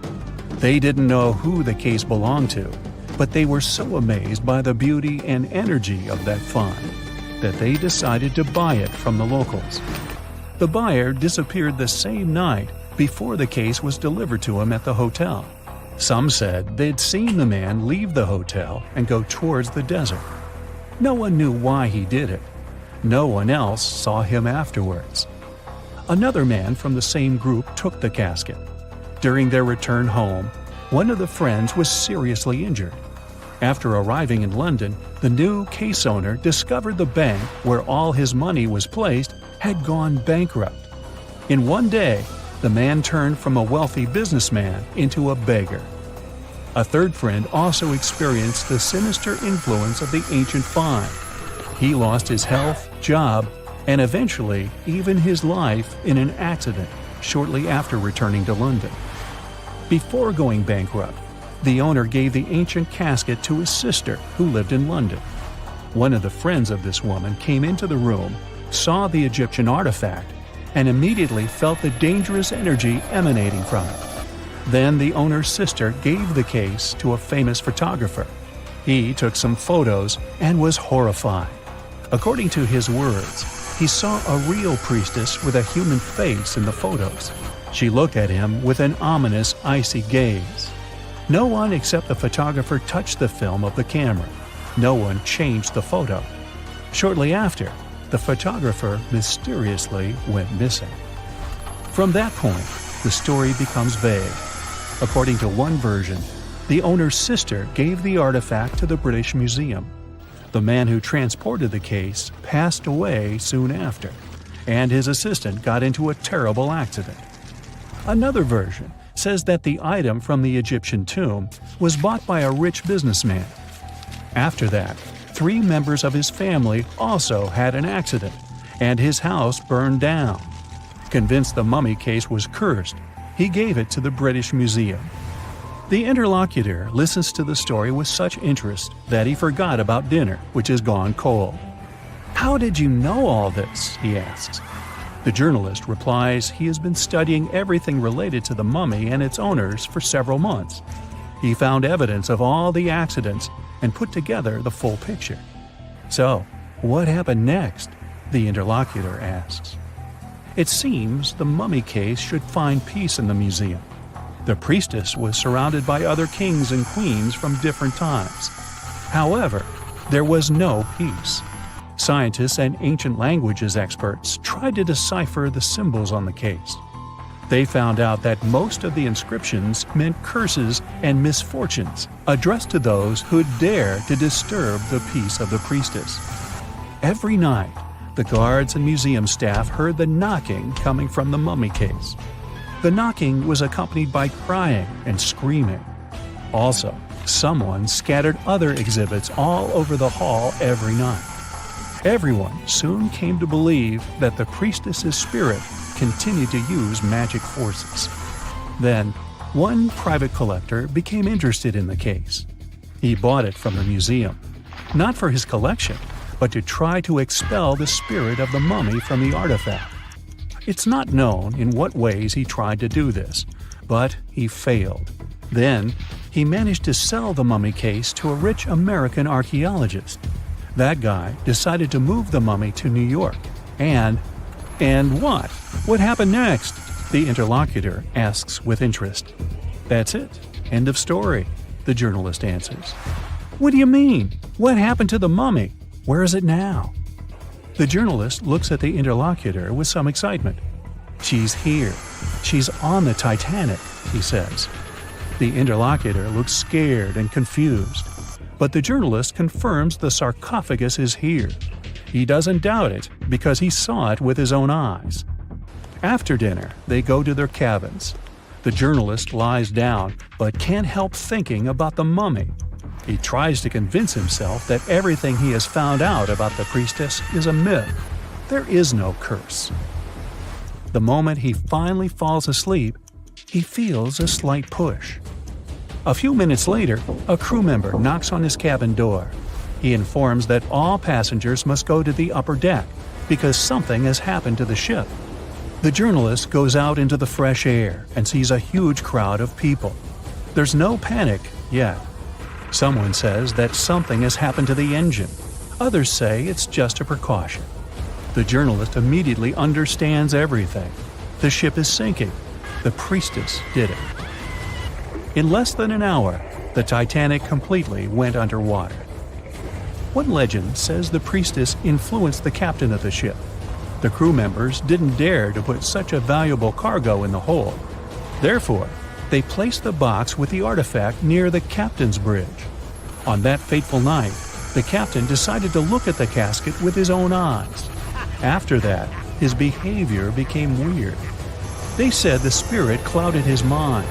They didn't know who the case belonged to, but they were so amazed by the beauty and energy of that find that they decided to buy it from the locals. The buyer disappeared the same night before the case was delivered to him at the hotel. Some said they'd seen the man leave the hotel and go towards the desert. No one knew why he did it. No one else saw him afterwards. Another man from the same group took the casket. During their return home, one of the friends was seriously injured. After arriving in London, the new case owner discovered the bank where all his money was placed had gone bankrupt. In one day, the man turned from a wealthy businessman into a beggar. A third friend also experienced the sinister influence of the ancient find. He lost his health, job, and eventually even his life in an accident shortly after returning to London. Before going bankrupt, the owner gave the ancient casket to his sister who lived in London. One of the friends of this woman came into the room, saw the Egyptian artifact, and immediately felt the dangerous energy emanating from it. Then the owner's sister gave the case to a famous photographer. He took some photos and was horrified. According to his words, he saw a real priestess with a human face in the photos. She looked at him with an ominous, icy gaze. No one except the photographer touched the film of the camera. No one changed the photo. Shortly after, the photographer mysteriously went missing. From that point, the story becomes vague. According to one version, the owner's sister gave the artifact to the British Museum. The man who transported the case passed away soon after, and his assistant got into a terrible accident. Another version says that the item from the Egyptian tomb was bought by a rich businessman. After that, 3 members of his family also had an accident, and his house burned down. Convinced the mummy case was cursed, he gave it to the British Museum. The interlocutor listens to the story with such interest that he forgot about dinner, which has gone cold. "How did you know all this?" he asks. The journalist replies he has been studying everything related to the mummy and its owners for several months. He found evidence of all the accidents and put together the full picture. "So, what happened next?" the interlocutor asks. It seems the mummy case should find peace in the museum. The priestess was surrounded by other kings and queens from different times. However, there was no peace. Scientists and ancient languages experts tried to decipher the symbols on the case. They found out that most of the inscriptions meant curses and misfortunes addressed to those who'd dare to disturb the peace of the priestess. Every night, the guards and museum staff heard the knocking coming from the mummy case. The knocking was accompanied by crying and screaming. Also, someone scattered other exhibits all over the hall every night. Everyone soon came to believe that the priestess's spirit continued to use magic forces. Then, one private collector became interested in the case. He bought it from the museum, not for his collection, but to try to expel the spirit of the mummy from the artifact. It's not known in what ways he tried to do this, but he failed. Then, he managed to sell the mummy case to a rich American archaeologist. That guy decided to move the mummy to New York. And what? What happened next? The interlocutor asks with interest. That's it. End of story, the journalist answers. What do you mean? What happened to the mummy? Where is it now? The journalist looks at the interlocutor with some excitement. She's here. She's on the Titanic, he says. The interlocutor looks scared and confused. But the journalist confirms the sarcophagus is here. He doesn't doubt it because he saw it with his own eyes. After dinner, they go to their cabins. The journalist lies down, but can't help thinking about the mummy. He tries to convince himself that everything he has found out about the priestess is a myth. There is no curse. The moment he finally falls asleep, he feels a slight push. A few minutes later, a crew member knocks on his cabin door. He informs that all passengers must go to the upper deck because something has happened to the ship. The journalist goes out into the fresh air and sees a huge crowd of people. There's no panic yet. Someone says that something has happened to the engine. Others say it's just a precaution. The journalist immediately understands everything. The ship is sinking. The priestess did it. In less than an hour, the Titanic completely went underwater. One legend says the priestess influenced the captain of the ship. The crew members didn't dare to put such a valuable cargo in the hold. Therefore, they placed the box with the artifact near the captain's bridge. On that fateful night, the captain decided to look at the casket with his own eyes. After that, his behavior became weird. They said the spirit clouded his mind.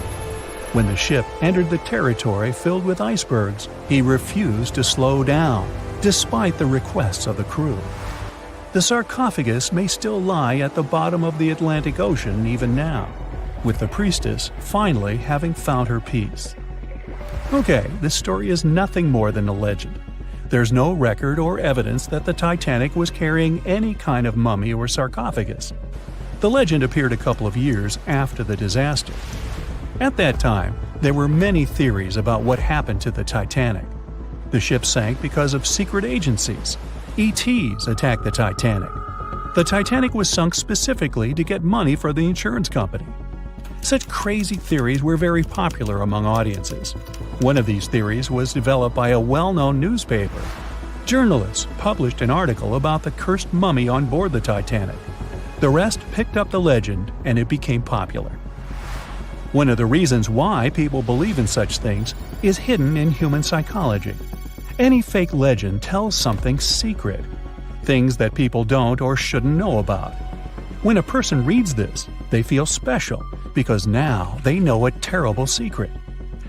When the ship entered the territory filled with icebergs, he refused to slow down, despite the requests of the crew. The sarcophagus may still lie at the bottom of the Atlantic Ocean even now, with the priestess finally having found her peace. Okay, this story is nothing more than a legend. There's no record or evidence that the Titanic was carrying any kind of mummy or sarcophagus. The legend appeared a couple of years after the disaster. At that time, there were many theories about what happened to the Titanic. The ship sank because of secret agencies. ETs attacked the Titanic. The Titanic was sunk specifically to get money for the insurance company. Such crazy theories were very popular among audiences. One of these theories was developed by a well-known newspaper. Journalists published an article about the cursed mummy on board the Titanic. The rest picked up the legend and it became popular. One of the reasons why people believe in such things is hidden in human psychology. Any fake legend tells something secret, things that people don't or shouldn't know about. When a person reads this, they feel special because now they know a terrible secret.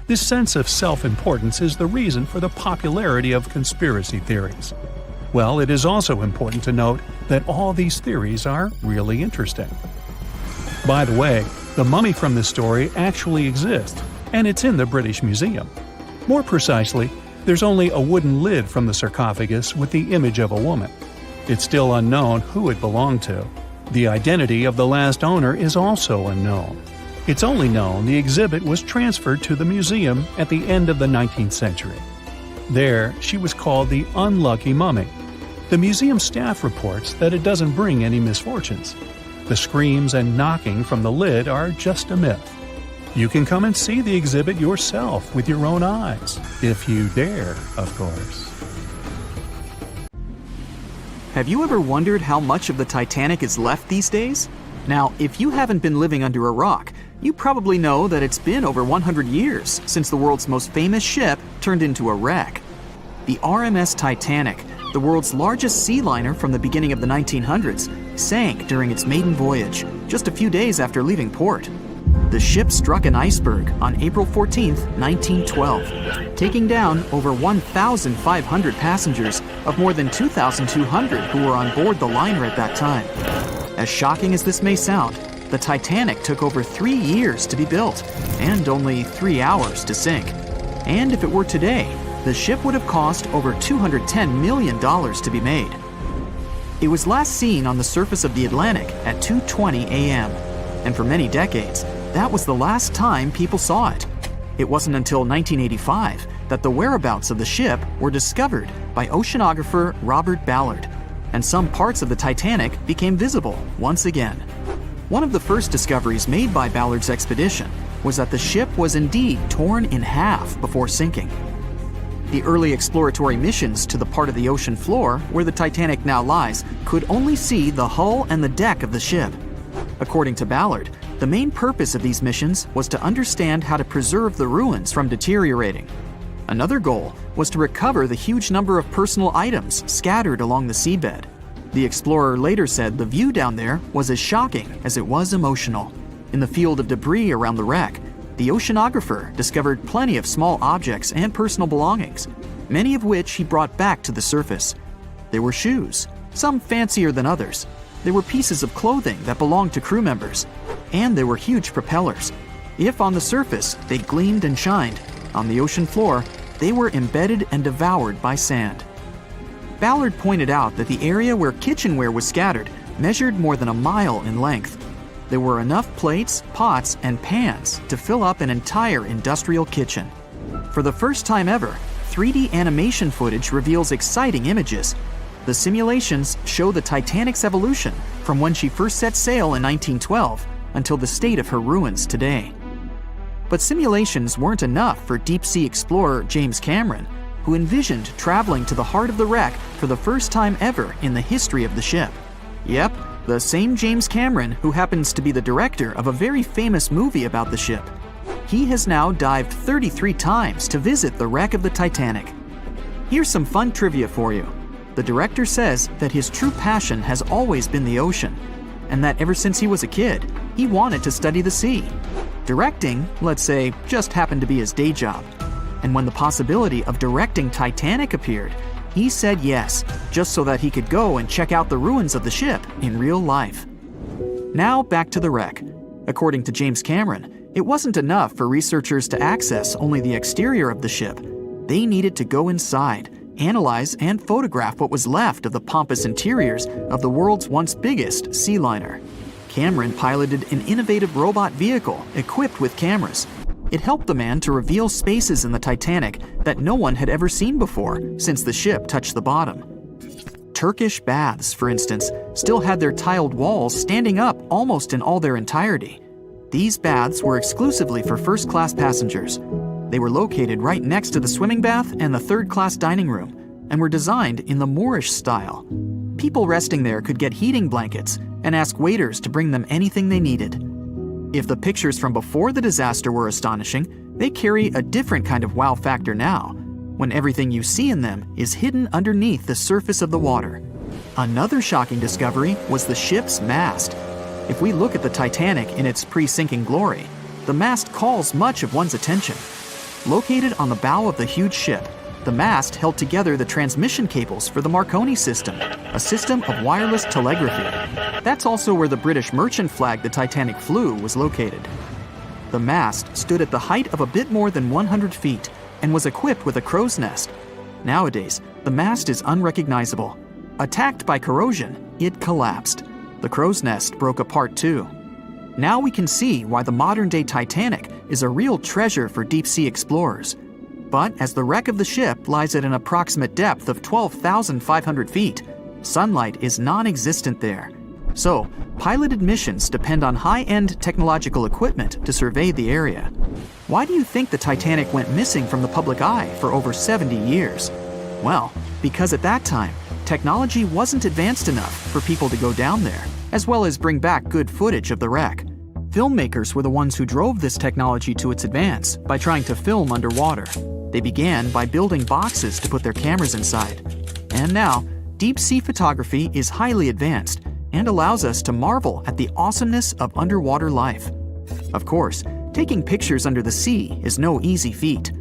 This sense of self-importance is the reason for the popularity of conspiracy theories. Well, it is also important to note that all these theories are really interesting. By the way, the mummy from this story actually exists, and it's in the British Museum. More precisely, there's only a wooden lid from the sarcophagus with the image of a woman. It's still unknown who it belonged to. The identity of the last owner is also unknown. It's only known the exhibit was transferred to the museum at the end of the 19th century. There, she was called the Unlucky Mummy. The museum staff reports that it doesn't bring any misfortunes. The screams and knocking from the lid are just a myth. You can come and see the exhibit yourself with your own eyes, if you dare, of course. Have you ever wondered how much of the Titanic is left these days? Now, if you haven't been living under a rock, you probably know that it's been over 100 years since the world's most famous ship turned into a wreck. The RMS Titanic, the world's largest sea liner from the beginning of the 1900s, sank during its maiden voyage, just a few days after leaving port. The ship struck an iceberg on April 14, 1912, taking down over 1,500 passengers of more than 2,200 who were on board the liner at that time. As shocking as this may sound, the Titanic took over 3 years to be built and only 3 hours to sink. And if it were today, the ship would have cost over $210 million to be made. It was last seen on the surface of the Atlantic at 2:20 a.m., and for many decades, that was the last time people saw it. It wasn't until 1985 that the whereabouts of the ship were discovered by oceanographer Robert Ballard, and some parts of the Titanic became visible once again. One of the first discoveries made by Ballard's expedition was that the ship was indeed torn in half before sinking. The early exploratory missions to the part of the ocean floor where the Titanic now lies could only see the hull and the deck of the ship. According to Ballard, the main purpose of these missions was to understand how to preserve the ruins from deteriorating. Another goal was to recover the huge number of personal items scattered along the seabed. The explorer later said the view down there was as shocking as it was emotional. In the field of debris around the wreck, the oceanographer discovered plenty of small objects and personal belongings, many of which he brought back to the surface. There were shoes, some fancier than others. There were pieces of clothing that belonged to crew members. And there were huge propellers. If on the surface they gleamed and shined, on the ocean floor they were embedded and devoured by sand. Ballard pointed out that the area where kitchenware was scattered measured more than a mile in length. There were enough plates, pots, and pans to fill up an entire industrial kitchen. For the first time ever, 3D animation footage reveals exciting images. The simulations show the Titanic's evolution from when she first set sail in 1912 until the state of her ruins today. But simulations weren't enough for deep-sea explorer James Cameron, who envisioned traveling to the heart of the wreck for the first time ever in the history of the ship. Yep, the same James Cameron who happens to be the director of a very famous movie about the ship. He has now dived 33 times to visit the wreck of the Titanic. Here's some fun trivia for you. The director says that his true passion has always been the ocean, and that ever since he was a kid, he wanted to study the sea. Directing, let's say, just happened to be his day job. And when the possibility of directing Titanic appeared, he said yes, just so that he could go and check out the ruins of the ship in real life. Now back to the wreck. According to James Cameron, it wasn't enough for researchers to access only the exterior of the ship. They needed to go inside, analyze and photograph what was left of the pompous interiors of the world's once biggest sea liner. Cameron piloted an innovative robot vehicle equipped with cameras. It helped the man to reveal spaces in the Titanic that no one had ever seen before since the ship touched the bottom. Turkish baths, for instance, still had their tiled walls standing up almost in all their entirety. These baths were exclusively for first-class passengers. They were located right next to the swimming bath and the third-class dining room, and were designed in the Moorish style. People resting there could get heating blankets and ask waiters to bring them anything they needed. If the pictures from before the disaster were astonishing, they carry a different kind of wow factor now, when everything you see in them is hidden underneath the surface of the water. Another shocking discovery was the ship's mast. If we look at the Titanic in its pre-sinking glory, the mast calls much of one's attention. Located on the bow of the huge ship, the mast held together the transmission cables for the Marconi system, a system of wireless telegraphy. That's also where the British merchant flag the Titanic flew was located. The mast stood at the height of a bit more than 100 feet and was equipped with a crow's nest. Nowadays, the mast is unrecognizable. Attacked by corrosion, it collapsed. The crow's nest broke apart too. Now we can see why the modern-day Titanic is a real treasure for deep-sea explorers. But as the wreck of the ship lies at an approximate depth of 12,500 feet, sunlight is non-existent there. So, piloted missions depend on high-end technological equipment to survey the area. Why do you think the Titanic went missing from the public eye for over 70 years? Well, because at that time, technology wasn't advanced enough for people to go down there, as well as bring back good footage of the wreck. Filmmakers were the ones who drove this technology to its advance by trying to film underwater. They began by building boxes to put their cameras inside. And now, deep-sea photography is highly advanced and allows us to marvel at the awesomeness of underwater life. Of course, taking pictures under the sea is no easy feat.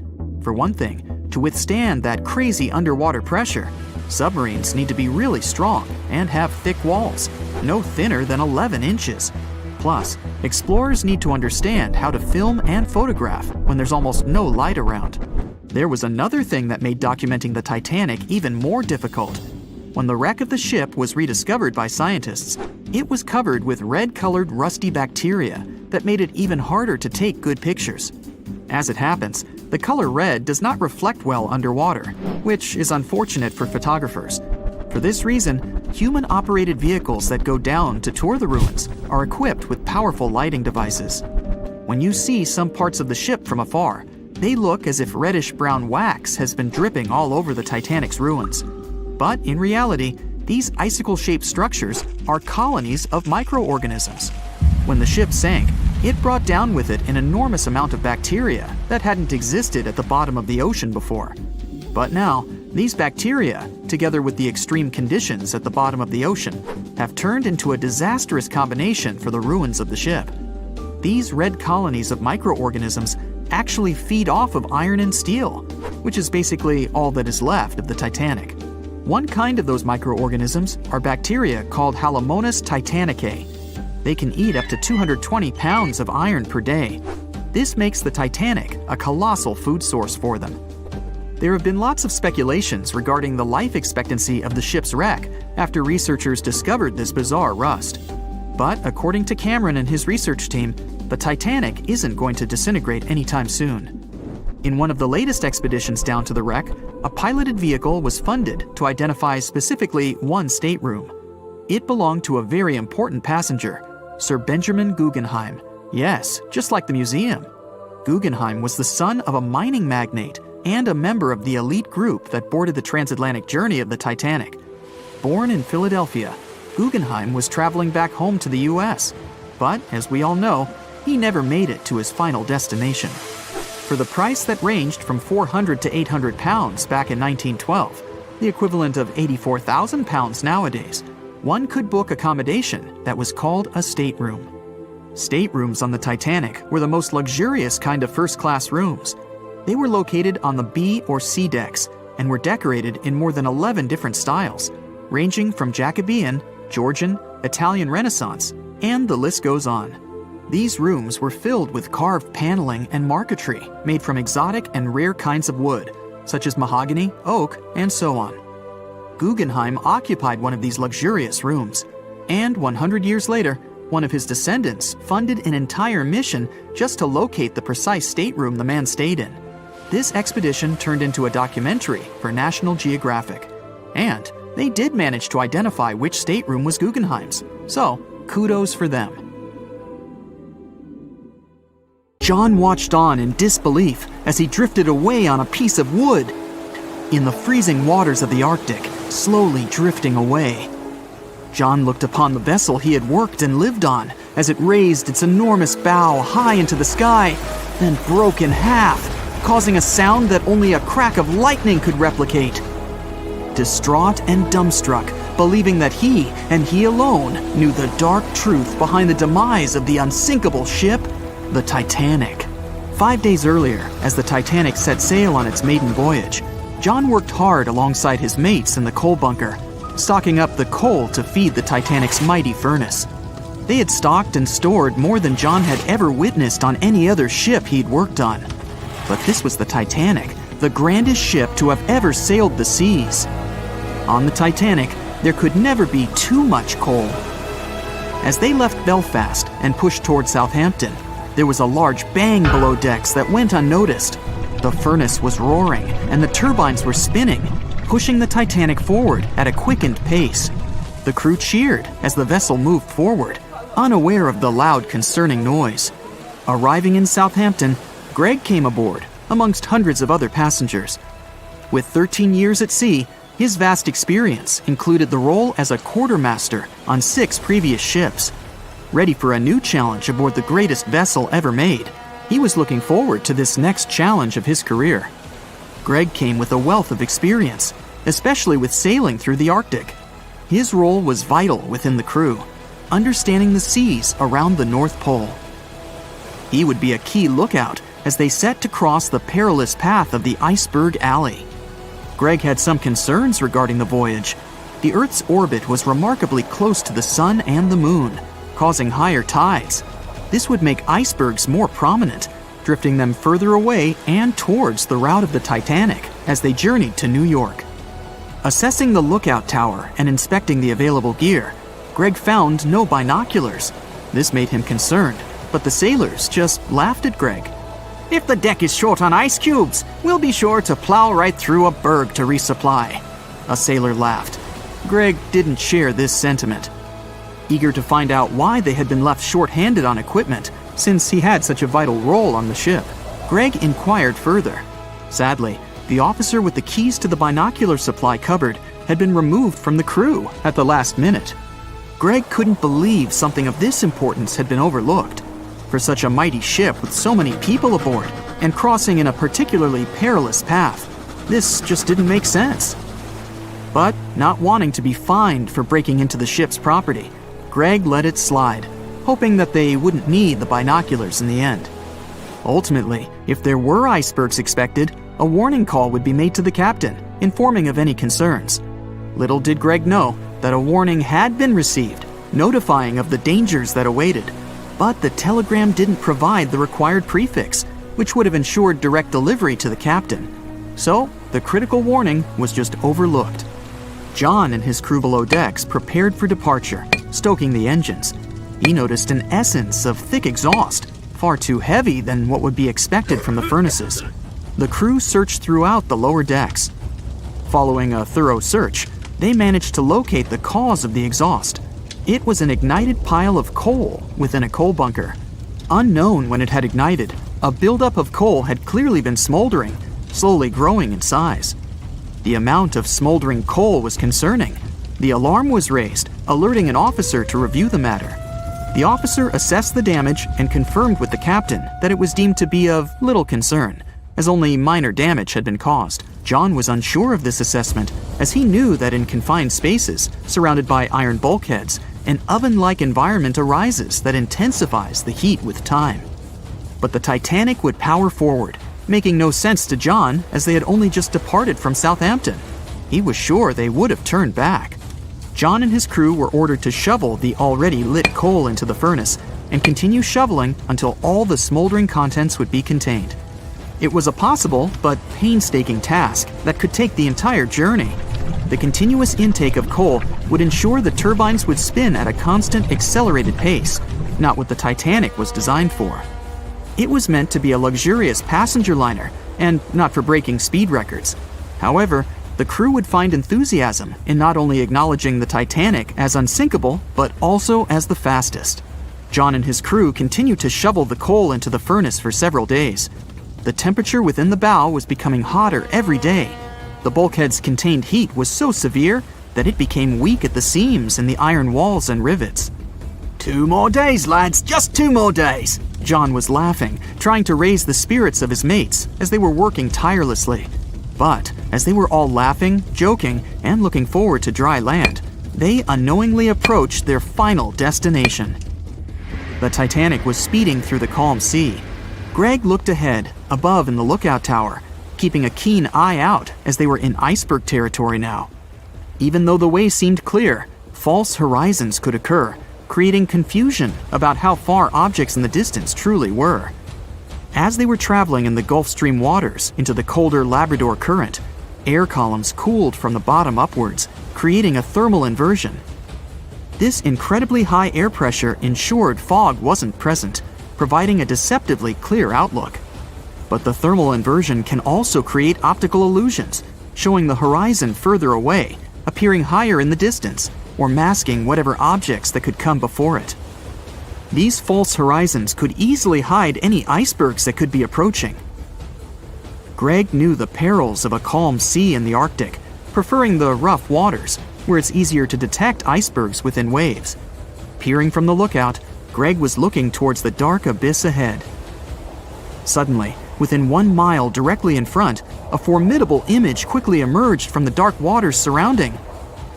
For one thing, to withstand that crazy underwater pressure, submarines need to be really strong and have thick walls, no thinner than 11 inches. Plus, explorers need to understand how to film and photograph when there's almost no light around. There was another thing that made documenting the Titanic even more difficult. When the wreck of the ship was rediscovered by scientists, it was covered with red-colored rusty bacteria that made it even harder to take good pictures. As it happens, the color red does not reflect well underwater, which is unfortunate for photographers. For this reason, human-operated vehicles that go down to tour the ruins are equipped with powerful lighting devices. When you see some parts of the ship from afar, they look as if reddish-brown wax has been dripping all over the Titanic's ruins. But in reality, these icicle-shaped structures are colonies of microorganisms. When the ship sank, it brought down with it an enormous amount of bacteria that hadn't existed at the bottom of the ocean before. But now, these bacteria, together with the extreme conditions at the bottom of the ocean, have turned into a disastrous combination for the ruins of the ship. These red colonies of microorganisms actually feed off of iron and steel, which is basically all that is left of the Titanic. One kind of those microorganisms are bacteria called Halomonas titanicae. They can eat up to 220 pounds of iron per day. This makes the Titanic a colossal food source for them. There have been lots of speculations regarding the life expectancy of the ship's wreck after researchers discovered this bizarre rust. But according to Cameron and his research team, the Titanic isn't going to disintegrate anytime soon. In one of the latest expeditions down to the wreck, a piloted vehicle was funded to identify specifically one stateroom. It belonged to a very important passenger, Sir Benjamin Guggenheim. Yes, just like the museum. Guggenheim was the son of a mining magnate and a member of the elite group that boarded the transatlantic journey of the Titanic. Born in Philadelphia, Guggenheim was traveling back home to the US, but as we all know, he never made it to his final destination. For the price that ranged from 400 to 800 pounds back in 1912, the equivalent of 84,000 pounds nowadays, one could book accommodation that was called a stateroom. Staterooms on the Titanic were the most luxurious kind of first-class rooms. They were located on the B or C decks and were decorated in more than 11 different styles, ranging from Jacobean, Georgian, Italian Renaissance, and the list goes on. These rooms were filled with carved paneling and marquetry made from exotic and rare kinds of wood, such as mahogany, oak, and so on. Guggenheim occupied one of these luxurious rooms, and 100 years later, one of his descendants funded an entire mission just to locate the precise stateroom the man stayed in. This expedition turned into a documentary for National Geographic, and they did manage to identify which stateroom was Guggenheim's, so kudos for them. John watched on in disbelief as he drifted away on a piece of wood. In the freezing waters of the Arctic, slowly drifting away. John looked upon the vessel he had worked and lived on as it raised its enormous bow high into the sky, then broke in half, causing a sound that only a crack of lightning could replicate. Distraught and dumbstruck, believing that he, and he alone, knew the dark truth behind the demise of the unsinkable ship, the Titanic. 5 days earlier, as the Titanic set sail on its maiden voyage, John worked hard alongside his mates in the coal bunker, stocking up the coal to feed the Titanic's mighty furnace. They had stocked and stored more than John had ever witnessed on any other ship he'd worked on. But this was the Titanic, the grandest ship to have ever sailed the seas. On the Titanic, there could never be too much coal. As they left Belfast and pushed toward Southampton, there was a large bang below decks that went unnoticed. The furnace was roaring and the turbines were spinning, pushing the Titanic forward at a quickened pace. The crew cheered as the vessel moved forward, unaware of the loud, concerning noise. Arriving in Southampton, Greg came aboard, amongst hundreds of other passengers. With 13 years at sea, his vast experience included the role as a quartermaster on 6 previous ships. Ready for a new challenge aboard the greatest vessel ever made, he was looking forward to this next challenge of his career. Greg came with a wealth of experience, especially with sailing through the Arctic. His role was vital within the crew, understanding the seas around the North Pole. He would be a key lookout as they set to cross the perilous path of the Iceberg Alley. Greg had some concerns regarding the voyage. The Earth's orbit was remarkably close to the sun and the moon, causing higher tides. This would make icebergs more prominent, drifting them further away and towards the route of the Titanic as they journeyed to New York. Assessing the lookout tower and inspecting the available gear, Greg found no binoculars. This made him concerned, but the sailors just laughed at Greg. "If the deck is short on ice cubes, we'll be sure to plow right through a berg to resupply." A sailor laughed. Greg didn't share this sentiment. Eager to find out why they had been left short-handed on equipment, since he had such a vital role on the ship, Greg inquired further. Sadly, the officer with the keys to the binocular supply cupboard had been removed from the crew at the last minute. Greg couldn't believe something of this importance had been overlooked. For such a mighty ship with so many people aboard and crossing in a particularly perilous path, this just didn't make sense. But not wanting to be fined for breaking into the ship's property, Greg let it slide, hoping that they wouldn't need the binoculars in the end. Ultimately, if there were icebergs expected, a warning call would be made to the captain, informing of any concerns. Little did Greg know that a warning had been received, notifying of the dangers that awaited. But the telegram didn't provide the required prefix, which would have ensured direct delivery to the captain. So, the critical warning was just overlooked. John and his crew below decks prepared for departure, stoking the engines. He noticed an essence of thick exhaust, far too heavy than what would be expected from the furnaces. The crew searched throughout the lower decks. Following a thorough search, they managed to locate the cause of the exhaust. It was an ignited pile of coal within a coal bunker. Unknown when it had ignited, a buildup of coal had clearly been smoldering, slowly growing in size. The amount of smoldering coal was concerning. The alarm was raised, alerting an officer to review the matter. The officer assessed the damage and confirmed with the captain that it was deemed to be of little concern, as only minor damage had been caused. John was unsure of this assessment, as he knew that in confined spaces, surrounded by iron bulkheads, an oven-like environment arises that intensifies the heat with time. But the Titanic would power forward, making no sense to John as they had only just departed from Southampton. He was sure they would have turned back. John and his crew were ordered to shovel the already lit coal into the furnace and continue shoveling until all the smoldering contents would be contained. It was a possible but painstaking task that could take the entire journey. The continuous intake of coal would ensure the turbines would spin at a constant accelerated pace, not what the Titanic was designed for. It was meant to be a luxurious passenger liner and not for breaking speed records. However, the crew would find enthusiasm in not only acknowledging the Titanic as unsinkable, but also as the fastest. John and his crew continued to shovel the coal into the furnace for several days. The temperature within the bow was becoming hotter every day. The bulkhead's contained heat was so severe that it became weak at the seams in the iron walls and rivets. 2 more days, lads, just 2 more days. John was laughing, trying to raise the spirits of his mates as they were working tirelessly. But as they were all laughing, joking, and looking forward to dry land, they unknowingly approached their final destination. The Titanic was speeding through the calm sea. Greg looked ahead, above in the lookout tower, keeping a keen eye out as they were in iceberg territory now. Even though the way seemed clear, false horizons could occur, creating confusion about how far objects in the distance truly were. As they were traveling in the Gulf Stream waters into the colder Labrador Current, air columns cooled from the bottom upwards, creating a thermal inversion. This incredibly high air pressure ensured fog wasn't present, providing a deceptively clear outlook. But the thermal inversion can also create optical illusions, showing the horizon further away, appearing higher in the distance, or masking whatever objects that could come before it. These false horizons could easily hide any icebergs that could be approaching. Greg knew the perils of a calm sea in the Arctic, preferring the rough waters, where it's easier to detect icebergs within waves. Peering from the lookout, Greg was looking towards the dark abyss ahead. Suddenly, within 1 mile directly in front, a formidable image quickly emerged from the dark waters surrounding.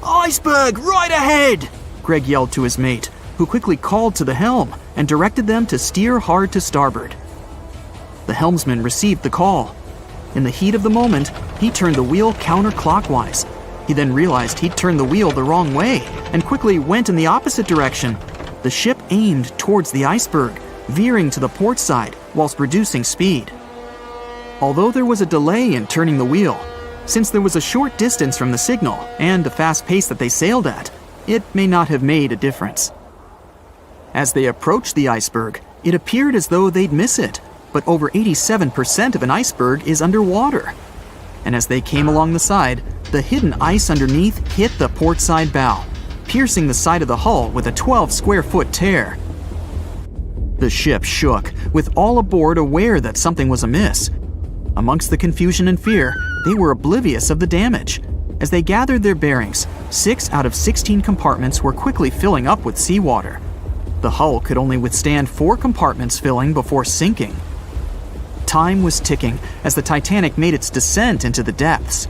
Iceberg, right ahead! Greg yelled to his mate, who quickly called to the helm and directed them to steer hard to starboard. The helmsman received the call. In the heat of the moment, he turned the wheel counterclockwise. He then realized he'd turned the wheel the wrong way and quickly went in the opposite direction. The ship aimed towards the iceberg, veering to the port side whilst reducing speed. Although there was a delay in turning the wheel, since there was a short distance from the signal and the fast pace that they sailed at, it may not have made a difference. As they approached the iceberg, it appeared as though they'd miss it, but over 87% of an iceberg is underwater. And as they came along the side, the hidden ice underneath hit the port side bow, piercing the side of the hull with a 12-square-foot tear. The ship shook, with all aboard aware that something was amiss. Amongst the confusion and fear, they were oblivious of the damage. As they gathered their bearings, 6 out of 16 compartments were quickly filling up with seawater. The hull could only withstand 4 compartments filling before sinking. Time was ticking as the Titanic made its descent into the depths.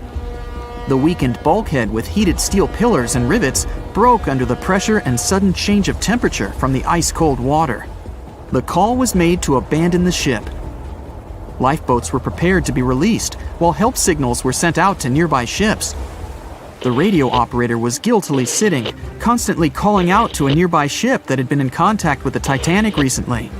The weakened bulkhead with heated steel pillars and rivets broke under the pressure and sudden change of temperature from the ice-cold water. The call was made to abandon the ship. Lifeboats were prepared to be released, while help signals were sent out to nearby ships. The radio operator was guiltily sitting, constantly calling out to a nearby ship that had been in contact with the Titanic recently.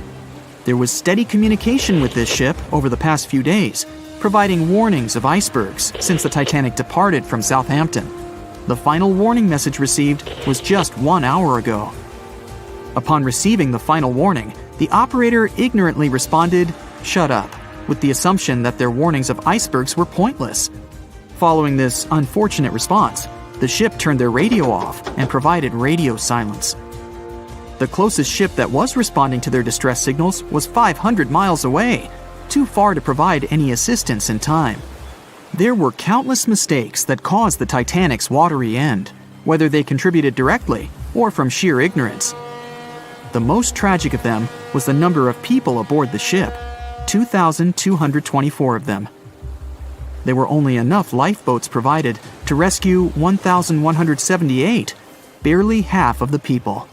There was steady communication with this ship over the past few days, providing warnings of icebergs since the Titanic departed from Southampton. The final warning message received was just 1 hour ago. Upon receiving the final warning, the operator ignorantly responded, "Shut up," with the assumption that their warnings of icebergs were pointless. Following this unfortunate response, the ship turned their radio off and provided radio silence. The closest ship that was responding to their distress signals was 500 miles away, too far to provide any assistance in time. There were countless mistakes that caused the Titanic's watery end, whether they contributed directly or from sheer ignorance. The most tragic of them was the number of people aboard the ship, 2,224 of them. There were only enough lifeboats provided to rescue 1,178, barely half of the people.